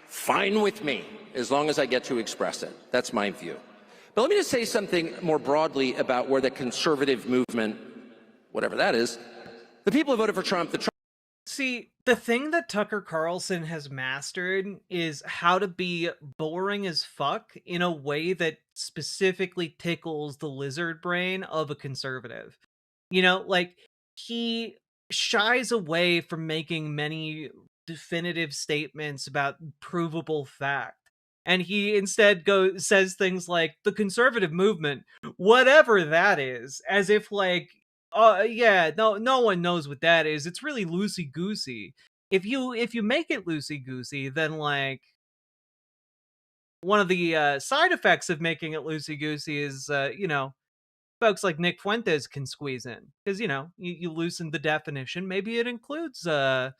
Speaker 20: fine with me, as long as I get to express it. That's my view. But let me just say something more broadly about where the conservative movement, whatever that is, the people who voted for Trump,
Speaker 1: See, the thing that Tucker Carlson has mastered is how to be boring as fuck in a way that specifically tickles the lizard brain of a conservative. You know, like, he shies away from making many definitive statements about provable fact. And he instead says things like the conservative movement, whatever that is, as if, like, yeah, no one knows what that is. It's really loosey-goosey. If you make it loosey-goosey, then, like, one of the side effects of making it loosey-goosey is, folks like Nick Fuentes can squeeze in. Because, you loosen the definition. Maybe it includes, open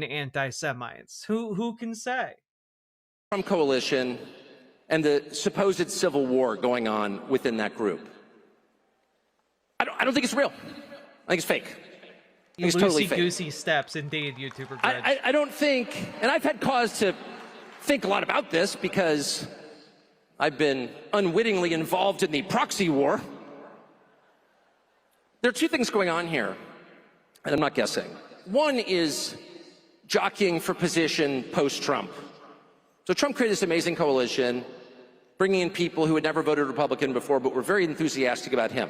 Speaker 1: anti-Semites. Who can say?
Speaker 20: Trump coalition and the supposed civil war going on within that group. I don't think it's real. I think it's fake. I think it's totally fake.
Speaker 1: Loosey-goosey steps, indeed, YouTuber Bridge.
Speaker 20: I don't think, and I've had cause to think a lot about this because I've been unwittingly involved in the proxy war. There are two things going on here, and I'm not guessing. One is jockeying for position post-Trump. So Trump created this amazing coalition, bringing in people who had never voted Republican before but were very enthusiastic about him.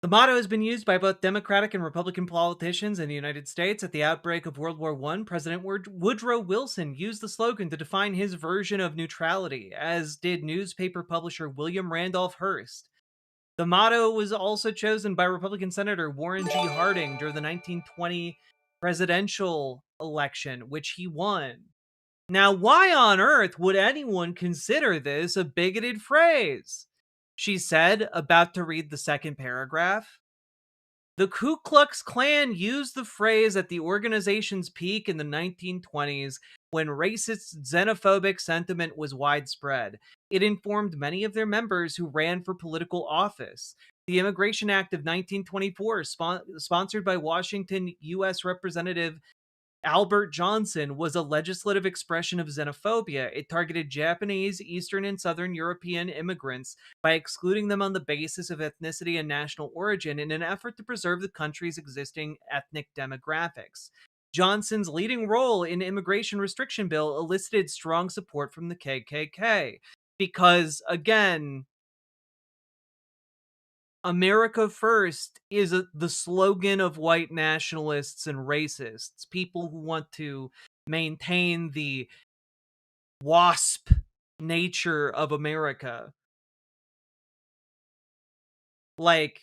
Speaker 1: The motto has been used by both Democratic and Republican politicians in the United States. At the outbreak of World War I, President Woodrow Wilson used the slogan to define his version of neutrality, as did newspaper publisher William Randolph Hearst. The motto was also chosen by Republican Senator Warren G. Harding during the 1920 presidential election, which he won. Now, why on earth would anyone consider this a bigoted phrase? She said, about to read the second paragraph. The Ku Klux Klan used the phrase at the organization's peak in the 1920s when racist, xenophobic sentiment was widespread. It informed many of their members who ran for political office. The Immigration Act of 1924, sponsored by Washington U.S. Representative Albert Johnson, was a legislative expression of xenophobia. It targeted Japanese, Eastern, and Southern European immigrants by excluding them on the basis of ethnicity and national origin in an effort to preserve the country's existing ethnic demographics. Johnson's leading role in immigration restriction bill elicited strong support from the KKK because, again, America First is the slogan of white nationalists and racists, people who want to maintain the WASP nature of America. Like,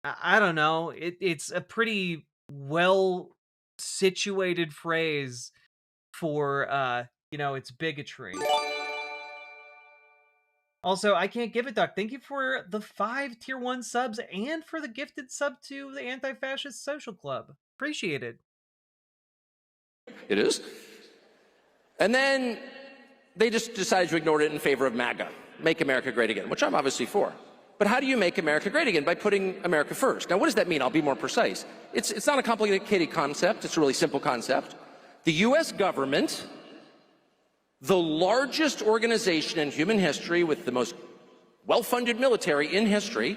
Speaker 1: I don't know, it's a pretty well-situated phrase for, its bigotry. Also, I Can't Give It, Doc. Thank you for the 5 Tier 1 subs and for the gifted sub to the Anti-Fascist Social Club. Appreciate it.
Speaker 20: It is. And then they just decided to ignore it in favor of MAGA, Make America Great Again, which I'm obviously for. But how do you make America great again? By putting America first. Now, what does that mean? I'll be more precise. It's not a complicated concept. It's a really simple concept. The U.S. government, the largest organization in human history with the most well-funded military in history,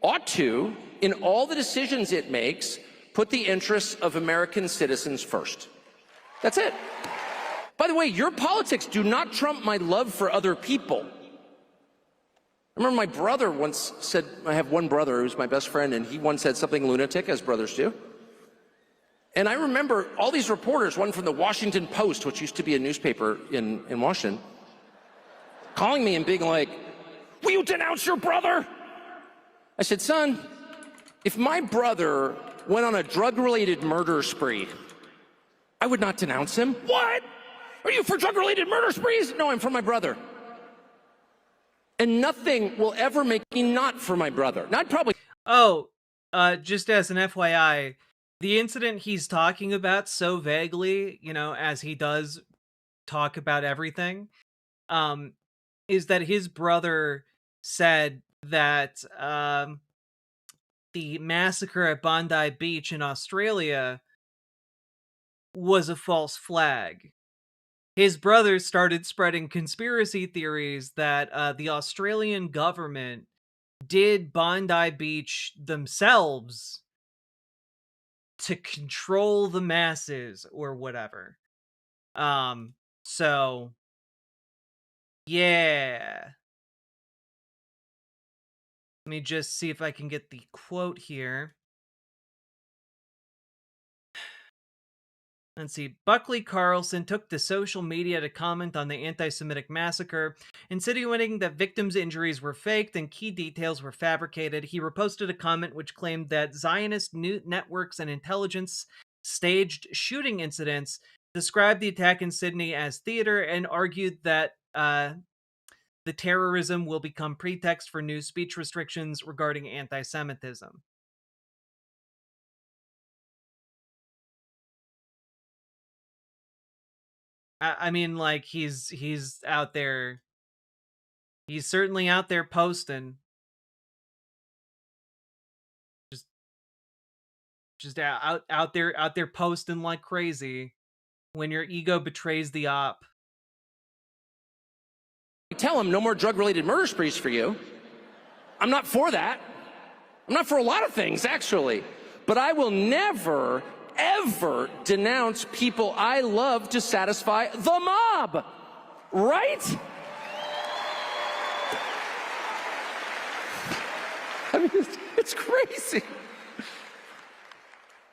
Speaker 20: ought to, in all the decisions it makes, put the interests of American citizens first. That's it. By the way, your politics do not trump my love for other people. I remember my brother once said, I have one brother who's my best friend, and he once said something lunatic, as brothers do. And I remember all these reporters, one from the Washington Post, which used to be a newspaper in Washington, calling me and being like, will you denounce your brother? I said, son, if my brother went on a drug-related murder spree, I would not denounce him. What? Are you for drug-related murder sprees? No, I'm for my brother. And nothing will ever make me not for my brother. Not probably.
Speaker 1: Oh, just as an FYI, the incident he's talking about so vaguely, as he does talk about everything, is that his brother said that the massacre at Bondi Beach in Australia was a false flag. His brother started spreading conspiracy theories that the Australian government did Bondi Beach themselves to control the masses or whatever. So, yeah. Let me just see if I can get the quote here. Let's see. Buckley Carlson took to social media to comment on the anti-Semitic massacre, insinuating that victims' injuries were faked and key details were fabricated. He reposted a comment which claimed that Zionist networks and intelligence staged shooting incidents, described the attack in Sydney as theater, and argued that the terrorism will become pretext for new speech restrictions regarding anti-Semitism. I mean, like, he's out there. He's certainly out there posting. Just out there posting like crazy when your ego betrays the op.
Speaker 20: Tell him no more drug-related murder sprees for you. I'm not for that. I'm not for a lot of things, actually. But I will never, ever denounce people I love to satisfy the mob. Right? I mean,
Speaker 9: It's crazy.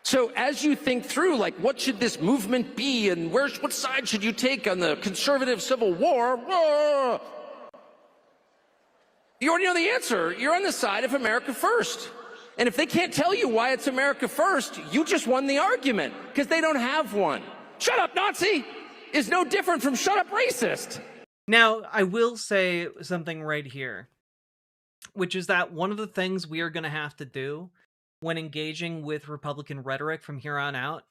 Speaker 9: So as you think through, like, what should this movement be, and what side should you take on the conservative civil war? Whoa! You already know the answer. You're on the side of America first. And if they can't tell you why it's America first, you just won the argument, because they don't have one. Shut up, Nazi is no different from shut up, racist.
Speaker 1: Now, I will say something right here, which is that one of the things we are going to have to do when engaging with Republican rhetoric from here on out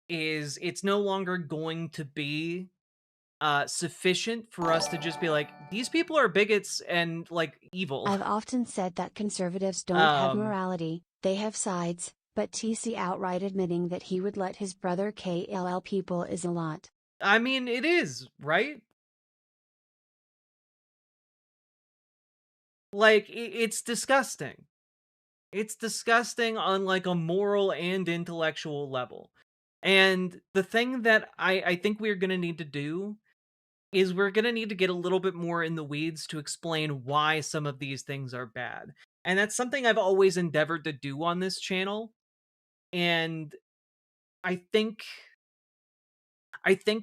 Speaker 1: is it's no longer going to be sufficient for us to just be like, these people are bigots and like evil.
Speaker 3: I've often said that conservatives don't have morality, they have sides, but TC outright admitting that he would let his brother KLL people is a lot.
Speaker 1: I mean, it is, right? Like, it's disgusting. It's disgusting on like a moral and intellectual level. And the thing that I think we're going to need to do is we're going to need to get a little bit more in the weeds to explain why some of these things are bad. And that's something I've always endeavored to do on this channel. And I think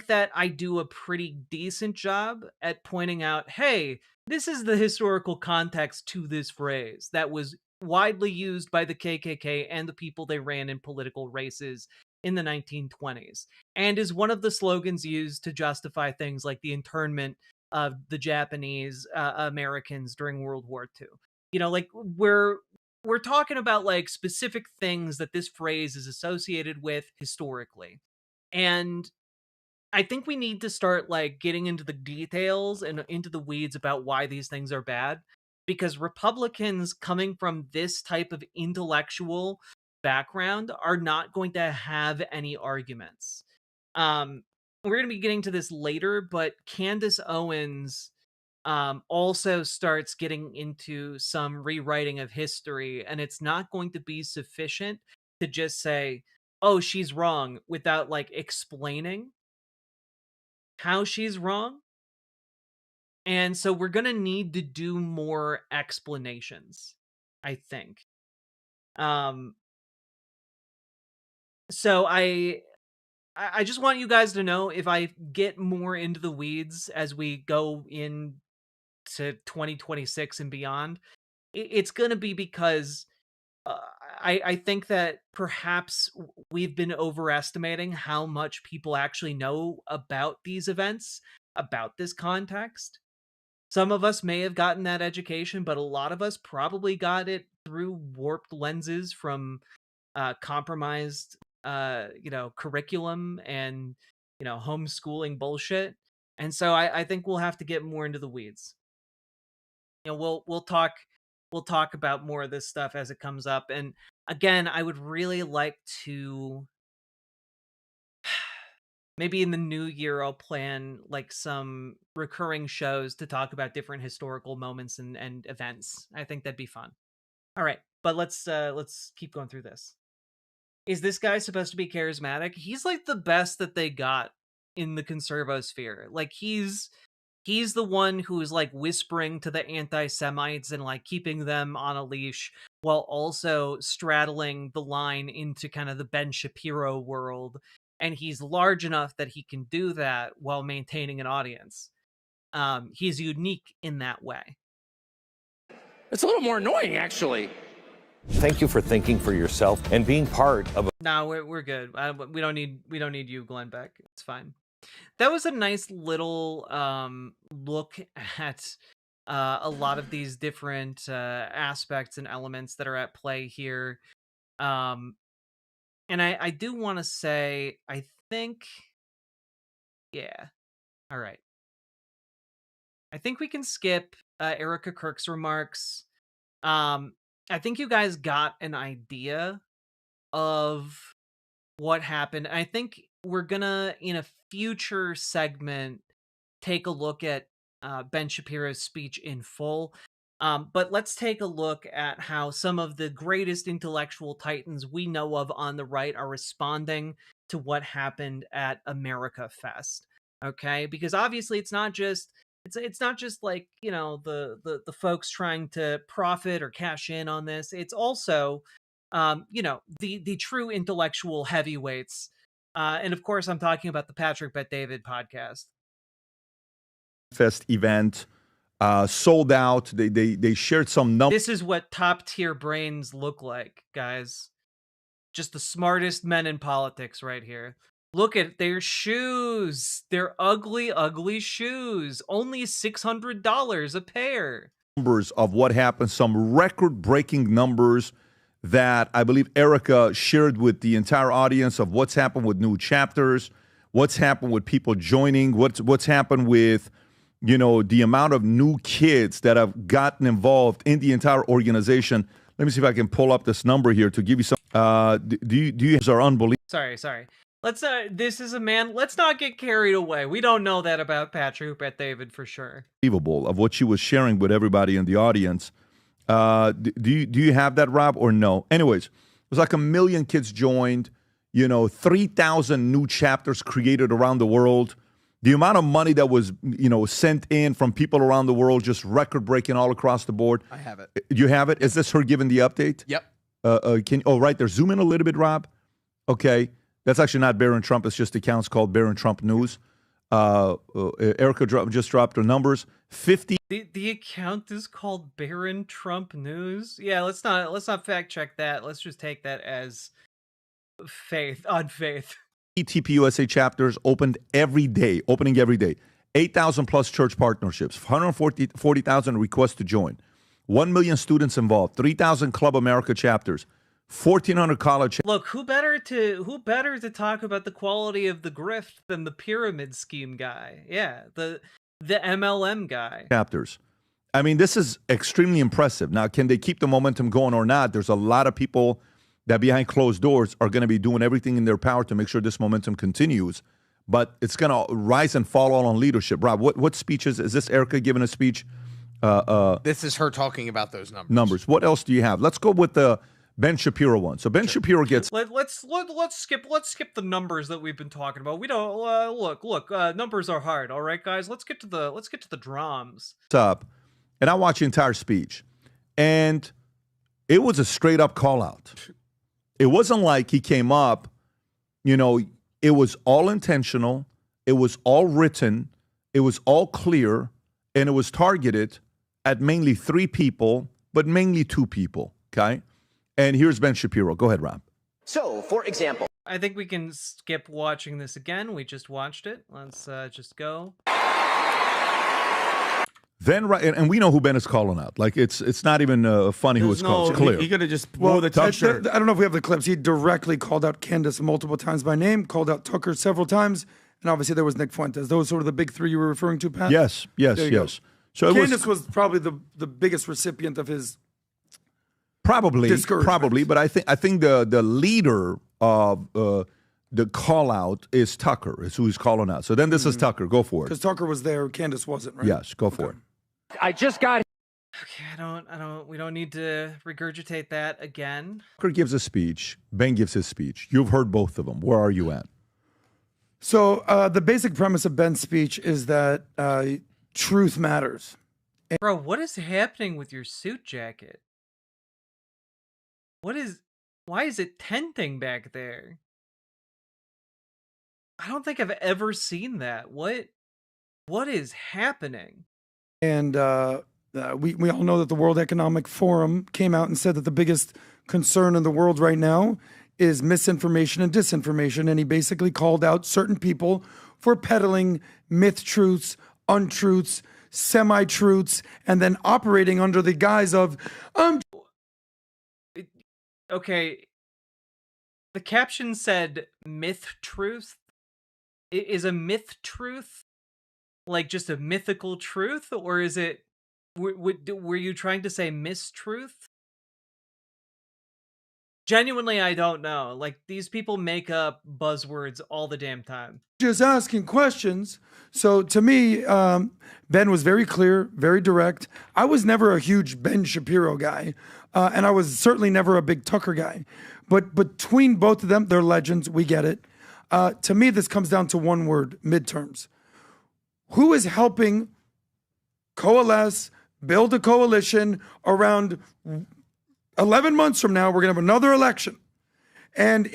Speaker 1: that I do a pretty decent job at pointing out, hey, this is the historical context to this phrase that was widely used by the KKK and the people they ran in political races in the 1920s, and is one of the slogans used to justify things like the internment of the Japanese Americans during World War II. You know, like we're talking about like specific things that this phrase is associated with historically. And I think we need to start like getting into the details and into the weeds about why these things are bad, because Republicans coming from this type of intellectual background are not going to have any arguments. We're going to be getting to this later, but Candace Owens also starts getting into some rewriting of history, and it's not going to be sufficient to just say, oh, she's wrong, without like explaining how she's wrong. And so we're going to need to do more explanations, I think. So I just want you guys to know, if I get more into the weeds as we go into 2026 and beyond, it's going to be because I think that perhaps we've been overestimating how much people actually know about these events, about this context. Some of us may have gotten that education, but a lot of us probably got it through warped lenses from compromised, curriculum and, homeschooling bullshit. And so I think we'll have to get more into the weeds. We'll talk about more of this stuff as it comes up. And again, I would really like to maybe in the new year I'll plan like some recurring shows to talk about different historical moments and events. I think that'd be fun. All right, but let's keep going through this. Is this guy supposed to be charismatic? He's like the best that they got in the conservosphere. Like he's the one who is like whispering to the anti-Semites and like keeping them on a leash while also straddling the line into kind of the Ben Shapiro world. And he's large enough that he can do that while maintaining an audience. He's unique in that way.
Speaker 9: It's a little more annoying, actually.
Speaker 21: Thank you for thinking for yourself and being part of.
Speaker 1: No, we're good. We don't need you, Glenn Beck. It's fine. That was a nice little look at a lot of these different aspects and elements that are at play here. And I do want to say, I think, yeah, all right. I think we can skip Erica Kirk's remarks. I think you guys got an idea of what happened. I think we're gonna, in a future segment, take a look at Ben Shapiro's speech in full. But let's take a look at how some of the greatest intellectual titans we know of on the right are responding to what happened at America Fest. Okay? Because obviously it's not just It's not just like, the folks trying to profit or cash in on this. It's also, the true intellectual heavyweights. And of course, I'm talking about the Patrick Bet David podcast.
Speaker 5: Fest event sold out. They shared some numbers.
Speaker 1: This is what top tier brains look like, guys. Just the smartest men in politics right here. Look at their shoes. They're ugly, ugly shoes. Only $600 a pair.
Speaker 5: Numbers of what happened, some record-breaking numbers that I believe Erica shared with the entire audience of what's happened with new chapters, what's happened with people joining, what's happened with, the amount of new kids that have gotten involved in the entire organization. Let me see if I can pull up this number here to give you some. Do you are unbelievable?
Speaker 1: Sorry. Let's let's not get carried away. We don't know that about Patrick Bet David for sure.
Speaker 5: Of what she was sharing with everybody in the audience. Do you have that, Rob, or no? Anyways, it was like 1 million kids joined, 3,000 new chapters created around the world. The amount of money that was, sent in from people around the world, just record-breaking all across the board.
Speaker 22: I have it.
Speaker 5: You have it? Is this her giving the update?
Speaker 22: Yep.
Speaker 5: Right there. Zoom in a little bit, Rob. Okay. That's actually not Barron Trump. It's just accounts called Barron Trump News. Erica just dropped her numbers. 50.
Speaker 1: The account is called Barron Trump News. Yeah, let's not fact check that. Let's just take that as faith.
Speaker 5: TPUSA chapters opening every day. 8,000 plus church partnerships. 140,000 requests to join. 1 million students involved. 3,000 Club America chapters. 1,400 college.
Speaker 1: Look, who better to talk about the quality of the grift than the pyramid scheme guy? Yeah, the MLM guy.
Speaker 5: Chapters. I mean, this is extremely impressive. Now, can they keep the momentum going or not? There's a lot of people that behind closed doors are going to be doing everything in their power to make sure this momentum continues. But it's going to rise and fall all on leadership. Rob, what speeches? Is this Erica giving a speech?
Speaker 22: This is her talking about those numbers.
Speaker 5: Numbers. What else do you have? Let's go with the Ben Shapiro one. So Ben Shapiro gets.
Speaker 1: Let's skip the numbers that we've been talking about. We don't look. Numbers are hard. All right, guys. Let's get to the drums.
Speaker 5: Up, and I watched the entire speech, and it was a straight up call out. It wasn't like he came up. It was all intentional. It was all written. It was all clear, and it was targeted at mainly 3 people, but mainly 2 people. Okay. And here's Ben Shapiro. Go ahead, Rob.
Speaker 15: So, for example,
Speaker 1: I think we can skip watching this again. We just watched it. Let's just go.
Speaker 5: Then, and we know who Ben is calling out. Like, it's not even funny who it's called. It's clear.
Speaker 23: He could have just wore the T-shirt. I don't know if we have the clips. He directly called out Candace multiple times by name, called out Tucker several times, and obviously there was Nick Fuentes. Those sort of the big 3 you were referring to, Pat?
Speaker 5: Yes. So
Speaker 23: Candace was probably the biggest recipient of his
Speaker 5: Probably, but I think the leader of the call out is Tucker, is who he's calling out. So then this is Tucker. Go for it.
Speaker 23: Because Tucker was there, Candace wasn't, right?
Speaker 5: Yes, go for it.
Speaker 24: I just got.
Speaker 1: Okay, we don't need to regurgitate that again.
Speaker 5: Tucker gives a speech. Ben gives his speech. You've heard both of them. Where are you at?
Speaker 23: So the basic premise of Ben's speech is that truth matters.
Speaker 1: Bro, what is happening with your suit jacket? Why is it tenting back there? I don't think I've ever seen that. What is happening?
Speaker 23: And we all know that the World Economic Forum came out and said that the biggest concern in the world right now is misinformation and disinformation. And he basically called out certain people for peddling myth truths, untruths, semi-truths, and then operating under the guise of
Speaker 1: Okay, the caption said myth truth. Is a myth truth like just a mythical truth, or is it, were you trying to say mistruth? Genuinely, I don't know. Like, these people make up buzzwords all the damn time.
Speaker 23: Just asking questions. So to me, Ben was very clear, very direct. I was never a huge Ben Shapiro guy, and I was certainly never a big Tucker guy. But between both of them, they're legends. We get it. To me, this comes down to one word: midterms. Who is helping coalesce, build a coalition around 11 months from now. We're going to have another election. And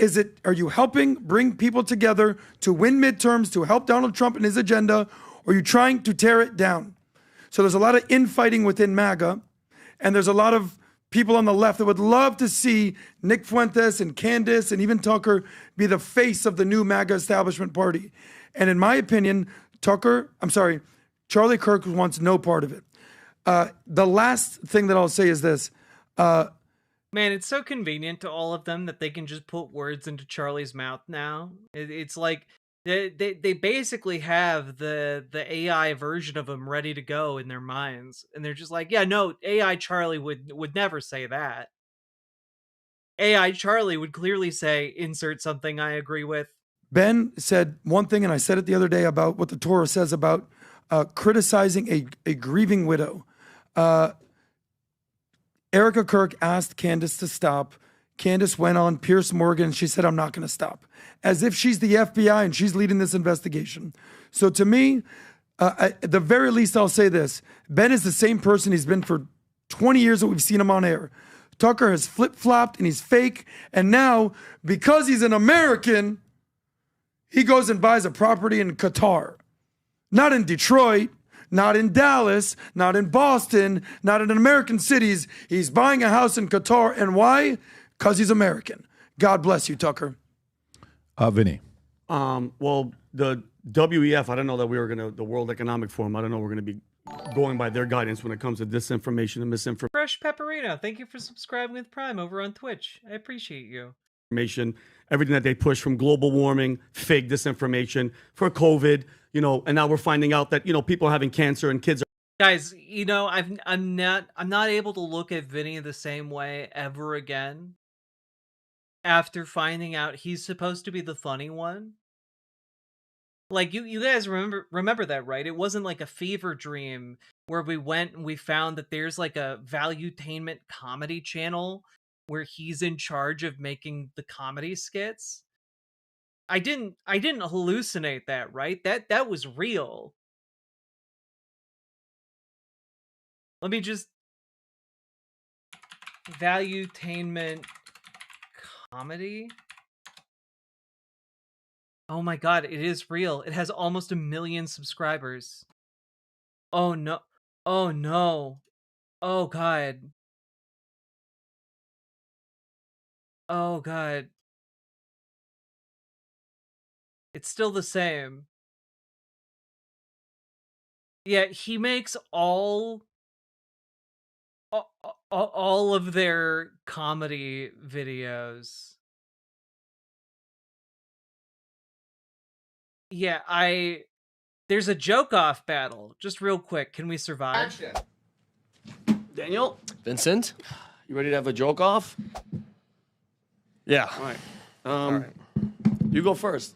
Speaker 23: are you helping bring people together to win midterms, to help Donald Trump and his agenda, or are you trying to tear it down? So there's a lot of infighting within MAGA, and there's a lot of people on the left that would love to see Nick Fuentes and Candace and even Tucker be the face of the new MAGA establishment party. And in my opinion, Charlie Kirk wants no part of it. The last thing that I'll say is this.
Speaker 1: Man, it's so convenient to all of them that they can just put words into Charlie's mouth now. It's like they basically have the AI version of him ready to go in their minds, and they're just like, yeah, no, AI Charlie would never say that. AI Charlie would clearly say, insert something I agree with.
Speaker 23: Ben said one thing, and I said it the other day about what the Torah says about criticizing a grieving widow. Erica Kirk asked Candace to stop. Candace went on Pierce Morgan, and she said, I'm not going to stop. As if she's the FBI and she's leading this investigation. So to me, at the very least, I'll say this. Ben is the same person he's been for 20 years that we've seen him on air. Tucker has flip-flopped and he's fake. And now, because he's an American, he goes and buys a property in Qatar. Not in Detroit. Not in Dallas, not in Boston, not in American cities. He's buying a house in Qatar. And why? Because he's American. God bless you, Tucker.
Speaker 5: Vinny.
Speaker 7: Well, the WEF, I don't know that the World Economic Forum, I don't know we're going to be going by their guidance when it comes to disinformation and misinformation.
Speaker 1: Fresh Pepperino, thank you for subscribing with Prime over on Twitch. I appreciate you.
Speaker 7: Everything that they push from global warming, fake disinformation for COVID, and now we're finding out that, people are having cancer and kids are.
Speaker 1: Guys, I'm not able to look at Vinny the same way ever again after finding out he's supposed to be the funny one. Like, you guys remember that, right? It wasn't like a fever dream where we went and we found that there's like a valuetainment comedy channel where he's in charge of making the comedy skits. I didn't hallucinate that, right? That was real. Let me just valuetainment comedy. Oh my god, it is real. It has almost 1 million subscribers. Oh no. Oh no. Oh god. Oh god. It's still the same. Yeah, he makes all of their comedy videos. Yeah, there's a joke-off battle. Just real quick, can we survive?
Speaker 7: Action. Daniel?
Speaker 8: Vincent?
Speaker 7: You ready to have a joke-off?
Speaker 8: Yeah.
Speaker 7: All right. You go first.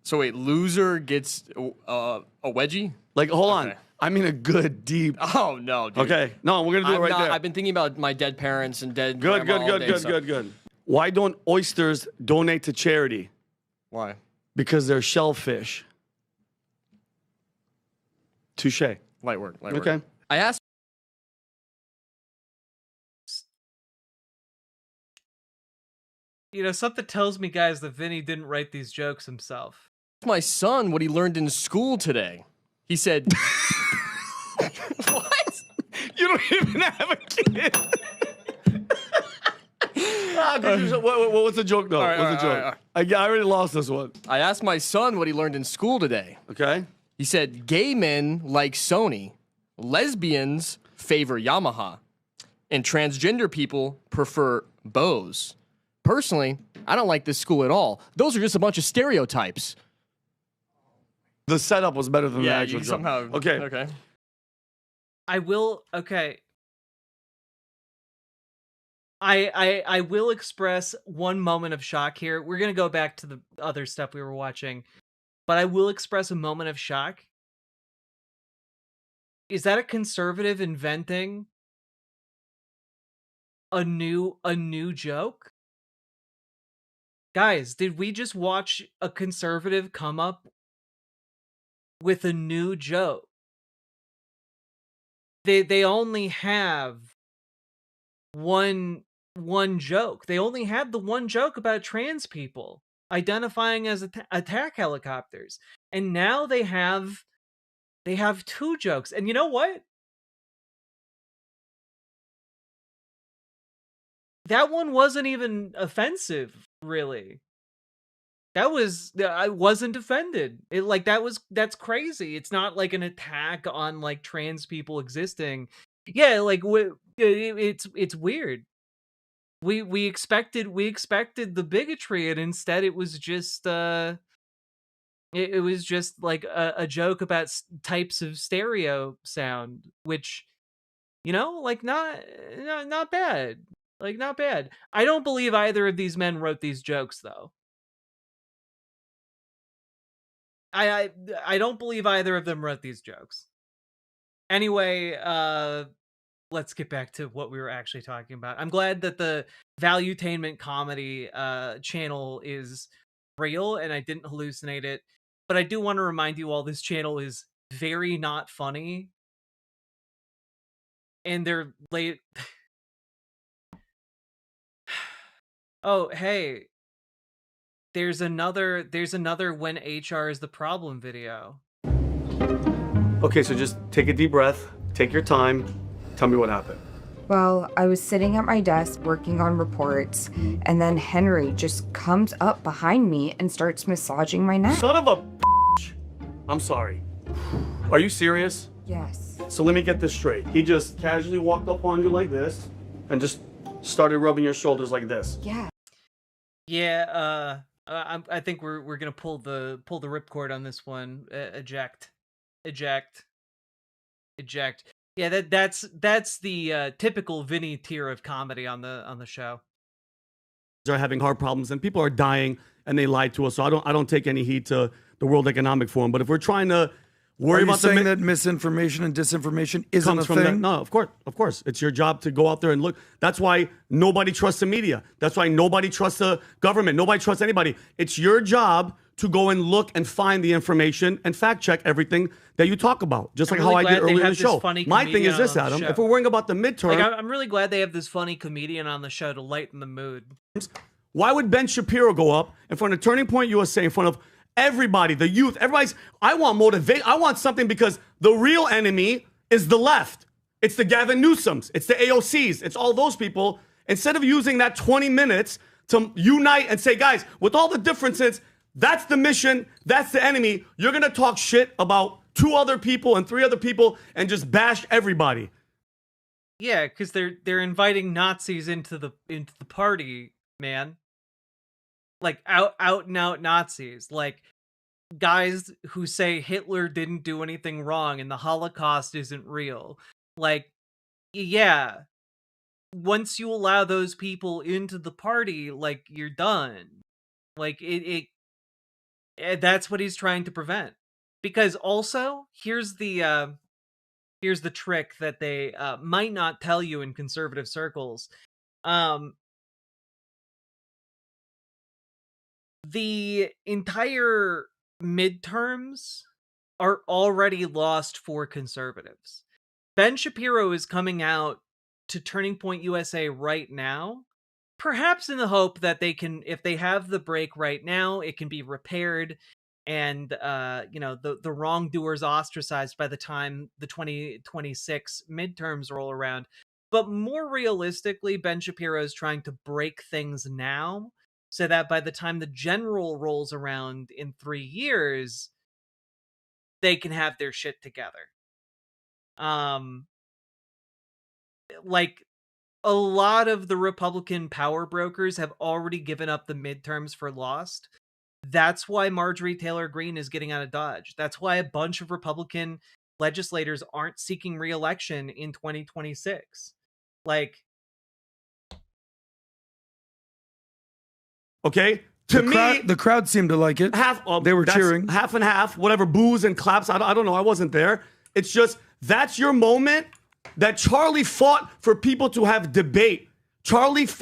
Speaker 8: So wait, loser gets a wedgie?
Speaker 7: Like, hold on. I mean a good, deep.
Speaker 8: Oh, no, dude.
Speaker 7: Okay. No, we're going to do it right there.
Speaker 8: I've been thinking about my dead parents and dead
Speaker 7: Good. Why don't oysters donate to charity?
Speaker 8: Why?
Speaker 7: Because they're shellfish. Touche.
Speaker 8: Light work.
Speaker 7: Okay.
Speaker 8: I asked.
Speaker 1: Something tells me, guys, that Vinny didn't write these jokes himself.
Speaker 8: My son what he learned in school today. He said,
Speaker 7: What? You don't even have a kid. What's the joke, though? What's the joke? I already lost this one.
Speaker 8: I asked my son what he learned in school today.
Speaker 7: Okay.
Speaker 8: He said, gay men like Sony, lesbians favor Yamaha, and transgender people prefer Bose. Personally, I don't like this school at all. Those are just a bunch of stereotypes.
Speaker 7: The setup was better than the actual joke.
Speaker 8: Somehow.
Speaker 7: Okay.
Speaker 1: I will. Okay. I will express one moment of shock here. We're gonna go back to the other stuff we were watching, but I will express a moment of shock. Is that a conservative inventing a new joke? Guys, did we just watch a conservative come up with a new joke? they only have one joke. They only had the one joke about trans people identifying as attack helicopters. And now they have two jokes. And you know what? That one wasn't even offensive, really. That was I wasn't offended. That's crazy. It's not like an attack on like trans people existing. Yeah, like it's weird. We expected the bigotry, and instead it was just it was just like a joke about types of stereo sound, which like not bad. Like not bad. I don't believe either of these men wrote these jokes though. I don't believe either of them wrote these jokes. Anyway, let's get back to what we were actually talking about. I'm glad that the Valuetainment comedy channel is real and I didn't hallucinate it. But I do want to remind you all this channel is very not funny. And they're late. Oh, hey. There's another when HR is the problem video.
Speaker 7: Okay, so just take a deep breath, take your time, tell me what happened.
Speaker 4: Well, I was sitting at my desk working on reports, and then Henry just comes up behind me and starts massaging my neck.
Speaker 7: Son of a bitch. I'm sorry. Are you serious?
Speaker 4: Yes.
Speaker 7: So let me get this straight. He just casually walked up on you like this and just started rubbing your shoulders like this.
Speaker 4: Yeah.
Speaker 1: Yeah, I think we're gonna pull the ripcord on this one. Eject. Yeah, that's the typical Vinny tier of comedy on the show.
Speaker 7: Are having heart problems and people are dying and they lied to us. So I don't take any heed to the World Economic Forum. But if we're trying to worry about
Speaker 23: saying that misinformation and disinformation isn't a thing?
Speaker 7: No, of course. It's your job to go out there and look. That's why nobody trusts the media. That's why nobody trusts the government. Nobody trusts anybody. It's your job to go and look and find the information and fact check everything that you talk about. Just like how I did earlier in the show. My thing is this, Adam. If we're worrying about the midterm,
Speaker 1: like, I'm really glad they have this funny comedian on the show to lighten the mood.
Speaker 7: Why would Ben Shapiro go up in front of Turning Point USA, in front of everybody, the youth, I want motivate. I want something, because the real enemy is the left. It's the Gavin Newsoms. It's the AOCs. It's all those people. Instead of using that 20 minutes to unite and say, guys, with all the differences, that's the mission. That's the enemy. You're going to talk shit about 2 other people and 3 other people and just bash everybody.
Speaker 1: Yeah, because they're inviting Nazis into the party, man. Like out and out Nazis, like guys who say Hitler didn't do anything wrong and the Holocaust isn't real. Like, yeah, once you allow those people into the party, like, you're done. Like that's what he's trying to prevent. Because also, here's the trick that they might not tell you in conservative circles. The entire midterms are already lost for conservatives. Ben Shapiro is coming out to Turning Point USA right now, perhaps in the hope that they can, if they have the break right now, it can be repaired and the wrongdoers ostracized by the time the 2026 midterms roll around. But more realistically, Ben Shapiro is trying to break things now, so that by the time the general rolls around in 3 years, they can have their shit together. Like, a lot of the Republican power brokers have already given up the midterms for lost. That's why Marjorie Taylor Greene is getting out of Dodge. That's why a bunch of Republican legislators aren't seeking re-election in 2026. Like,
Speaker 7: okay?
Speaker 23: The crowd seemed to like it. They were cheering.
Speaker 7: Half and half, whatever, boos and claps. I don't know. I wasn't there. It's just, that's your moment that Charlie fought for people to have debate. Charlie's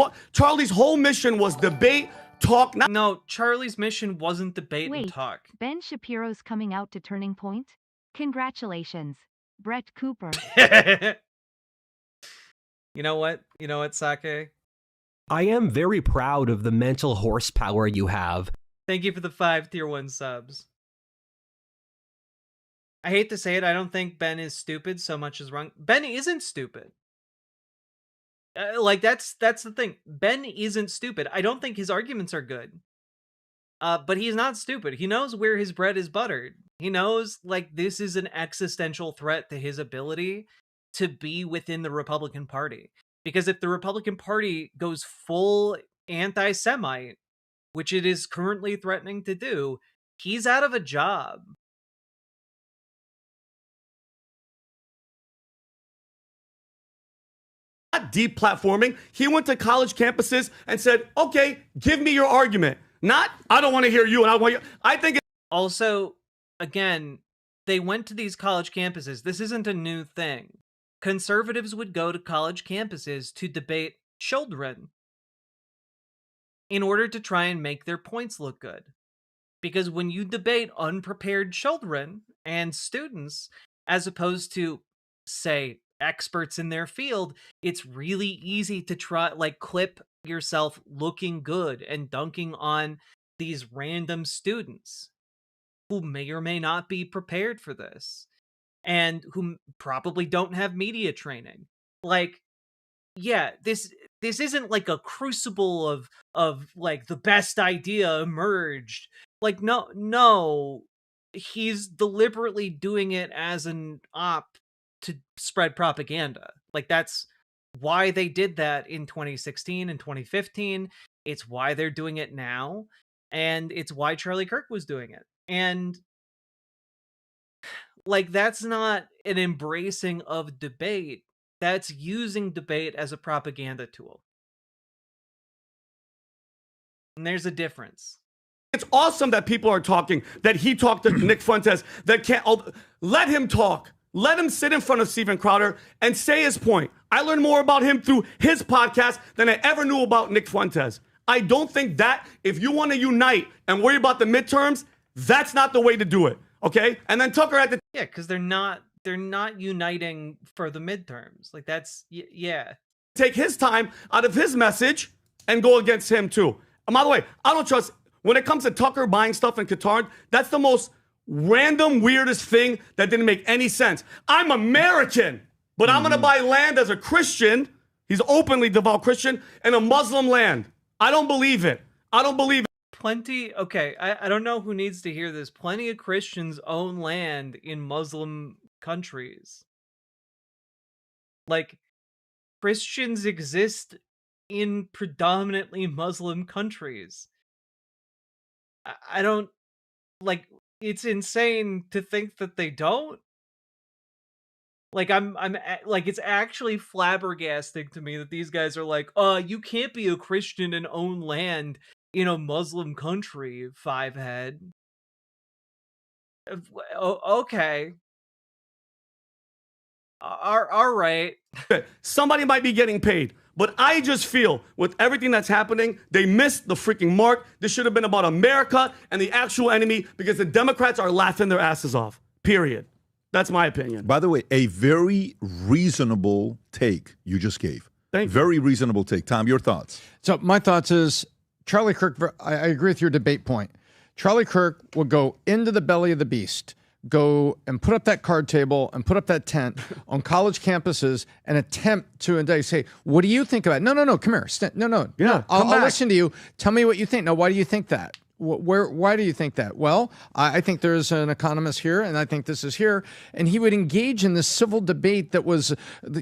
Speaker 7: whole mission was debate, talk.
Speaker 1: No, Charlie's mission wasn't debate and talk.
Speaker 2: Ben Shapiro's coming out to Turning Point? Congratulations. Brett Cooper.
Speaker 1: You know what? You know what, Sake?
Speaker 6: I am very proud of the mental horsepower you have.
Speaker 1: Thank you for the 5 tier 1 subs. I hate to say it, I don't think Ben is stupid so much as wrong. Ben isn't stupid. Like, that's the thing. Ben isn't stupid. I don't think his arguments are good. But he's not stupid. He knows where his bread is buttered. He knows, like, this is an existential threat to his ability to be within the Republican Party. Because if the Republican Party goes full anti-Semite, which it is currently threatening to do, he's out of a job.
Speaker 7: Not deplatforming. He went to college campuses and said, okay, give me your argument. Not, I don't want to hear you and I want you. I think
Speaker 1: also, again, they went to these college campuses. This isn't a new thing. Conservatives would go to college campuses to debate children in order to try and make their points look good. Because when you debate unprepared children and students, as opposed to, say, experts in their field, it's really easy to try, like, clip yourself looking good and dunking on these random students who may or may not be prepared for this and who probably don't have media training. Like, yeah, this isn't like a crucible of like the best idea emerged. Like, no, he's deliberately doing it as an op to spread propaganda. Like, that's why they did that in 2016 and 2015. It's why they're doing it now, and it's why Charlie Kirk was doing it. And like, that's not an embracing of debate. That's using debate as a propaganda tool. And there's a difference.
Speaker 7: it's awesome that people are talking, that he talked to Nick Fuentes, that can't, let him talk. Let him sit in front of Steven Crowder and say his point. I learned more about him through his podcast than I ever knew about Nick Fuentes. I don't think that if you want to unite and worry about the midterms, that's not the way to do it. Okay? And then Tucker had to...
Speaker 1: Yeah, because they're not uniting for the midterms. Like, that's... Yeah.
Speaker 7: Take his time out of his message and go against him, too. And by the way, I don't trust... When it comes to Tucker buying stuff in Qatar, that's the most random, weirdest thing that didn't make any sense. I'm American, but I'm going to buy land as a Christian. He's openly devout Christian in a Muslim land. I don't believe it. I don't believe it.
Speaker 1: Plenty, okay, I don't know who needs to hear this. Plenty of Christians own land in Muslim countries. Like, Christians exist in predominantly Muslim countries. I don't, like, it's insane to think that they don't. Like, I'm like, it's actually flabbergasting to me that these guys are like, you can't be a Christian and own land in a Muslim country, five head. Okay. All right.
Speaker 7: Somebody might be getting paid, but I just feel with everything that's happening, they missed the freaking mark. This should have been about America and the actual enemy because the Democrats are laughing their asses off. Period. That's my opinion.
Speaker 5: By the way, a very reasonable take you just gave.
Speaker 7: Thank you.
Speaker 5: Very reasonable take. Tom, your thoughts?
Speaker 11: So my thoughts is Charlie Kirk, I agree with your debate point. Charlie Kirk will go into the belly of the beast, go and put up that card table and put up that tent on college campuses and attempt to indict, say, what do you think about it? No, come here. No, I'll listen to you. Tell me what you think. Now, why do you think that? Why do you think that? Well, I think there's an economist here, and I think this is here. And he would engage in this civil debate that was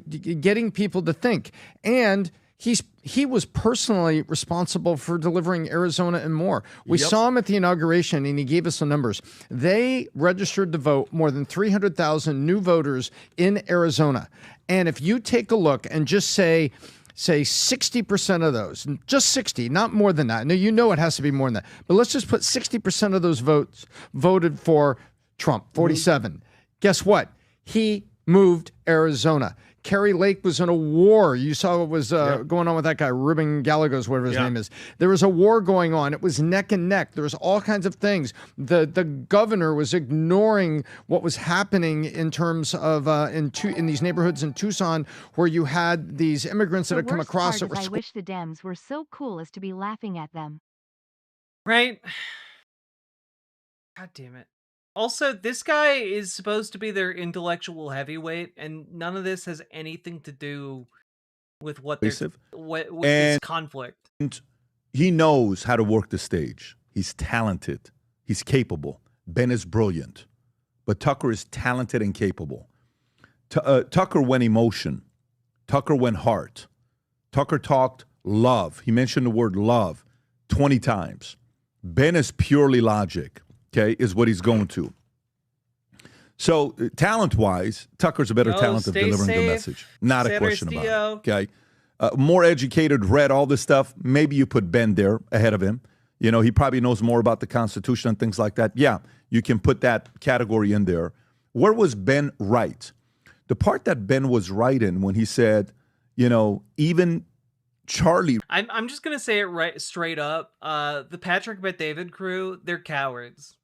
Speaker 11: getting people to think. And he was personally responsible for delivering Arizona and more. We saw him at the inauguration, and he gave us the numbers. They registered to vote more than 300,000 new voters in Arizona. And if you take a look and just say 60% of those, just 60, not more than that. No, you know it has to be more than that. But let's just put 60% of those votes voted for Trump, 47. Guess what? He moved Arizona. Kerry Lake was in a war. You saw what was going on with that guy, Ruben Gallegos, whatever his name is. There was a war going on. It was neck and neck. There was all kinds of things. The governor was ignoring what was happening in terms of in these neighborhoods in Tucson where you had these immigrants that had come across that were.
Speaker 2: I wish the Dems were so cool as to be laughing at them.
Speaker 1: Right? God damn it. Also, this guy is supposed to be their intellectual heavyweight, and none of this has anything to do with what they're with this conflict.
Speaker 5: And he knows how to work the stage. He's talented. He's capable. Ben is brilliant. But Tucker is talented and capable. Tucker went emotion. Tucker went heart. Tucker talked love. He mentioned the word love 20 times. Ben is purely logic, okay, is what he's going to. So, talent-wise, Tucker's a better talent of delivering the message. Not a question about it, okay? More educated, read all this stuff. Maybe you put Ben there ahead of him. You know, he probably knows more about the Constitution and things like that. Yeah, you can put that category in there. Where was Ben right? The part that Ben was right in when he said, you know, even Charlie.
Speaker 1: I'm just gonna say it right straight up. The Patrick Bet-David crew, they're cowards.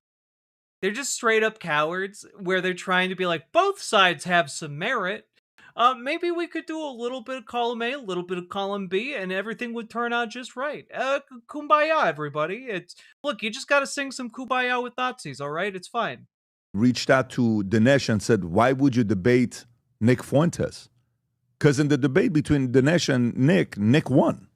Speaker 1: They're just straight up cowards where they're trying to be like, both sides have some merit. Maybe we could do a little bit of column A, a little bit of column B, and everything would turn out just right. Kumbaya, everybody. Look, you just got to sing some Kumbaya with Nazis, all right? It's fine.
Speaker 5: Reached out to Dinesh and said, why would you debate Nick Fuentes? Because in the debate between Dinesh and Nick won.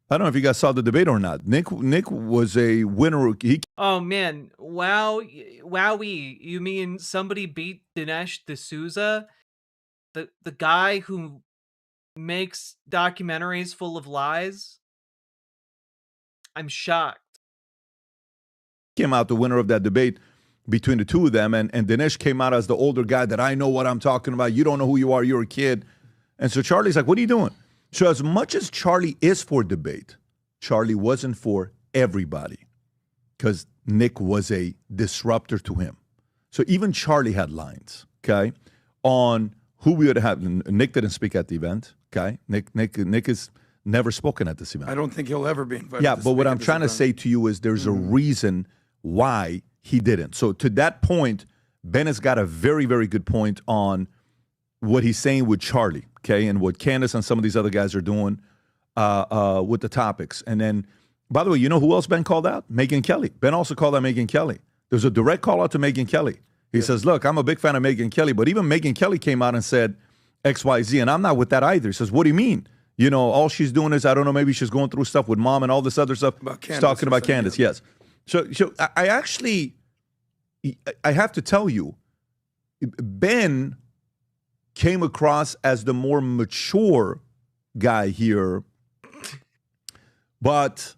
Speaker 5: I don't know if you guys saw the debate or not. Nick was a winner.
Speaker 1: Oh, man. Wowie. You mean somebody beat Dinesh D'Souza? The guy who makes documentaries full of lies? I'm shocked.
Speaker 5: Came out the winner of that debate between the two of them, and Dinesh came out as the older guy that I know what I'm talking about. You don't know who you are. You're a kid. And so Charlie's like, what are you doing? So as much as Charlie is for debate, Charlie wasn't for everybody because Nick was a disruptor to him. So even Charlie had lines, okay, on who we would have. Nick didn't speak at the event, okay? Nick is never spoken at this event.
Speaker 23: I don't think he'll ever be invited.
Speaker 5: Yeah, but what I'm trying to say to you is there's a reason why he didn't. So to that point, Ben has got a very, very good point on what he's saying with Charlie, okay, and what Candace and some of these other guys are doing with the topics. And then, by the way, you know who else Ben called out? Megyn Kelly. Ben also called out Megyn Kelly. There's a direct call out to Megyn Kelly. He says, look, I'm a big fan of Megyn Kelly, but even Megyn Kelly came out and said XYZ, and I'm not with that either. He says, what do you mean? You know, all she's doing is, I don't know, maybe she's going through stuff with mom and all this other stuff. She's talking about Candace, yes. So I actually, I have to tell you, Ben came across as the more mature guy here, but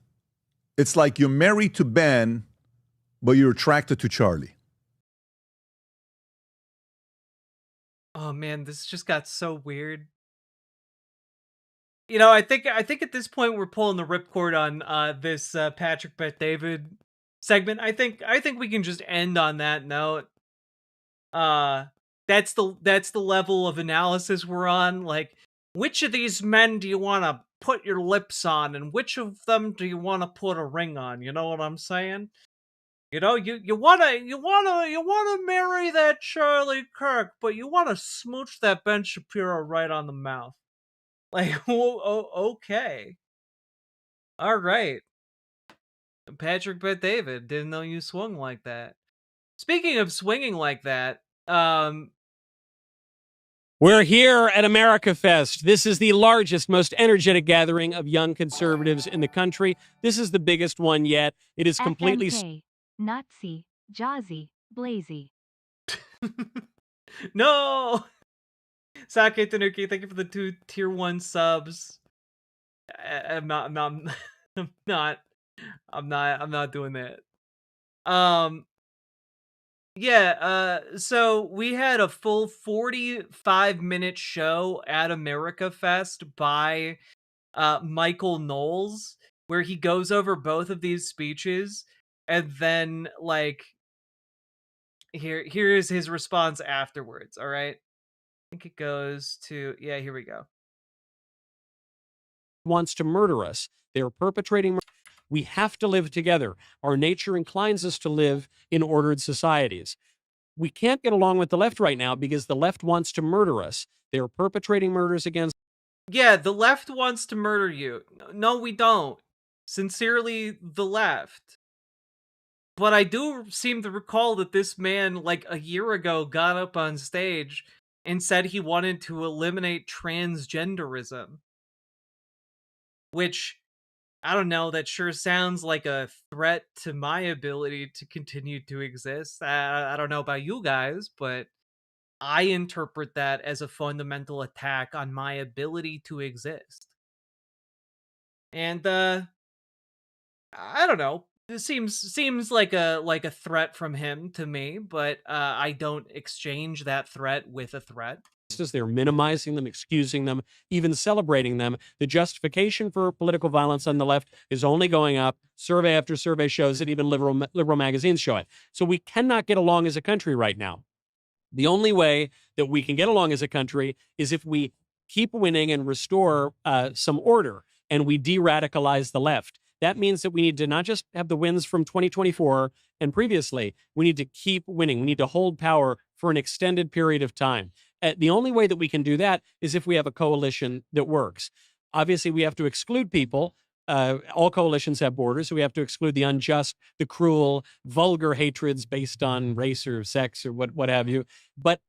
Speaker 5: it's like you're married to Ben, but you're attracted to Charlie.
Speaker 1: Oh man, this just got so weird. You know, I think at this point we're pulling the ripcord on this Patrick Bet-David segment. I think we can just end on that note. That's the level of analysis we're on. Like, which of these men do you want to put your lips on, and which of them do you want to put a ring on? You know what I'm saying? You know, you wanna marry that Charlie Kirk, but you wanna smooch that Ben Shapiro right on the mouth. Like, okay, all right. Patrick Bet-David, didn't know you swung like that. Speaking of swinging like that,
Speaker 12: we're here at America Fest. This is the largest, most energetic gathering of young conservatives in the country. This is the biggest one yet. It is completely...
Speaker 2: FMK, Nazi, Jazzy, Blazy.
Speaker 1: No! Sake Tanuki, thank you for the 2 tier 1 subs. I'm not doing that. Yeah, so we had a full 45-minute show at America Fest by Michael Knowles, where he goes over both of these speeches, and then, like, here is his response afterwards, all right? think it goes to, yeah, here we go.
Speaker 12: Wants to murder us. They are perpetrating. We have to live together. Our nature inclines us to live in ordered societies. We can't get along with the left right now because the left wants to murder us. They are perpetrating murders against.
Speaker 1: Yeah, the left wants to murder you. No, we don't. Sincerely, the left. But I do seem to recall that this man, like a year ago, got up on stage and said he wanted to eliminate transgenderism. Which, I don't know, that sure sounds like a threat to my ability to continue to exist. I don't know about you guys, but I interpret that as a fundamental attack on my ability to exist. And I don't know. This seems like a threat from him to me, but I don't exchange that threat with a threat.
Speaker 12: They're minimizing them, excusing them, even celebrating them. The justification for political violence on the left is only going up. Survey after survey shows it. Even liberal magazines show it. So we cannot get along as a country right now. The only way that we can get along as a country is if we keep winning and restore some order, and we de-radicalize the left. That means that we need to not just have the wins from 2024 and previously, we need to keep winning. We need to hold power for an extended period of time. The only way that we can do that is if we have a coalition that works. Obviously, we have to exclude people. All coalitions have borders, so we have to exclude the unjust, the cruel, vulgar hatreds based on race or sex or what have you. But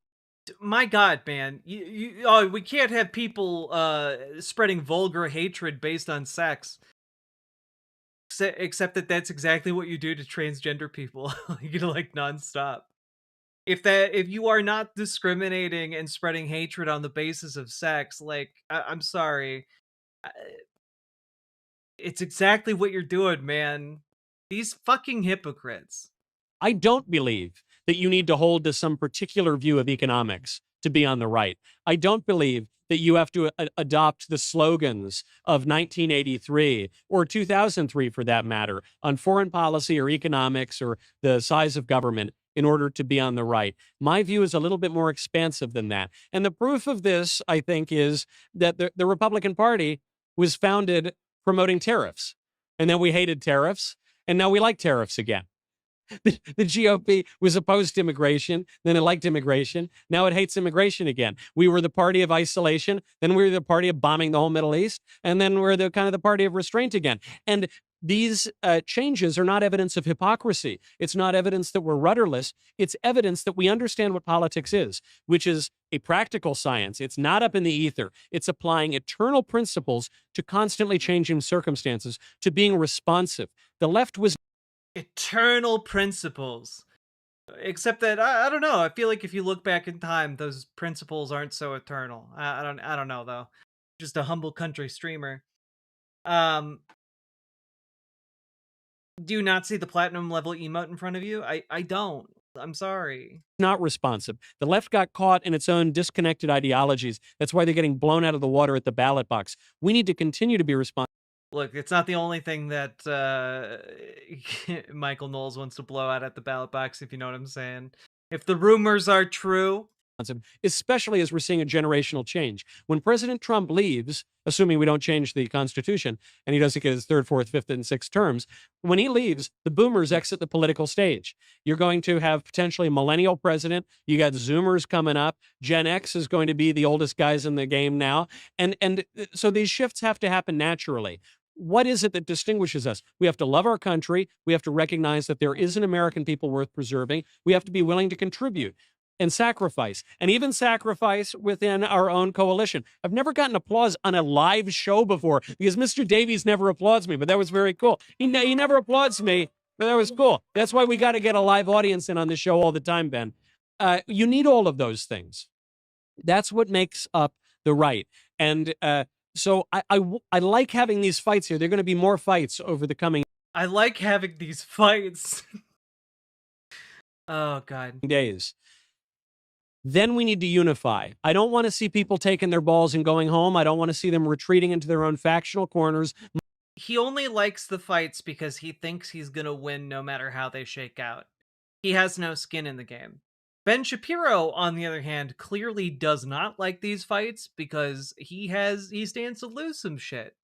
Speaker 1: my God, man, we can't have people spreading vulgar hatred based on sex. Except that that's exactly what you do to transgender people, you know, like nonstop. If you are not discriminating and spreading hatred on the basis of sex, like I'm sorry, it's exactly what you're doing, man. These fucking hypocrites.
Speaker 12: I don't believe that you need to hold to some particular view of economics to be on the right. I don't believe that you have to adopt the slogans of 1983 or 2003, for that matter, on foreign policy or economics or the size of government in order to be on the right. My view is a little bit more expansive than that. And the proof of this, I think, is that the Republican Party was founded promoting tariffs. And then we hated tariffs, and now we like tariffs again. The GOP was opposed to immigration, then it liked immigration. Now it hates immigration again. We were the party of isolation, then we were the party of bombing the whole Middle East, and then we're the kind of the party of restraint again. And these changes are not evidence of hypocrisy. It's not evidence that we're rudderless. It's evidence that we understand what politics is, which is a practical science. It's not up in the ether. It's applying eternal principles to constantly changing circumstances, to being responsive. The left was
Speaker 1: eternal principles. Except that I don't know. I feel like if you look back in time, those principles aren't so eternal. I don't know though. Just a humble country streamer. Do you not see the platinum level emote in front of you? I don't. I'm sorry.
Speaker 12: Not responsive. The left got caught in its own disconnected ideologies. That's why they're getting blown out of the water at the ballot box. We need to continue to be responsive.
Speaker 1: Look, it's not the only thing that Michael Knowles wants to blow out at the ballot box, if you know what I'm saying. If the rumors are true.
Speaker 12: Especially as we're seeing a generational change. When President Trump leaves, assuming we don't change the Constitution, and he doesn't get his third, fourth, fifth, and sixth terms, when he leaves, the boomers exit the political stage. You're going to have potentially a millennial president. You got Zoomers coming up. Gen X is going to be the oldest guys in the game now. And so these shifts have to happen naturally. What is it that distinguishes us? We have to love our country. We have to recognize that there is an American people worth preserving. We have to be willing to contribute and sacrifice, and even sacrifice within our own coalition. I've never gotten applause on a live show before because Mr. Davies never applauds me, but that was very cool. He never applauds me, but that was cool. That's why we got to get a live audience in on the show all the time, Ben. You need all of those things. That's what makes up the right. And so I like having these fights here. There are going to be more fights over the coming.
Speaker 1: I like having these fights. Oh, God.
Speaker 12: Days. Then we need to unify. I don't want to see people taking their balls and going home. I don't want to see them retreating into their own factional corners.
Speaker 1: He only likes the fights because he thinks he's going to win no matter how they shake out. He has no skin in the game. Ben Shapiro, on the other hand, clearly does not like these fights because he stands to lose some shit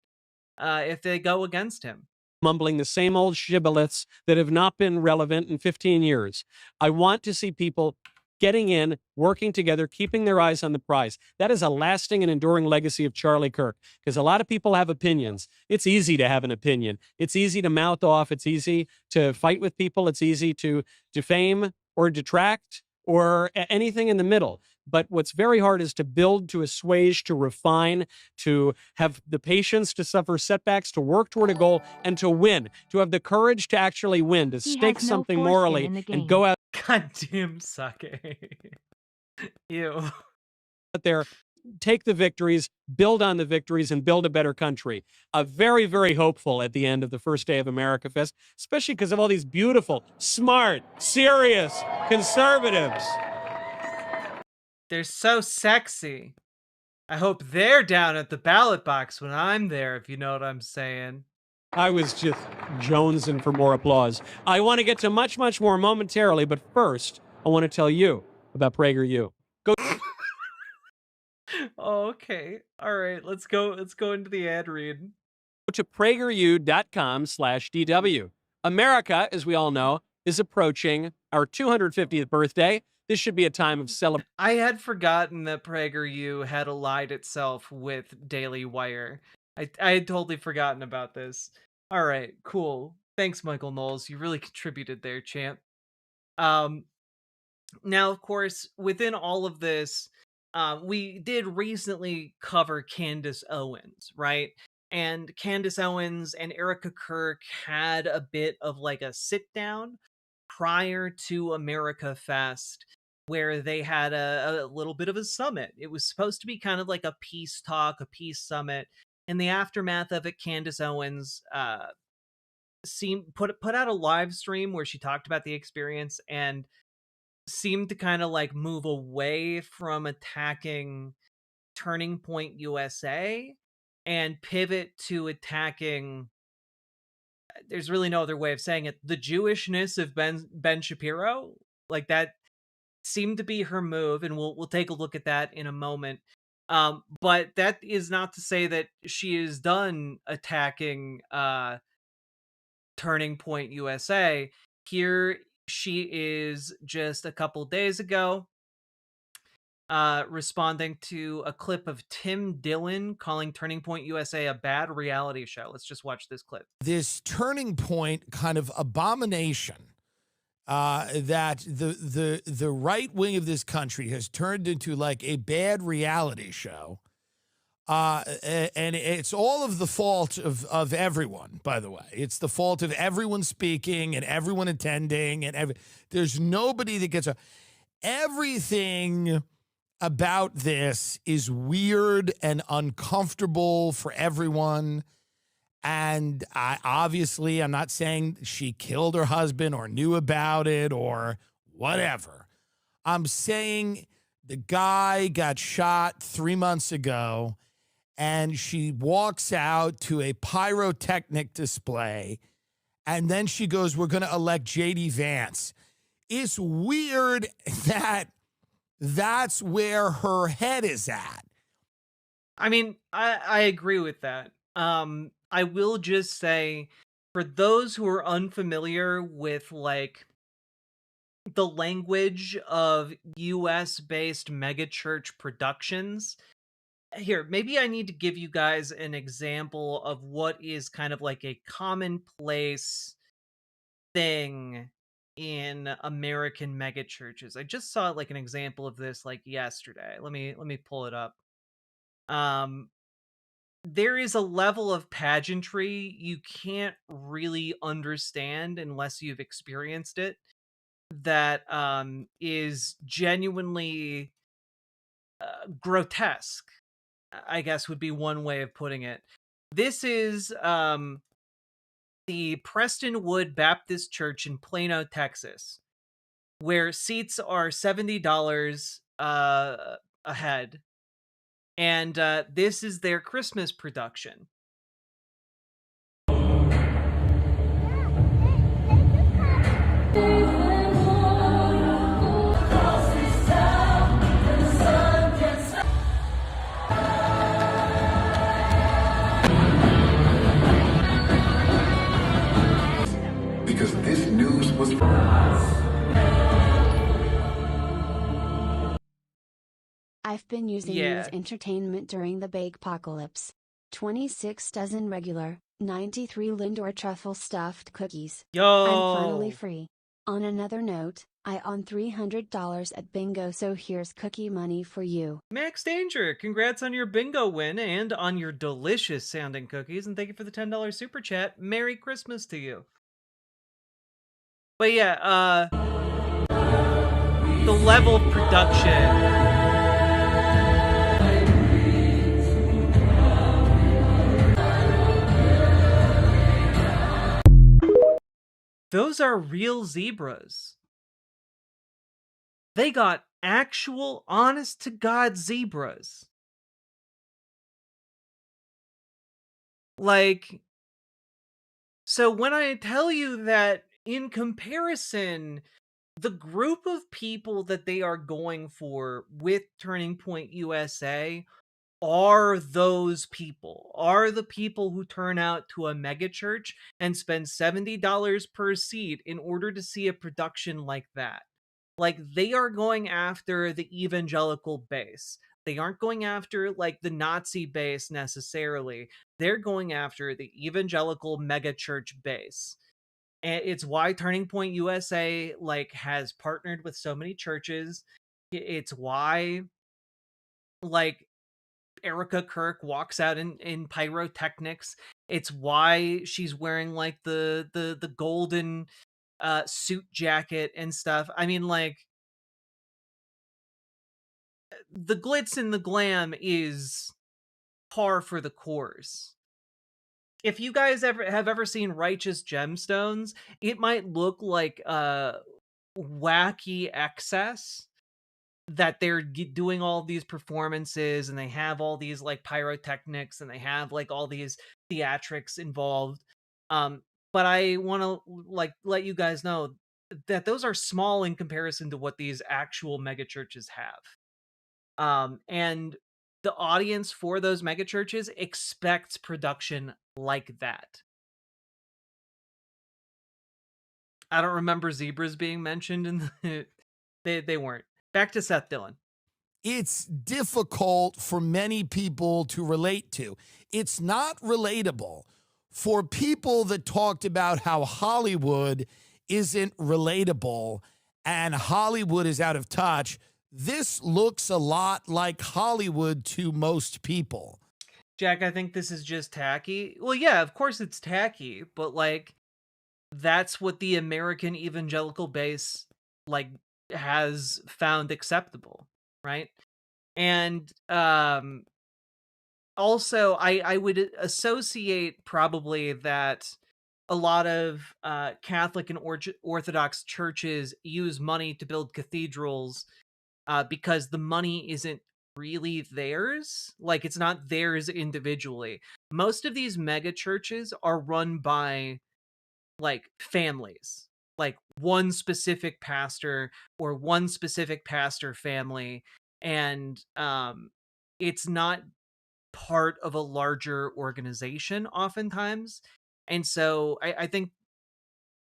Speaker 1: if they go against him.
Speaker 12: Mumbling the same old shibboleths that have not been relevant in 15 years. I want to see people getting in, working together, keeping their eyes on the prize. That is a lasting and enduring legacy of Charlie Kirk, because a lot of people have opinions. It's easy to have an opinion. It's easy to mouth off. It's easy to fight with people. It's easy to defame or detract or anything in the middle. But what's very hard is to build, to assuage, to refine, to have the patience to suffer setbacks, to work toward a goal, and to win, to have the courage to actually win, to stake something morally and go out.
Speaker 1: Goddamn sake. Ew.
Speaker 12: Out there, take the victories, build on the victories, and build a better country. Very, very hopeful at the end of the first day of America Fest, especially because of all these beautiful, smart, serious conservatives.
Speaker 1: They're so sexy. I hope they're down at the ballot box when I'm there, if you know what I'm saying.
Speaker 12: I was just jonesing for more applause. I want to get to much, much more momentarily, but first, I want to tell you about PragerU. Go.
Speaker 1: Oh, okay. All right, let's go into the ad read.
Speaker 12: Go to prageru.com/DW. America, as we all know, is approaching our 250th birthday. This should be a time of celebration.
Speaker 1: I had forgotten that PragerU had allied itself with Daily Wire. I had totally forgotten about this. All right, cool. Thanks, Michael Knowles. You really contributed there, champ. Now, of course, within all of this, we did recently cover Candace Owens, right? And Candace Owens and Erica Kirk had a bit of like a sit down prior to America Fest, where they had a little bit of a summit. It was supposed to be kind of like a peace talk, a peace summit. In the aftermath of it, Candace Owens put out a live stream where she talked about the experience and seemed to kind of like move away from attacking Turning Point USA and pivot to attacking, there's really no other way of saying it, the Jewishness of Ben Shapiro. Like, that seemed to be her move, and we'll take a look at that in a moment. But that is not to say that she is done attacking Turning Point USA. Here she is just a couple days ago responding to a clip of Tim Dillon calling Turning Point USA a bad reality show. Let's just watch this clip.
Speaker 10: This Turning Point kind of abomination that the right wing of this country has turned into like a bad reality show. And it's all of the fault of everyone, by the way. It's the fault of everyone speaking and everyone attending, and there's nobody that gets everything about this is weird and uncomfortable for everyone. And I'm not saying she killed her husband or knew about it or whatever. I'm saying the guy got shot 3 months ago, and she walks out to a pyrotechnic display, and then she goes, "We're going to elect J.D. Vance." It's weird that that's where her head is at.
Speaker 1: I mean, I agree with that. I will just say, for those who are unfamiliar with like the language of US-based megachurch productions, here, maybe I need to give you guys an example of what is kind of like a commonplace thing in American megachurches. I just saw like an example of this like yesterday. Let me pull it up. There is a level of pageantry you can't really understand unless you've experienced it, that is genuinely grotesque, I guess would be one way of putting it. This is the Prestonwood Baptist Church in Plano, Texas, where seats are $70 a head. And this is their Christmas production.
Speaker 3: I've been using you as entertainment during the bake-pocalypse. 26 dozen regular, 93 Lindor truffle stuffed cookies.
Speaker 1: Yo!
Speaker 3: I'm finally free. On another note, I own $300 at bingo, so here's cookie money for you.
Speaker 1: Max Danger, congrats on your bingo win and on your delicious sounding cookies, and thank you for the $10 super chat. Merry Christmas to you. But yeah, the level of production. Those are real zebras. They got actual, honest-to-God zebras. Like, so when I tell you that in comparison, the group of people that they are going for with Turning Point USA are those people, are the people who turn out to a megachurch and spend $70 per seat in order to see a production like that. Like, they are going after the evangelical base. They aren't going after, like, the Nazi base necessarily. They're going after the evangelical megachurch base. And it's why Turning Point USA, like, has partnered with so many churches. It's why, like, Erica Kirk walks out in pyrotechnics. It's why she's wearing, like, the golden suit jacket and stuff. I mean, like, the glitz and the glam is par for the course. If you guys have ever seen Righteous Gemstones, it might look like wacky excess that they're doing all these performances and they have all these like pyrotechnics and they have like all these theatrics involved. But I want to like let you guys know that those are small in comparison to what these actual megachurches have. And the audience for those megachurches expects production like that. I don't remember zebras being mentioned in the they weren't. Back to Seth Dillon.
Speaker 10: It's difficult for many people to relate to. It's not relatable for people that talked about how Hollywood isn't relatable and Hollywood is out of touch. This looks a lot like Hollywood to most people.
Speaker 1: Jack, I think this is just tacky. Well, yeah, of course it's tacky, but like that's what the American evangelical base like has found acceptable, right? And also I would associate probably that a lot of Catholic and Orthodox churches use money to build cathedrals because the money isn't really theirs. Like, it's not theirs individually. Most of these mega churches are run by like families, like one specific pastor or one specific pastor family, and it's not part of a larger organization oftentimes. And so I think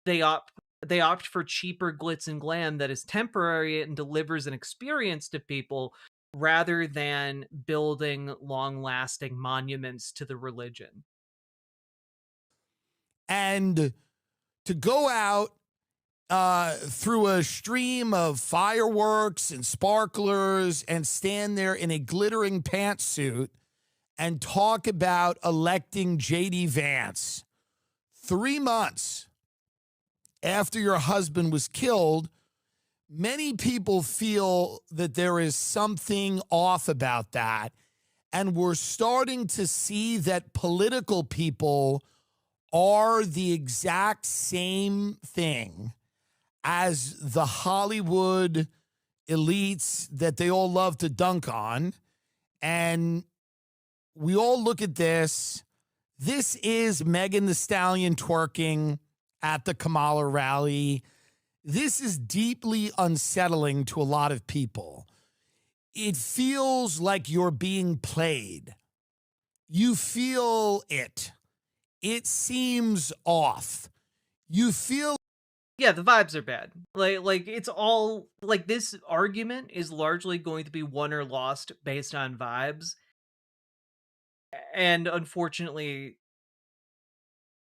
Speaker 1: they opt for cheaper glitz and glam that is temporary and delivers an experience to people rather than building long-lasting monuments to the religion.
Speaker 10: And to go out through a stream of fireworks and sparklers and stand there in a glittering pantsuit and talk about electing J.D. Vance 3 months after your husband was killed, many people feel that there is something off about that. And we're starting to see that political people are the exact same thing as the Hollywood elites that they all love to dunk on. And we all look at this. This is Megan Thee Stallion twerking at the Kamala rally. This is deeply unsettling to a lot of people. It feels like you're being played. You feel it. It seems off. You feel
Speaker 1: Yeah, the vibes are bad. Like it's all like this argument is largely going to be won or lost based on vibes. And unfortunately,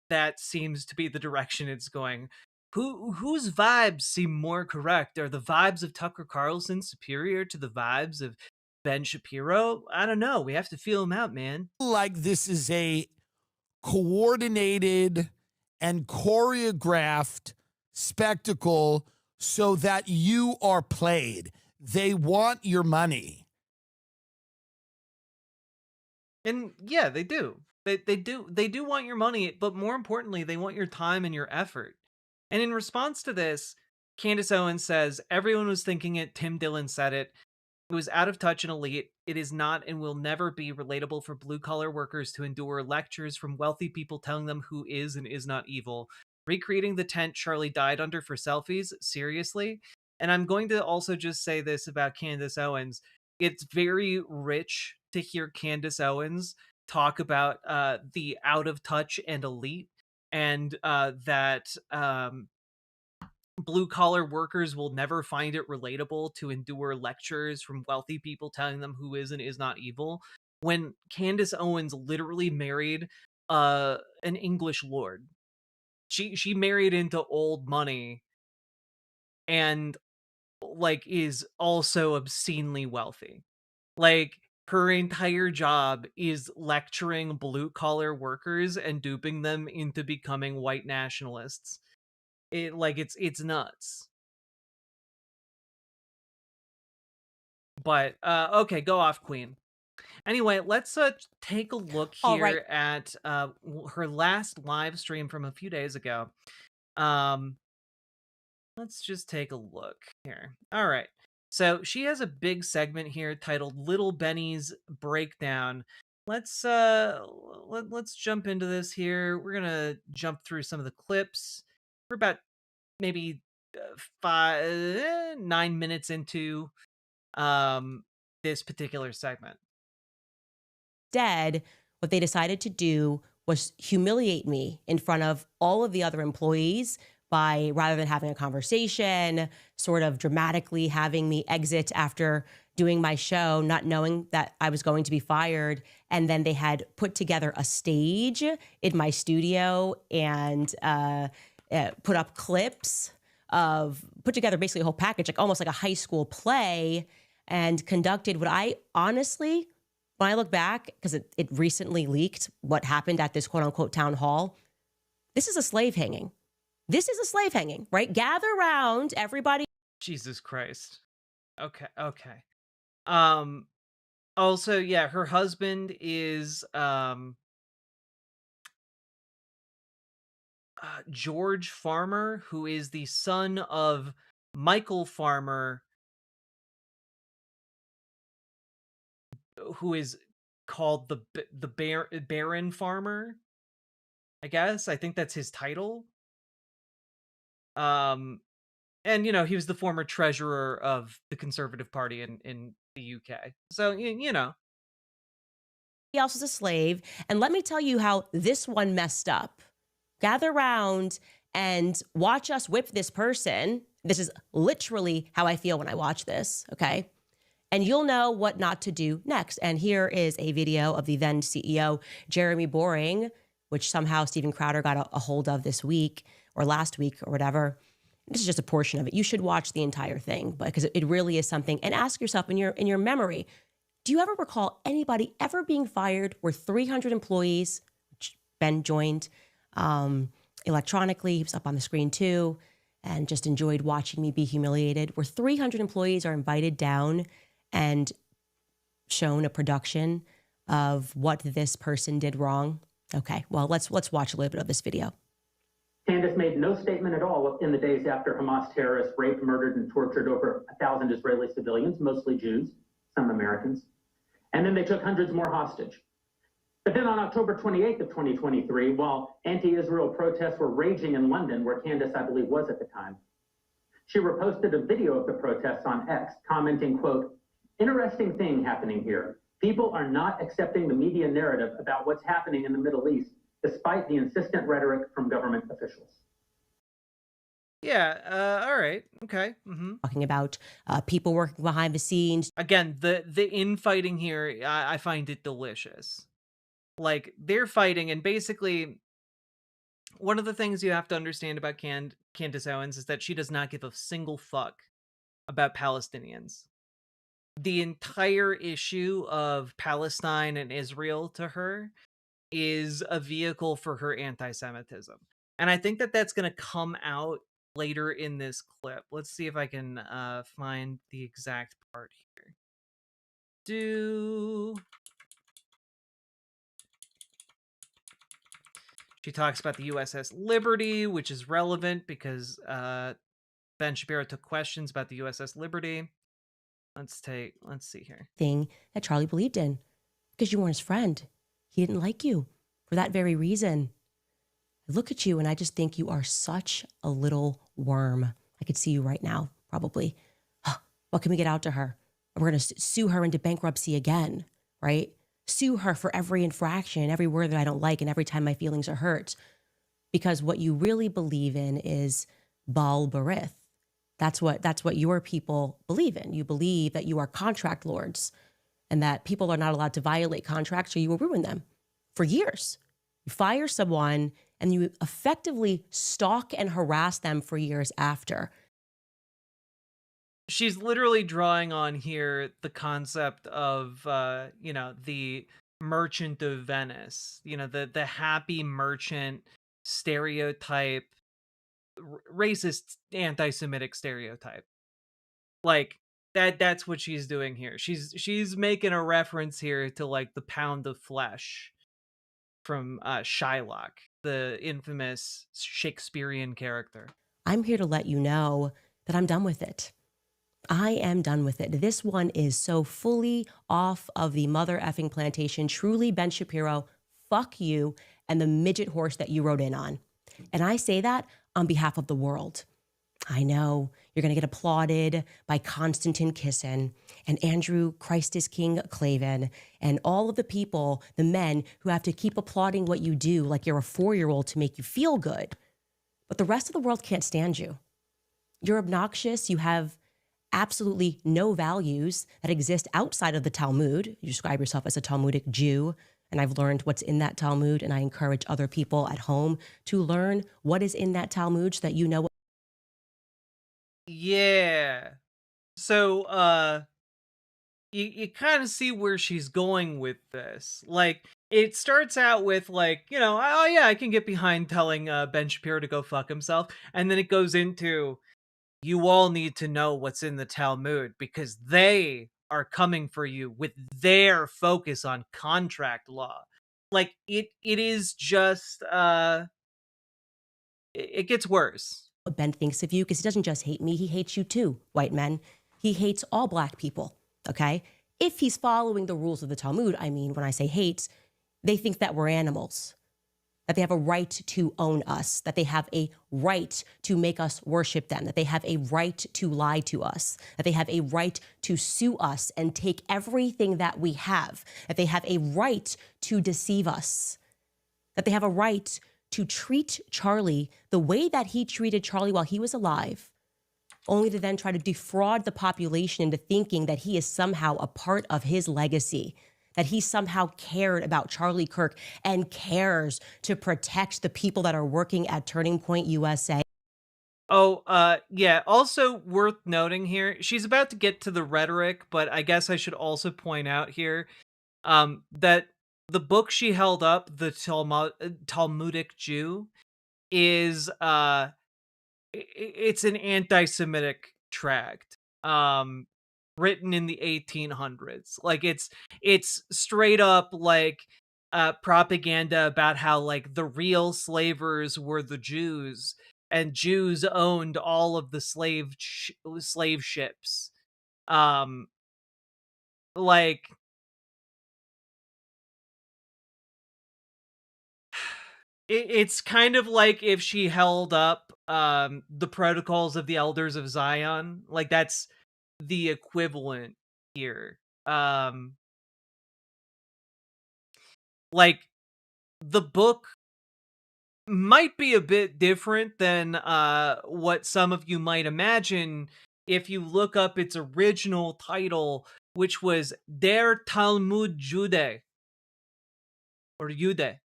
Speaker 1: that seems to be the direction it's going. Whose vibes seem more correct? Are the vibes of Tucker Carlson superior to the vibes of Ben Shapiro? I don't know. We have to feel him out, man.
Speaker 10: Like this is a coordinated and choreographed spectacle so that you are played. They want your money.
Speaker 1: And yeah, they do. They do want your money, but more importantly, they want your time and your effort. And in response to this, Candace Owens says, everyone was thinking it, Tim Dillon said it. It was out of touch and elite. It is not and will never be relatable for blue-collar workers to endure lectures from wealthy people telling them who is and is not evil. Recreating the tent Charlie died under for selfies? Seriously? And I'm going to also just say this about Candace Owens. It's very rich to hear Candace Owens talk about the out of touch and elite, and that blue collar workers will never find it relatable to endure lectures from wealthy people telling them who is and is not evil, when Candace Owens literally married an English lord. She married into old money and like is also obscenely wealthy. Like her entire job is lecturing blue collar workers and duping them into becoming white nationalists. It's nuts. But okay, go off, Queen. Anyway, let's take a look
Speaker 13: All
Speaker 1: here
Speaker 13: right.
Speaker 1: at her last live stream from a few days ago. Let's just take a look here. All right. So she has a big segment here titled Little Benny's Breakdown. Let's let's jump into this here. We're going to jump through some of the clips. We're about maybe 9 minutes into this particular segment.
Speaker 13: Instead, what they decided to do was humiliate me in front of all of the other employees by, rather than having a conversation, sort of dramatically having me exit after doing my show, not knowing that I was going to be fired. And then they had put together a stage in my studio and put up clips of, put together basically a whole package, like almost like a high school play, and conducted what I honestly, when I look back, because it recently leaked what happened at this quote unquote town hall, this is a slave hanging. This is a slave hanging, right? Gather around, everybody.
Speaker 1: Jesus Christ. Okay. Also, yeah, her husband is George Farmer, who is the son of Michael Farmer, who is called the Baron Farmer. I guess I think that's his title. And you know, he was the former treasurer of the Conservative Party in the UK. So you know,
Speaker 13: He else is a slave. And let me tell you how this one messed up. Gather around and watch us whip this person. This is literally how I feel when I watch this, okay? And you'll know what not to do next. And here is a video of the then CEO, Jeremy Boring, which somehow Steven Crowder got a hold of this week or last week or whatever. This is just a portion of it. You should watch the entire thing because it really is something. And ask yourself in your memory, do you ever recall anybody ever being fired where 300 employees, which Ben joined electronically, he was up on the screen too, and just enjoyed watching me be humiliated, where 300 employees are invited down and shown a production of what this person did wrong? Okay, well, let's watch a little bit of this video.
Speaker 14: Candace made no statement at all in the days after Hamas terrorists raped, murdered, and tortured over 1,000 Israeli civilians, mostly Jews, some Americans. And then they took hundreds more hostage. But then on October 28th of 2023, while anti-Israel protests were raging in London, where Candace, I believe, was at the time, she reposted a video of the protests on X, commenting, quote, "Interesting thing happening here. People are not accepting the media narrative about what's happening in the Middle East, despite the insistent rhetoric from government officials."
Speaker 1: Yeah, all right. Okay.
Speaker 13: Talking about people working behind the scenes.
Speaker 1: Again, the infighting here, I find it delicious. Like, they're fighting, and basically, one of the things you have to understand about Candace Owens is that she does not give a single fuck about Palestinians. The entire issue of Palestine and Israel to her is a vehicle for her anti-Semitism. And I think that that's going to come out later in this clip. Let's see if I can find the exact part here. She talks about the USS Liberty, which is relevant because Ben Shapiro took questions about the USS Liberty. Let's see here.
Speaker 13: Thing that Charlie believed in because you weren't his friend. He didn't like you for that very reason. I look at you and I just think you are such a little worm. I could see you right now, probably. What can we get out to her? We're going to sue her into bankruptcy again, right? Sue her for every infraction, every word that I don't like, and every time my feelings are hurt. Because what you really believe in is Baal Berith. That's what your people believe in. You believe that you are contract lords and that people are not allowed to violate contracts or you will ruin them for years. You fire someone and you effectively stalk and harass them for years after.
Speaker 1: She's literally drawing on here the concept of, the merchant of Venice, the happy merchant stereotype, racist anti-Semitic stereotype. Like, that's what she's doing here. She's making a reference here to, like, the pound of flesh from Shylock, the infamous Shakespearean character.
Speaker 13: I'm here to let you know that I'm done with it. I am done with it. This one is so fully off of the mother effing plantation. Truly, Ben Shapiro, fuck you and the midget horse that you rode in on. And I say that on behalf of the world. I know you're going to get applauded by Konstantin Kisin and Andrew Christ is King Clavin and all of the people, the men who have to keep applauding what you do like you're a 4-year-old to make you feel good. But the rest of the world can't stand you. You're obnoxious. You have absolutely no values that exist outside of the Talmud. You describe yourself as a Talmudic Jew, and I've learned what's in that Talmud, and I encourage other people at home to learn what is in that Talmud so that you know.
Speaker 1: Yeah. So, you kind of see where she's going with this. Like, it starts out with, like, oh yeah, I can get behind telling Ben Shapiro to go fuck himself. And then it goes into, you all need to know what's in the Talmud because they are coming for you with their focus on contract law. Like, it is just, it gets worse.
Speaker 13: What Ben thinks of you, because he doesn't just hate me, he hates you too, white men. He hates all black people, okay? If he's following the rules of the Talmud, I mean, when I say hates, they think that we're animals, that they have a right to own us, that they have a right to make us worship them, that they have a right to lie to us, that they have a right to sue us and take everything that we have, that they have a right to deceive us, that they have a right to treat Charlie the way that he treated Charlie while he was alive, only to then try to defraud the population into thinking that he is somehow a part of his legacy, that he somehow cared about Charlie Kirk and cares to protect the people that are working at Turning Point USA.
Speaker 1: Oh, yeah. Also worth noting here, she's about to get to the rhetoric, but I guess I should also point out here that the book she held up, the Talmudic Jew, is it's an anti-Semitic tract written in the 1800s. Like, it's straight up like propaganda about how, like, the real slavers were the Jews and Jews owned all of the slave ships. Like, it's kind of like if she held up the protocols of the elders of Zion. Like, that's the equivalent here. Like, the book might be a bit different than what some of you might imagine if you look up its original title, which was Der Talmud Jude, or Jude,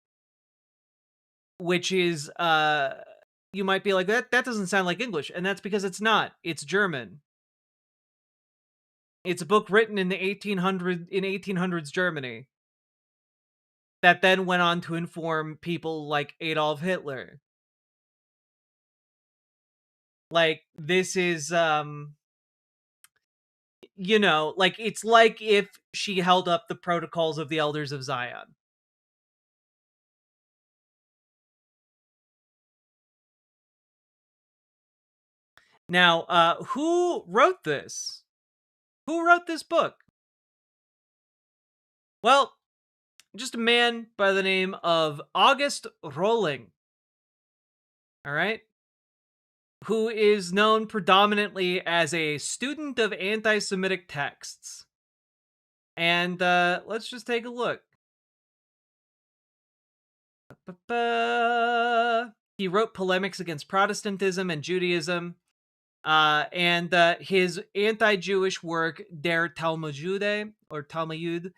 Speaker 1: which is you might be like, that doesn't sound like English, and that's because it's not. It's German. It's a book written in the 1800s Germany that then went on to inform people like Adolf Hitler. Like, this is you know, like, it's like if she held up the protocols of the Elders of Zion. Now, who wrote this? Who wrote this book? Well, just a man by the name of August Rohling. All right? Who is known predominantly as a student of anti-Semitic texts. And let's just take a look. He wrote polemics against Protestantism and Judaism. And his anti-Jewish work, Der Talmud Jude, or Talmud Jude,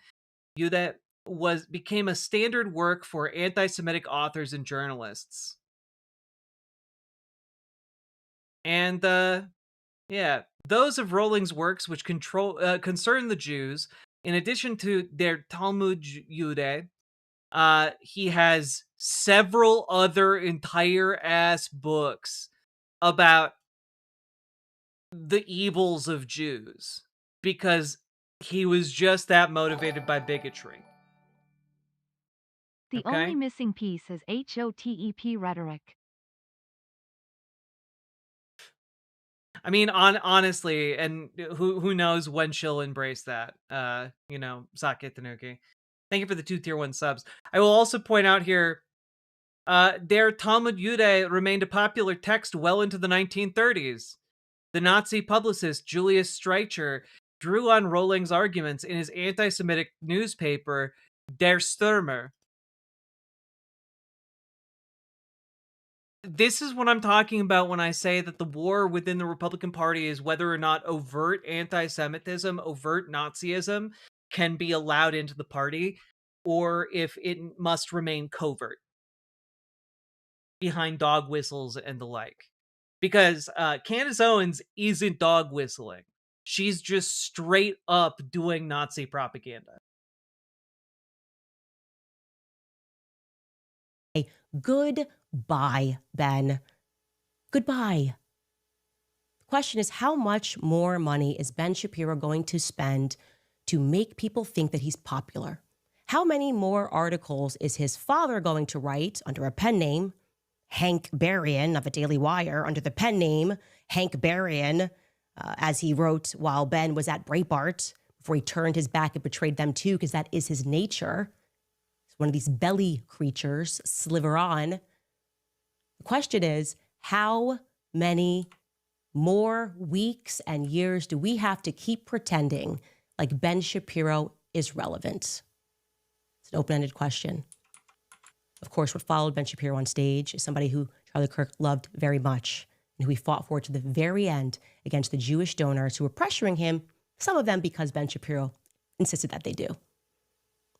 Speaker 1: became a standard work for anti-Semitic authors and journalists. And yeah, those of Rohling's works which concern the Jews, in addition to Der Talmud Jude, he has several other entire ass books about the evils of Jews, because he was just that motivated by bigotry.
Speaker 2: The only missing piece is HOTEP rhetoric.
Speaker 1: I mean, honestly, and who knows when she'll embrace that. You know, Sake Tanuki. Thank you for the 2 tier 1 subs. I will also point out here, Der Talmud Jude remained a popular text well into the 1930s. The Nazi publicist Julius Streicher drew on Rohling's arguments in his anti-Semitic newspaper, Der Stürmer. This is what I'm talking about when I say that the war within the Republican Party is whether or not overt anti-Semitism, overt Nazism can be allowed into the party, or if it must remain covert behind dog whistles and the like. Because Candace Owens isn't dog whistling. She's just straight up doing Nazi propaganda.
Speaker 13: Goodbye, Ben. Goodbye. The question is, how much more money is Ben Shapiro going to spend to make people think that he's popular? How many more articles is his father going to write under a pen name, Hank Berrien of the Daily Wire, under the pen name Hank Berrien, as he wrote while Ben was at Breitbart, before he turned his back and betrayed them too, because that is his nature. He's one of these belly creatures, sliver on. The question is, how many more weeks and years do we have to keep pretending like Ben Shapiro is relevant? It's an open-ended question. Of course, what followed Ben Shapiro on stage is somebody who Charlie Kirk loved very much and who he fought for to the very end against the Jewish donors who were pressuring him, some of them because Ben Shapiro insisted that they do.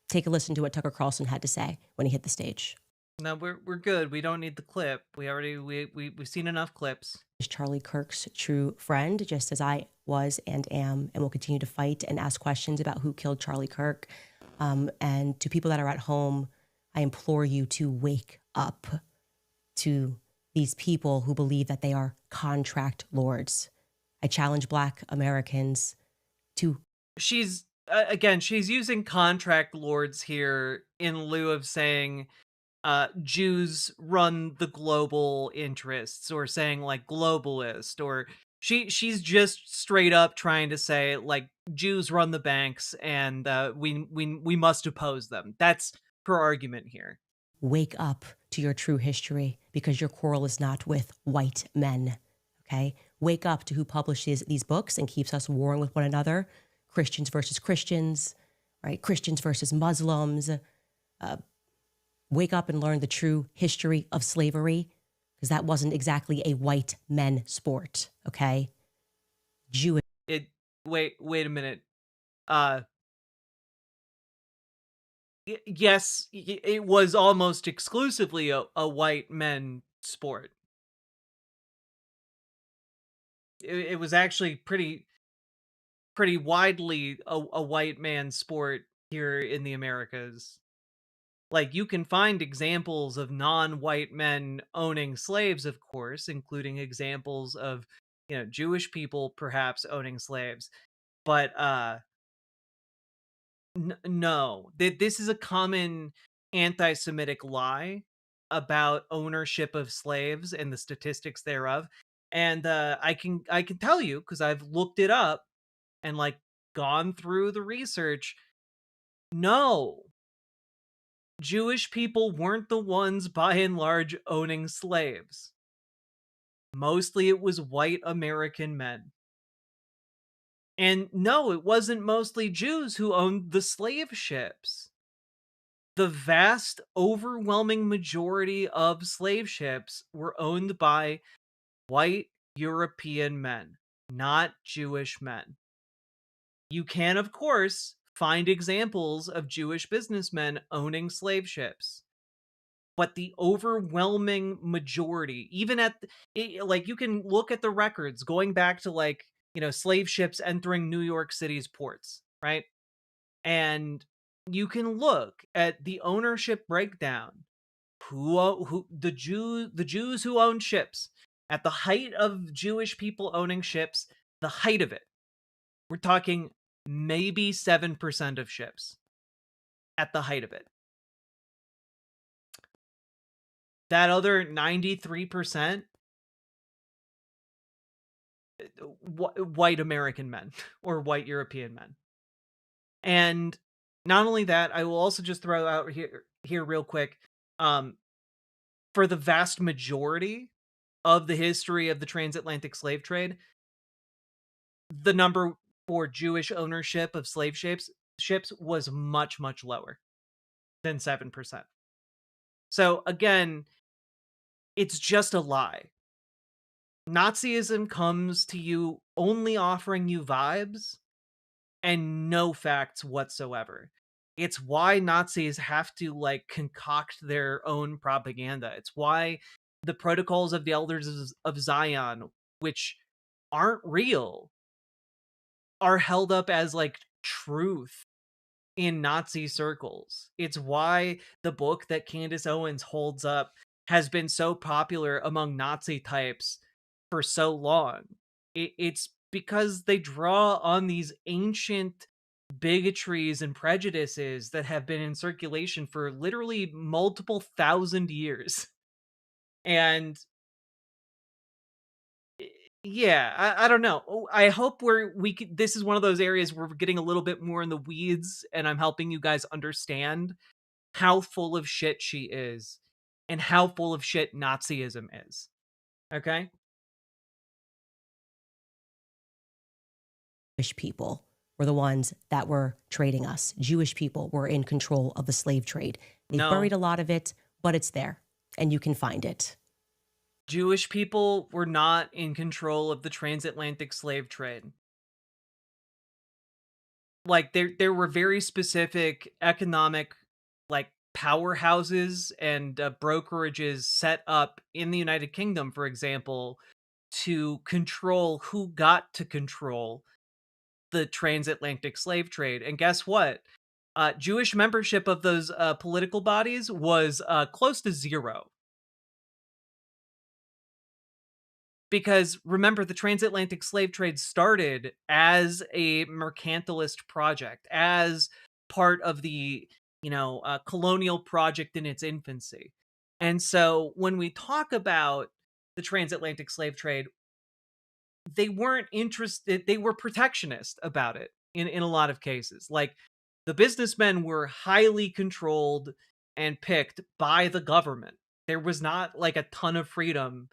Speaker 13: Take a listen to what Tucker Carlson had to say when he hit the stage.
Speaker 1: No, we're good. We don't need the clip. We've seen enough clips.
Speaker 13: Charlie Kirk's true friend, just as I was and am and will continue to fight and ask questions about who killed Charlie Kirk. And to people that are at home, I implore you to wake up to these people who believe that they are contract lords. I challenge Black Americans to...
Speaker 1: She's using contract lords here in lieu of saying Jews run the global interests, or saying like globalist, or she's just straight up trying to say like Jews run the banks and we must oppose them. That's her argument here.
Speaker 13: Wake up to your true history, because your quarrel is not with white men, okay? Wake up to who publishes these books and keeps us warring with one another. Christians versus Christians, right? Christians versus Muslims, wake up and learn the true history of slavery, because that wasn't exactly a white men sport, okay? Jewish.
Speaker 1: Wait a minute. Yes, it was almost exclusively a white men sport. It was actually pretty widely a white man sport here in the Americas. Like, you can find examples of non-white men owning slaves, of course, including examples of, Jewish people perhaps owning slaves. But no, this is a common anti-Semitic lie about ownership of slaves and the statistics thereof. And I can tell you, because I've looked it up and like gone through the research. No, Jewish people weren't the ones by and large owning slaves. Mostly it was white American men. And no, it wasn't mostly Jews who owned the slave ships. The vast, overwhelming majority of slave ships were owned by white European men, not Jewish men. You can, of course, find examples of Jewish businessmen owning slave ships. But the overwhelming majority, even like, you can look at the records going back to, like, slave ships entering New York City's ports, right? And you can look at the ownership breakdown. The Jews who owned ships at the height of Jewish people owning ships, the height of it, we're talking maybe 7% of ships at the height of it. That other 93%, white American men or white European men. And not only that, I will also just throw out here real quick, for the vast majority of the history of the transatlantic slave trade, the number for Jewish ownership of slave ships was much, much lower than 7%. So again, it's just a lie. Nazism comes to you only offering you vibes and no facts whatsoever. It's why Nazis have to, like, concoct their own propaganda. It's why the protocols of the Elders of Zion, which aren't real, are held up as, like, truth in Nazi circles. It's why the book that Candace Owens holds up has been so popular among Nazi types for so long. It's because they draw on these ancient bigotries and prejudices that have been in circulation for literally multiple thousand years. And yeah, I don't know. I hope this is one of those areas where we're getting a little bit more in the weeds, and I'm helping you guys understand how full of shit she is and how full of shit Nazism is. Okay?
Speaker 13: Jewish people were the ones that were trading us. Jewish people were in control of the slave trade. They buried a lot of it, but it's there, and you can find it.
Speaker 1: Jewish people were not in control of the transatlantic slave trade. Like, there were very specific economic, like, powerhouses and brokerages set up in the United Kingdom, for example, to control who got to control the transatlantic slave trade. And guess what? Jewish membership of those political bodies was close to zero. Because remember, the transatlantic slave trade started as a mercantilist project, as part of the, colonial project in its infancy. And so when we talk about the transatlantic slave trade, they weren't interested, they were protectionist about it in a lot of cases. Like, the businessmen were highly controlled and picked by the government. There was not, like, a ton of freedom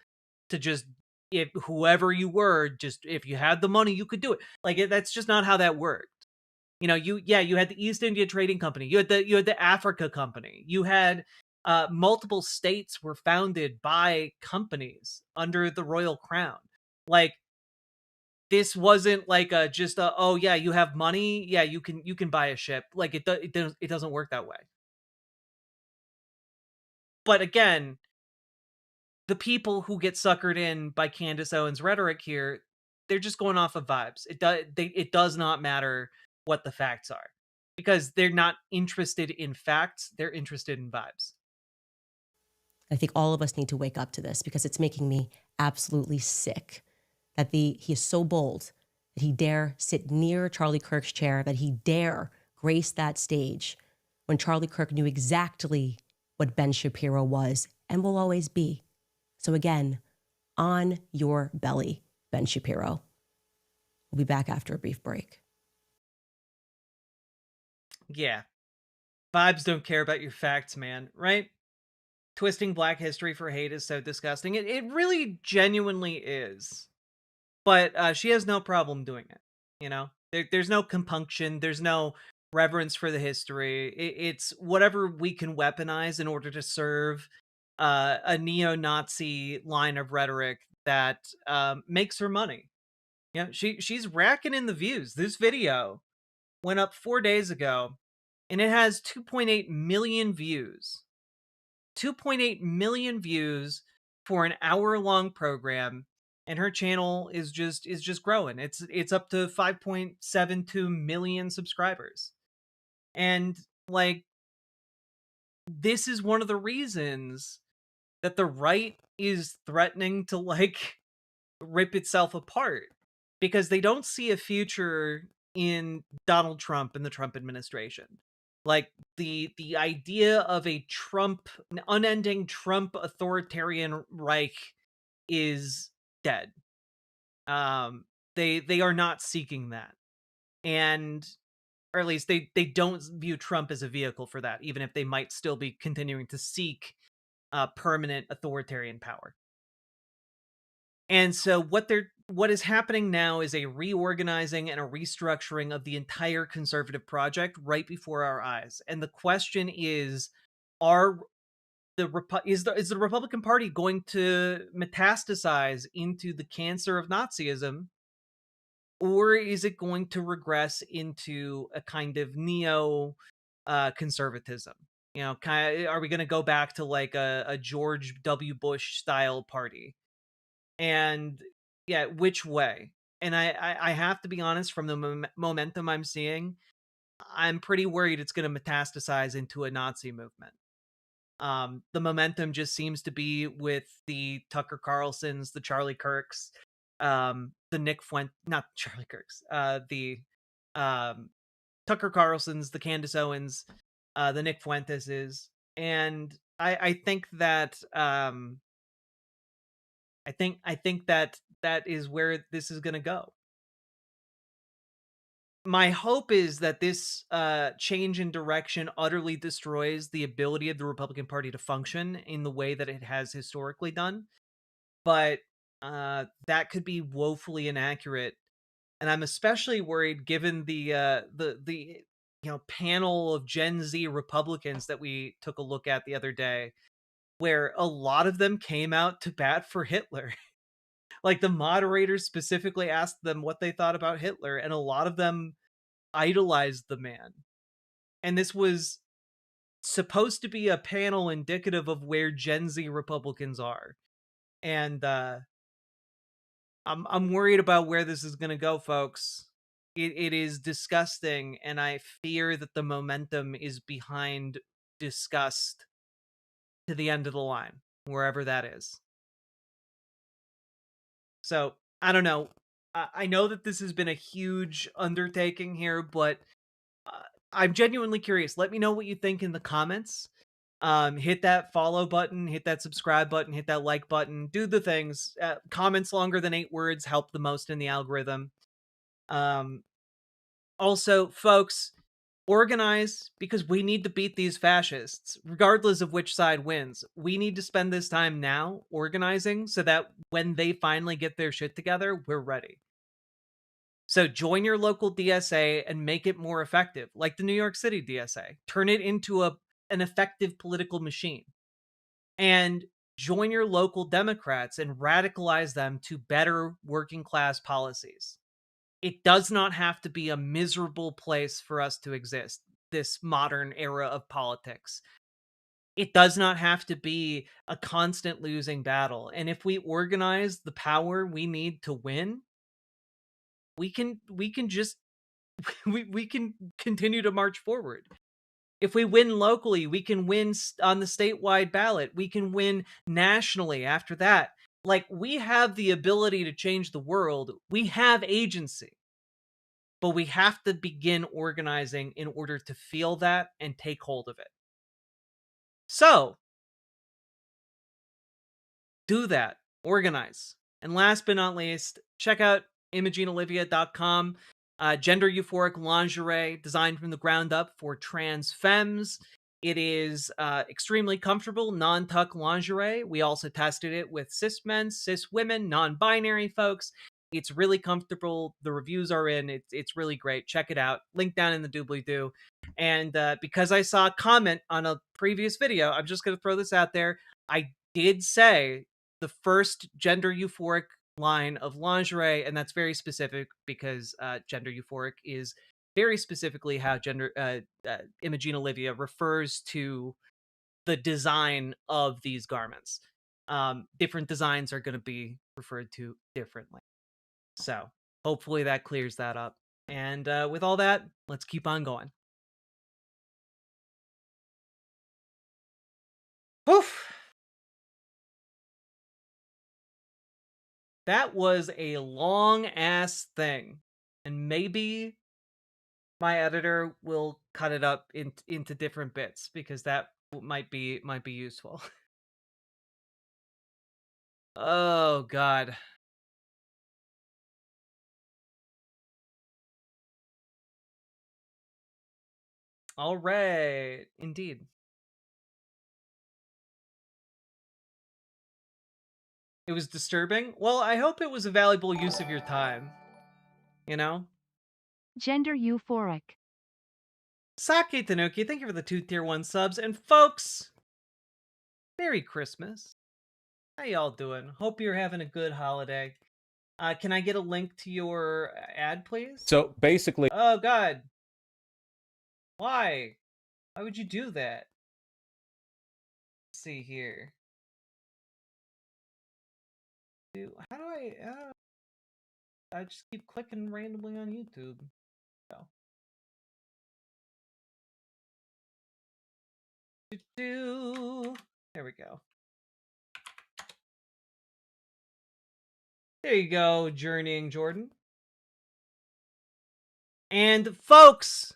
Speaker 1: to just, if whoever you were, just if you had the money, you could do it. Like, that's just not how that worked. You had the East India Trading Company, you had the Africa Company, you had multiple states were founded by companies under the royal crown. Like, this wasn't like a just a, oh yeah, you have money, yeah, you can buy a ship. Like, it doesn't work that way. But again, the people who get suckered in by Candace Owens' rhetoric here, they're just going off of vibes. It does not matter what the facts are, because they're not interested in facts, they're interested in vibes.
Speaker 13: I think all of us need to wake up to this, because it's making me absolutely sick that he is so bold that he dare sit near Charlie Kirk's chair, that he dare grace that stage when Charlie Kirk knew exactly what Ben Shapiro was and will always be. So again, on your belly, Ben Shapiro. We'll be back after a brief break.
Speaker 1: Yeah. Vibes don't care about your facts, man, right? Twisting Black history for hate is so disgusting. It really genuinely is. But she has no problem doing it, you know? There's no compunction, there's no reverence for the history. It's whatever we can weaponize in order to serve a neo-Nazi line of rhetoric that makes her money. You know, she's racking in the views. This video went up 4 days ago, and it has 2.8 million views. 2.8 million views for an hour-long program, and her channel is just growing. It's up to 5.72 million subscribers. And like, this is one of the reasons that the right is threatening to like rip itself apart, because they don't see a future in Donald Trump and the Trump administration. Like, the idea of an unending Trump authoritarian Reich is dead. They are not seeking that. And, or at least they don't view Trump as a vehicle for that, even if they might still be continuing to seek permanent authoritarian power. And so what is happening now is a reorganizing and a restructuring of the entire conservative project right before our eyes. And the question is, is the Republican Party going to metastasize into the cancer of Nazism, or is it going to regress into a kind of neo conservatism? You know, are we going to go back to like a George W. Bush style party? And yeah, which way? And I have to be honest, from the momentum I'm seeing, I'm pretty worried it's going to metastasize into a Nazi movement. The momentum just seems to be with the Tucker Carlsons, the Charlie Kirks, the Nick not Charlie Kirks, the Tucker Carlsons, the Candace Owens, the Nick Fuenteses, and I think that I think that is where this is going to go. My hope is that this change in direction utterly destroys the ability of the Republican Party to function in the way that it has historically done. But that could be woefully inaccurate. And I'm especially worried given the panel of Gen Z Republicans that we took a look at the other day, where a lot of them came out to bat for Hitler. Like, the moderators specifically asked them what they thought about Hitler, and a lot of them idolized the man. And this was supposed to be a panel indicative of where Gen Z Republicans are. And I'm worried about where this is going to go, folks. It is disgusting, and I fear that the momentum is behind disgust to the end of the line, wherever that is. So, I don't know. I know that this has been a huge undertaking here, but I'm genuinely curious. Let me know what you think in the comments. Hit that follow button, hit that subscribe button, hit that like button, do the things. Comments longer than 8 words help the most in the algorithm. Also, folks, organize, because we need to beat these fascists, regardless of which side wins. We need to spend this time now organizing so that when they finally get their shit together, we're ready. So join your local DSA and make it more effective, like the New York City DSA. Turn it into a an effective political machine. And join your local Democrats and radicalize them to better working class policies. It does not have to be a miserable place for us to exist, this modern era of politics. It does not have to be a constant losing battle. And if we organize the power we need to win, we can just we can continue to march forward. If we win locally, we can win on the statewide ballot. We can win nationally after that. Like, we have the ability to change the world. We have agency. But we have to begin organizing in order to feel that and take hold of it. So, do that. Organize. And last but not least, check out ImogeneOlivia.com. Gender euphoric lingerie designed from the ground up for trans femmes. It is extremely comfortable, non-tuck lingerie. We also tested it with cis men, cis women, non-binary folks. It's really comfortable. The reviews are in. It's really great. Check it out. Link down in the doobly-doo. And because I saw a comment on a previous video, I'm just going to throw this out there. I did say the first gender euphoric line of lingerie, and that's very specific because gender euphoric is very specifically how Imogene Olivia refers to the design of these garments. Different designs are going to be referred to differently. So hopefully that clears that up. And with all that, let's keep on going. Woof! That was a long ass thing. And maybe my editor will cut it up into different bits because that might be useful. Oh god. All right, indeed. It was disturbing. Well, I hope it was a valuable use of your time. You know?
Speaker 2: Gender euphoric.
Speaker 1: Sake Tanuki, thank you for the 2 tier 1 subs. And folks, Merry Christmas. How y'all doing? Hope you're having a good holiday. Can I get a link to your ad, please?
Speaker 16: So basically...
Speaker 1: Oh, God. Why? Why would you do that? Let's see here. How do I just keep clicking randomly on YouTube. Oh. There we go. There you go, Journeying Jordan. And folks,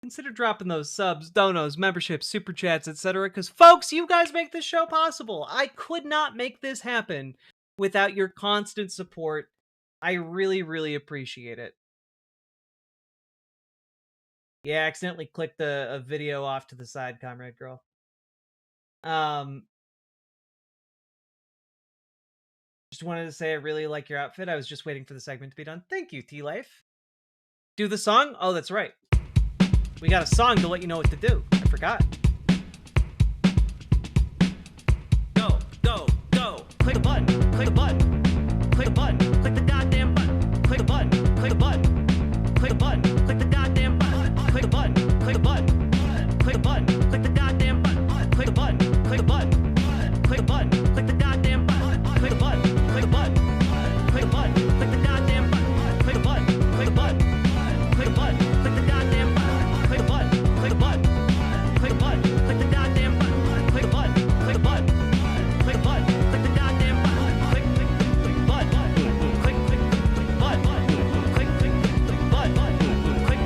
Speaker 1: consider dropping those subs, donos, memberships, super chats, etc. Because folks, you guys make this show possible. I could not make this happen without your constant support. I really, really appreciate it. Yeah, I accidentally clicked a video off to the side, Comrade Girl. Just wanted to say I really like your outfit. I was just waiting for the segment to be done. Thank you, T-Life. Do the song? Oh, that's right. We got a song to let you know what to do. I forgot. Go, go, go. Click the button. Click the button. Click the button. Click the goddamn button. Click the button. Click the button. Click the button. Click the goddamn button. Click the button. Click the button. Click the button. Click the goddamn button. Click the button. Click the button. Click the button. Click the goddamn button. Click the button. Click the button. Click the button. Click the goddamn button. Click the button. Click the button. Click the button. Click the goddamn button. Click the button. Click the button. Click the button. Click the goddamn button. Click the button. Click the button. Click the button. Click the goddamn button. Click button. Click button.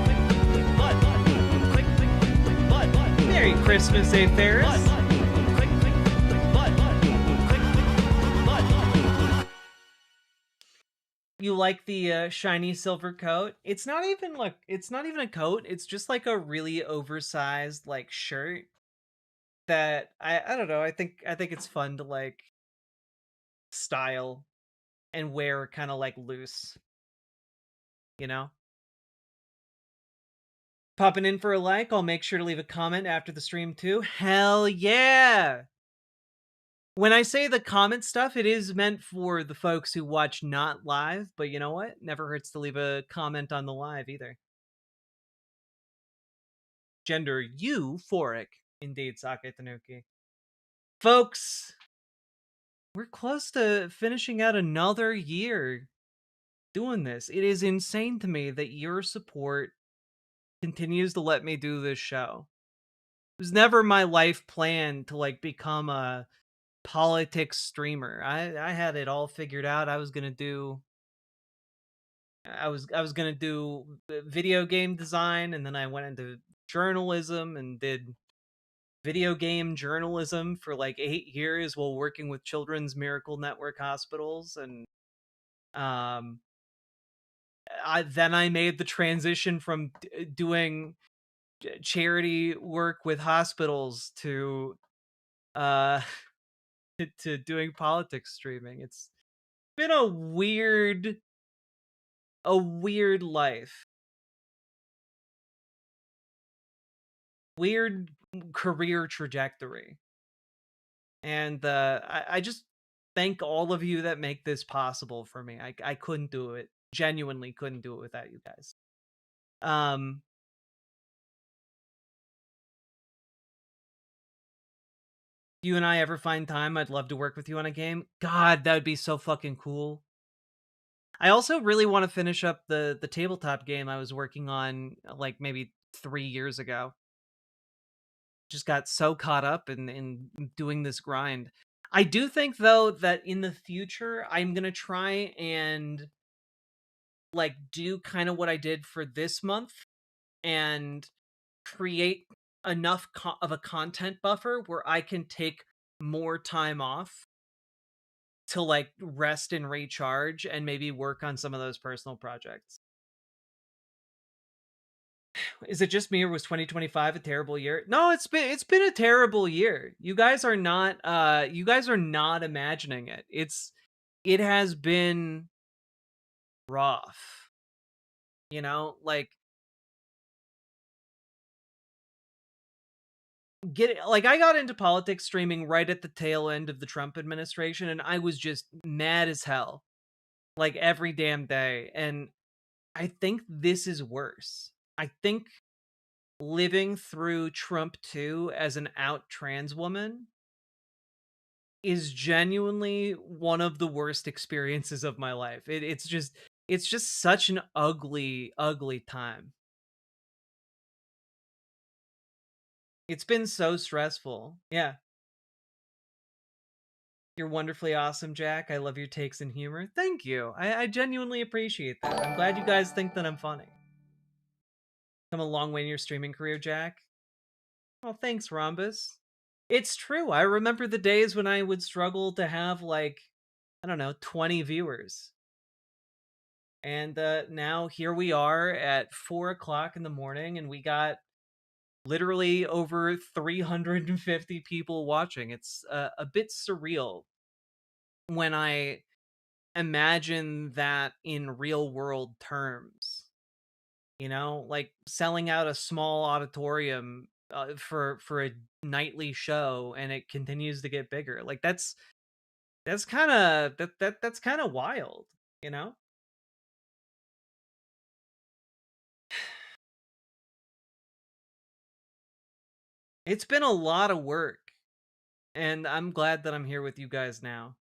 Speaker 1: Click button. Click button. Merry Christmas, A. Ferris. You like the shiny silver coat? It's not even a coat. It's just like a really oversized like shirt that I don't know. I think it's fun to like style and wear kind of like loose. You know? Popping in for a like, I'll make sure to leave a comment after the stream too. Hell yeah! When I say the comment stuff, it is meant for the folks who watch not live, but you know what? Never hurts to leave a comment on the live either. Gender euphoric, indeed, Sake Tanuki. Folks, we're close to finishing out another year doing this. It is insane to me that your support continues to let me do this show. It was never my life plan to like become a politics streamer. I had it all figured out. I was gonna do video game design, and then I went into journalism and did video game journalism for like 8 years while working with Children's Miracle Network hospitals, and I made the transition from doing charity work with hospitals to to doing politics streaming. It's been a weird life. Weird career trajectory. And I just thank all of you that make this possible for me. I couldn't do it. Genuinely couldn't do it without you guys. You and I ever find time, I'd love to work with you on a game. God, that would be so fucking cool. I also really want to finish up the tabletop game I was working on like maybe 3 years ago. Just got so caught up in doing this grind. I do think though that in the future I'm going to try and like do kind of what I did for this month and create enough of a content buffer where I can take more time off to like rest and recharge and maybe work on some of those personal projects. Is it just me, or was 2025 a terrible year? No, it's been a terrible year. You guys are not imagining it. It has been rough. You know, like I got into politics streaming right at the tail end of the Trump administration, and I was just mad as hell like every damn day. And I think this is worse. I think living through Trump 2 as an out trans woman is genuinely one of the worst experiences of my life. It's just such an ugly time. It's been so stressful. Yeah. You're wonderfully awesome, Jack. I love your takes and humor. Thank you. I genuinely appreciate that. I'm glad you guys think that I'm funny. Come a long way in your streaming career, Jack. Oh, thanks, Rhombus. It's true. I remember the days when I would struggle to have, like, I don't know, 20 viewers. And now here we are at 4 o'clock in the morning, and we got literally over 350 people watching. It's a bit surreal when I imagine that in real world terms. You know, like selling out a small auditorium for a nightly show, and it continues to get bigger. Like that's kind of that's kind of wild, you know? It's been a lot of work, and I'm glad that I'm here with you guys now.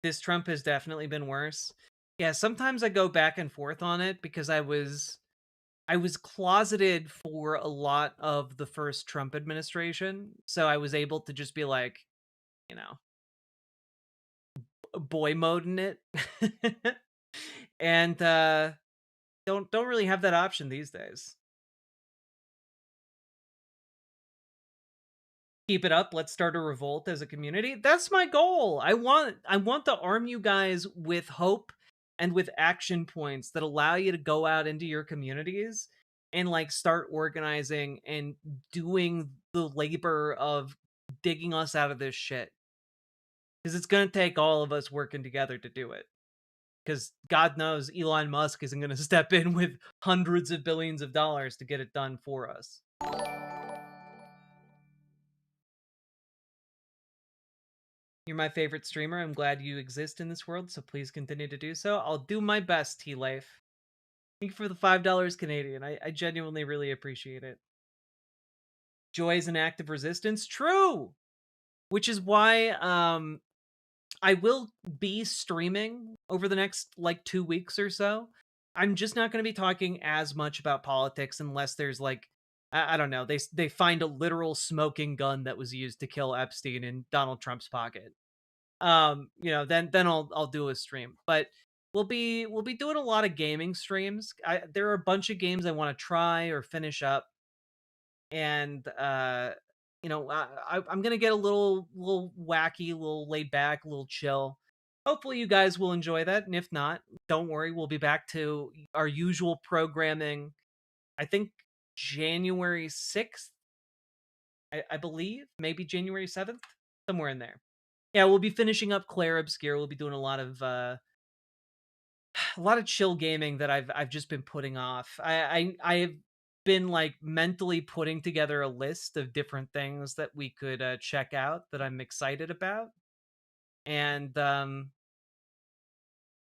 Speaker 1: This Trump has definitely been worse. Yeah, sometimes I go back and forth on it because I was closeted for a lot of the first Trump administration, so I was able to just be like, you know, boy mode in it. And don't really have that option these days. Keep it up. Let's start a revolt as a community. That's my goal. I want to arm you guys with hope and with action points that allow you to go out into your communities and like start organizing and doing the labor of digging us out of this shit. Because it's going to take all of us working together to do it. Because God knows Elon Musk isn't going to step in with hundreds of billions of dollars to get it done for us. You're my favorite streamer. I'm glad you exist in this world, so please continue to do so. I'll do my best, T-Life. Thank you for the $5 Canadian. I genuinely really appreciate it. Joy is an act of resistance. True! Which is why I will be streaming over the next, like, 2 weeks or so. I'm just not going to be talking as much about politics unless there's, like, I don't know, they find a literal smoking gun that was used to kill Epstein in Donald Trump's pocket. You know, then I'll do a stream. But we'll be doing a lot of gaming streams. There are a bunch of games I want to try or finish up, and you know, I'm gonna get a little wacky, a little laid back, a little chill. Hopefully, you guys will enjoy that, and if not, don't worry, we'll be back to our usual programming. I think January 6th, I believe, maybe January 7th, somewhere in there. Yeah, we'll be finishing up Claire Obscure. We'll be doing a lot of chill gaming that I've just been putting off. I've been like mentally putting together a list of different things that we could check out that I'm excited about, and I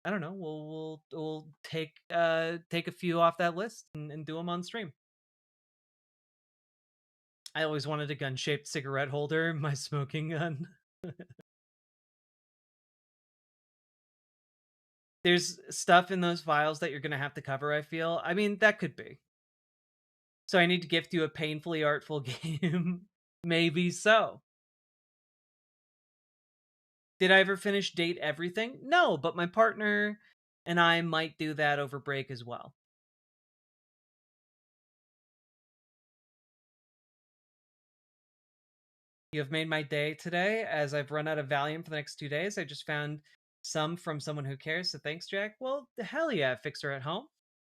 Speaker 1: don't know. We'll take a few off that list and do them on stream. I always wanted a gun-shaped cigarette holder, my smoking gun. There's stuff in those files that you're gonna have to cover, I feel. I mean, that could be. So I need to gift you a painfully artful game? Maybe so. Did I ever finish Date Everything? No, but my partner and I might do that over break as well. You have made my day today, as I've run out of Valium for the next 2 days. I just found some from someone who cares, so thanks, Jack. Well, hell yeah, Fixer at home.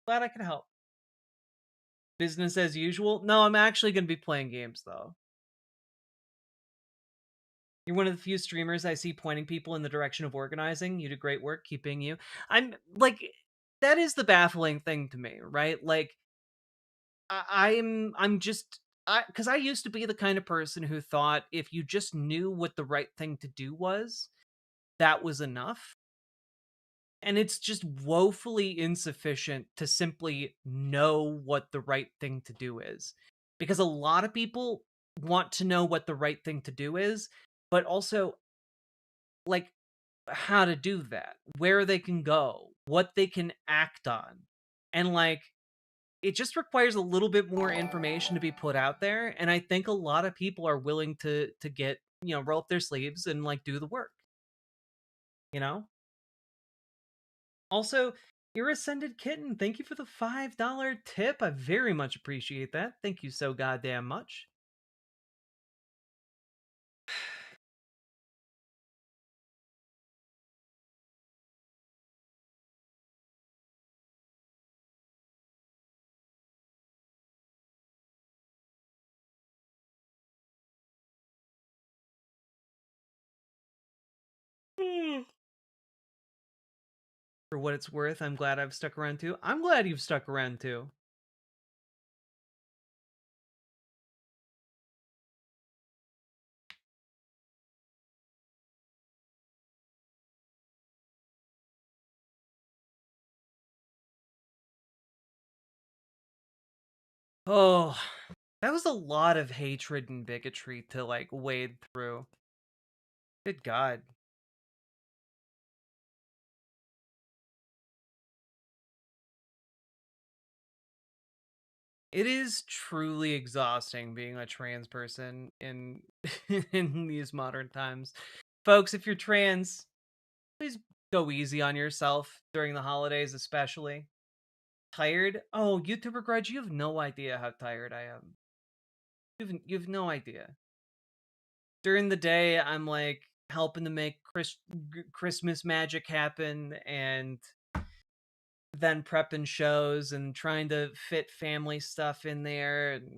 Speaker 1: Glad I could help. Business as usual? No, I'm actually going to be playing games, though. You're one of the few streamers I see pointing people in the direction of organizing. You do great work. Keeping you. I'm, like, that is the baffling thing to me, right? Like, I'm just... because I used to be the kind of person who thought if you just knew what the right thing to do was, that was enough. And it's just woefully insufficient to simply know what the right thing to do is. Because a lot of people want to know what the right thing to do is, but also, like, how to do that, where they can go, what they can act on. And, like, it just requires a little bit more information to be put out there. And I think a lot of people are willing to get, you know, roll up their sleeves and, like, do the work. You know? Also, Irascended Kitten, thank you for the $5 tip. I very much appreciate that. Thank you so goddamn much. For what it's worth, I'm glad I've stuck around too. I'm glad you've stuck around too. Oh, that was a lot of hatred and bigotry to, like, wade through. Good God. It is truly exhausting being a trans person in in these modern times. Folks, if you're trans, please go easy on yourself during the holidays, especially. Tired? Oh, YouTuber Grudge, you have no idea how tired I am. You have no idea. During the day, I'm like helping to make Christmas magic happen, and then prepping shows and trying to fit family stuff in there. And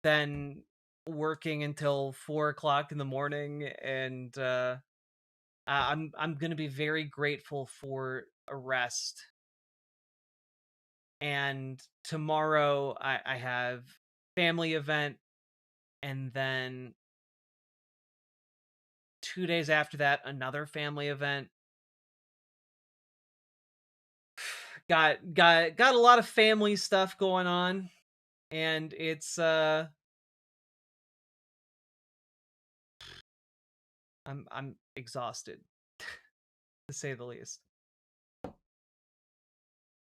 Speaker 1: than working until 4 o'clock in the morning, and I'm gonna be very grateful for a rest. And tomorrow I have family event, and then 2 days after that another family event. Got a lot of family stuff going on, and it's I'm exhausted to say the least.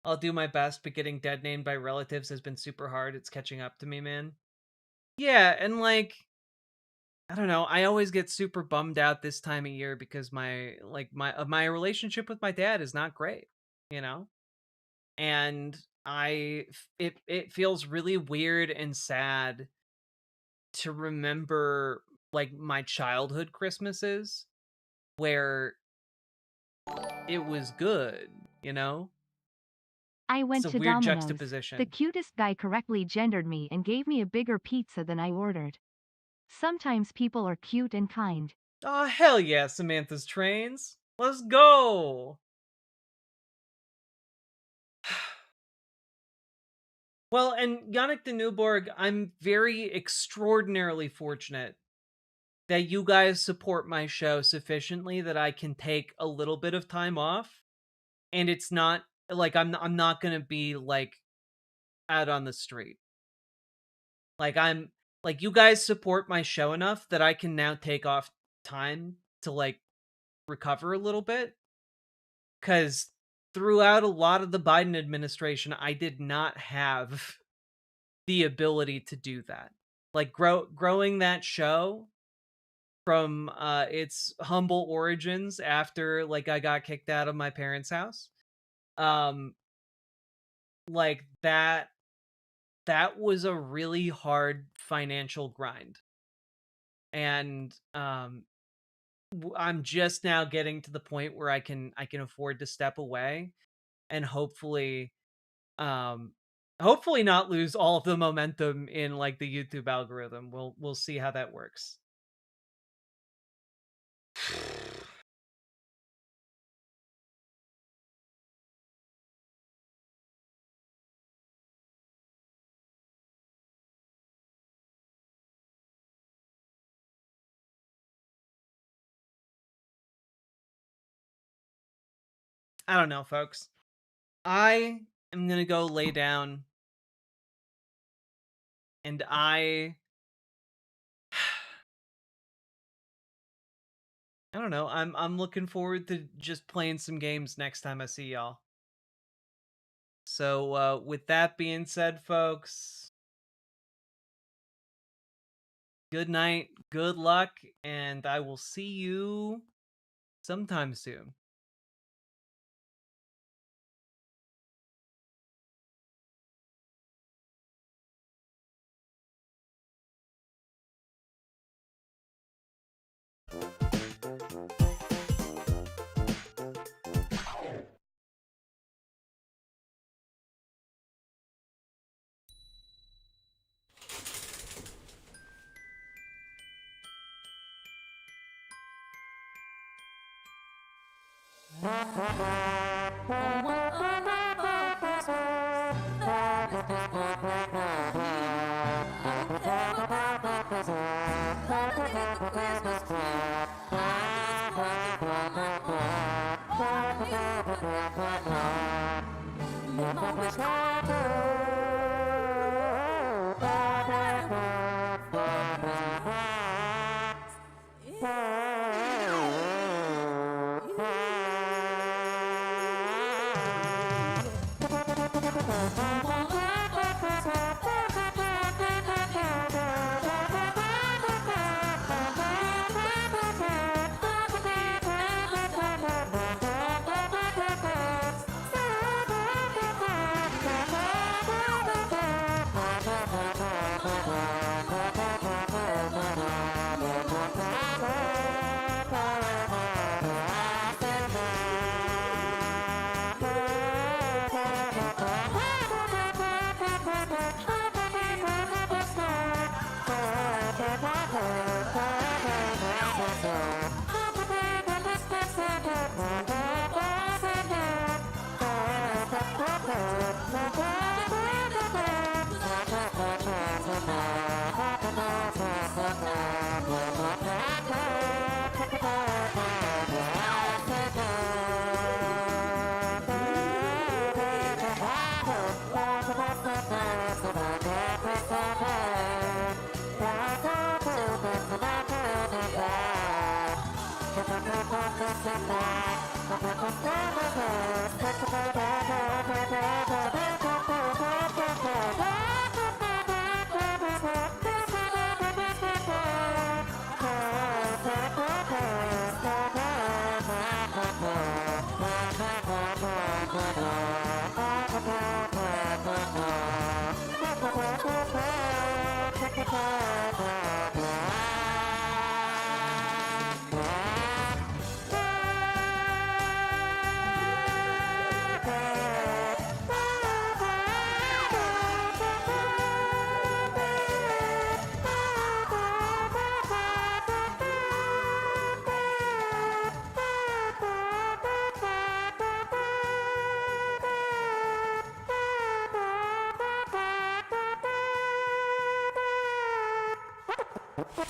Speaker 1: I'll do my best, but getting dead named by relatives has been super hard. It's catching up to me, man. Yeah, and like I don't know, I always get super bummed out this time of year because my relationship with my dad is not great, you know? And it feels really weird and sad to remember like my childhood Christmases where it was good, you know?
Speaker 2: I
Speaker 1: It's
Speaker 2: went
Speaker 1: a
Speaker 2: to
Speaker 1: weird
Speaker 2: Domino's.
Speaker 1: juxtaposition.
Speaker 2: The cutest guy correctly gendered me and gave me a bigger pizza than I ordered. Sometimes people are cute and kind.
Speaker 1: Oh, hell yeah, Samantha's Trains. Let's go! Well, and Yannick de Newborg, I'm very extraordinarily fortunate that you guys support my show sufficiently that I can take a little bit of time off, and it's not like I'm not gonna be like out on the street. Like I'm like you guys support my show enough that I can now take off time to like recover a little bit. 'Cause throughout a lot of the Biden administration, I did not have the ability to do that. Like growing that show from its humble origins after like I got kicked out of my parents' house. Um like that was a really hard financial grind. And I'm just now getting to the point where I can afford to step away and hopefully not lose all of the momentum in like the YouTube algorithm. We'll see how that works. I don't know, folks. I am gonna go lay down, and I don't know. I'm looking forward to just playing some games next time I see y'all. So with that being said, folks, good night, good luck, and I will see you sometime soon.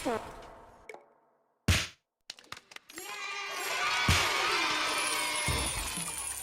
Speaker 2: Thank you.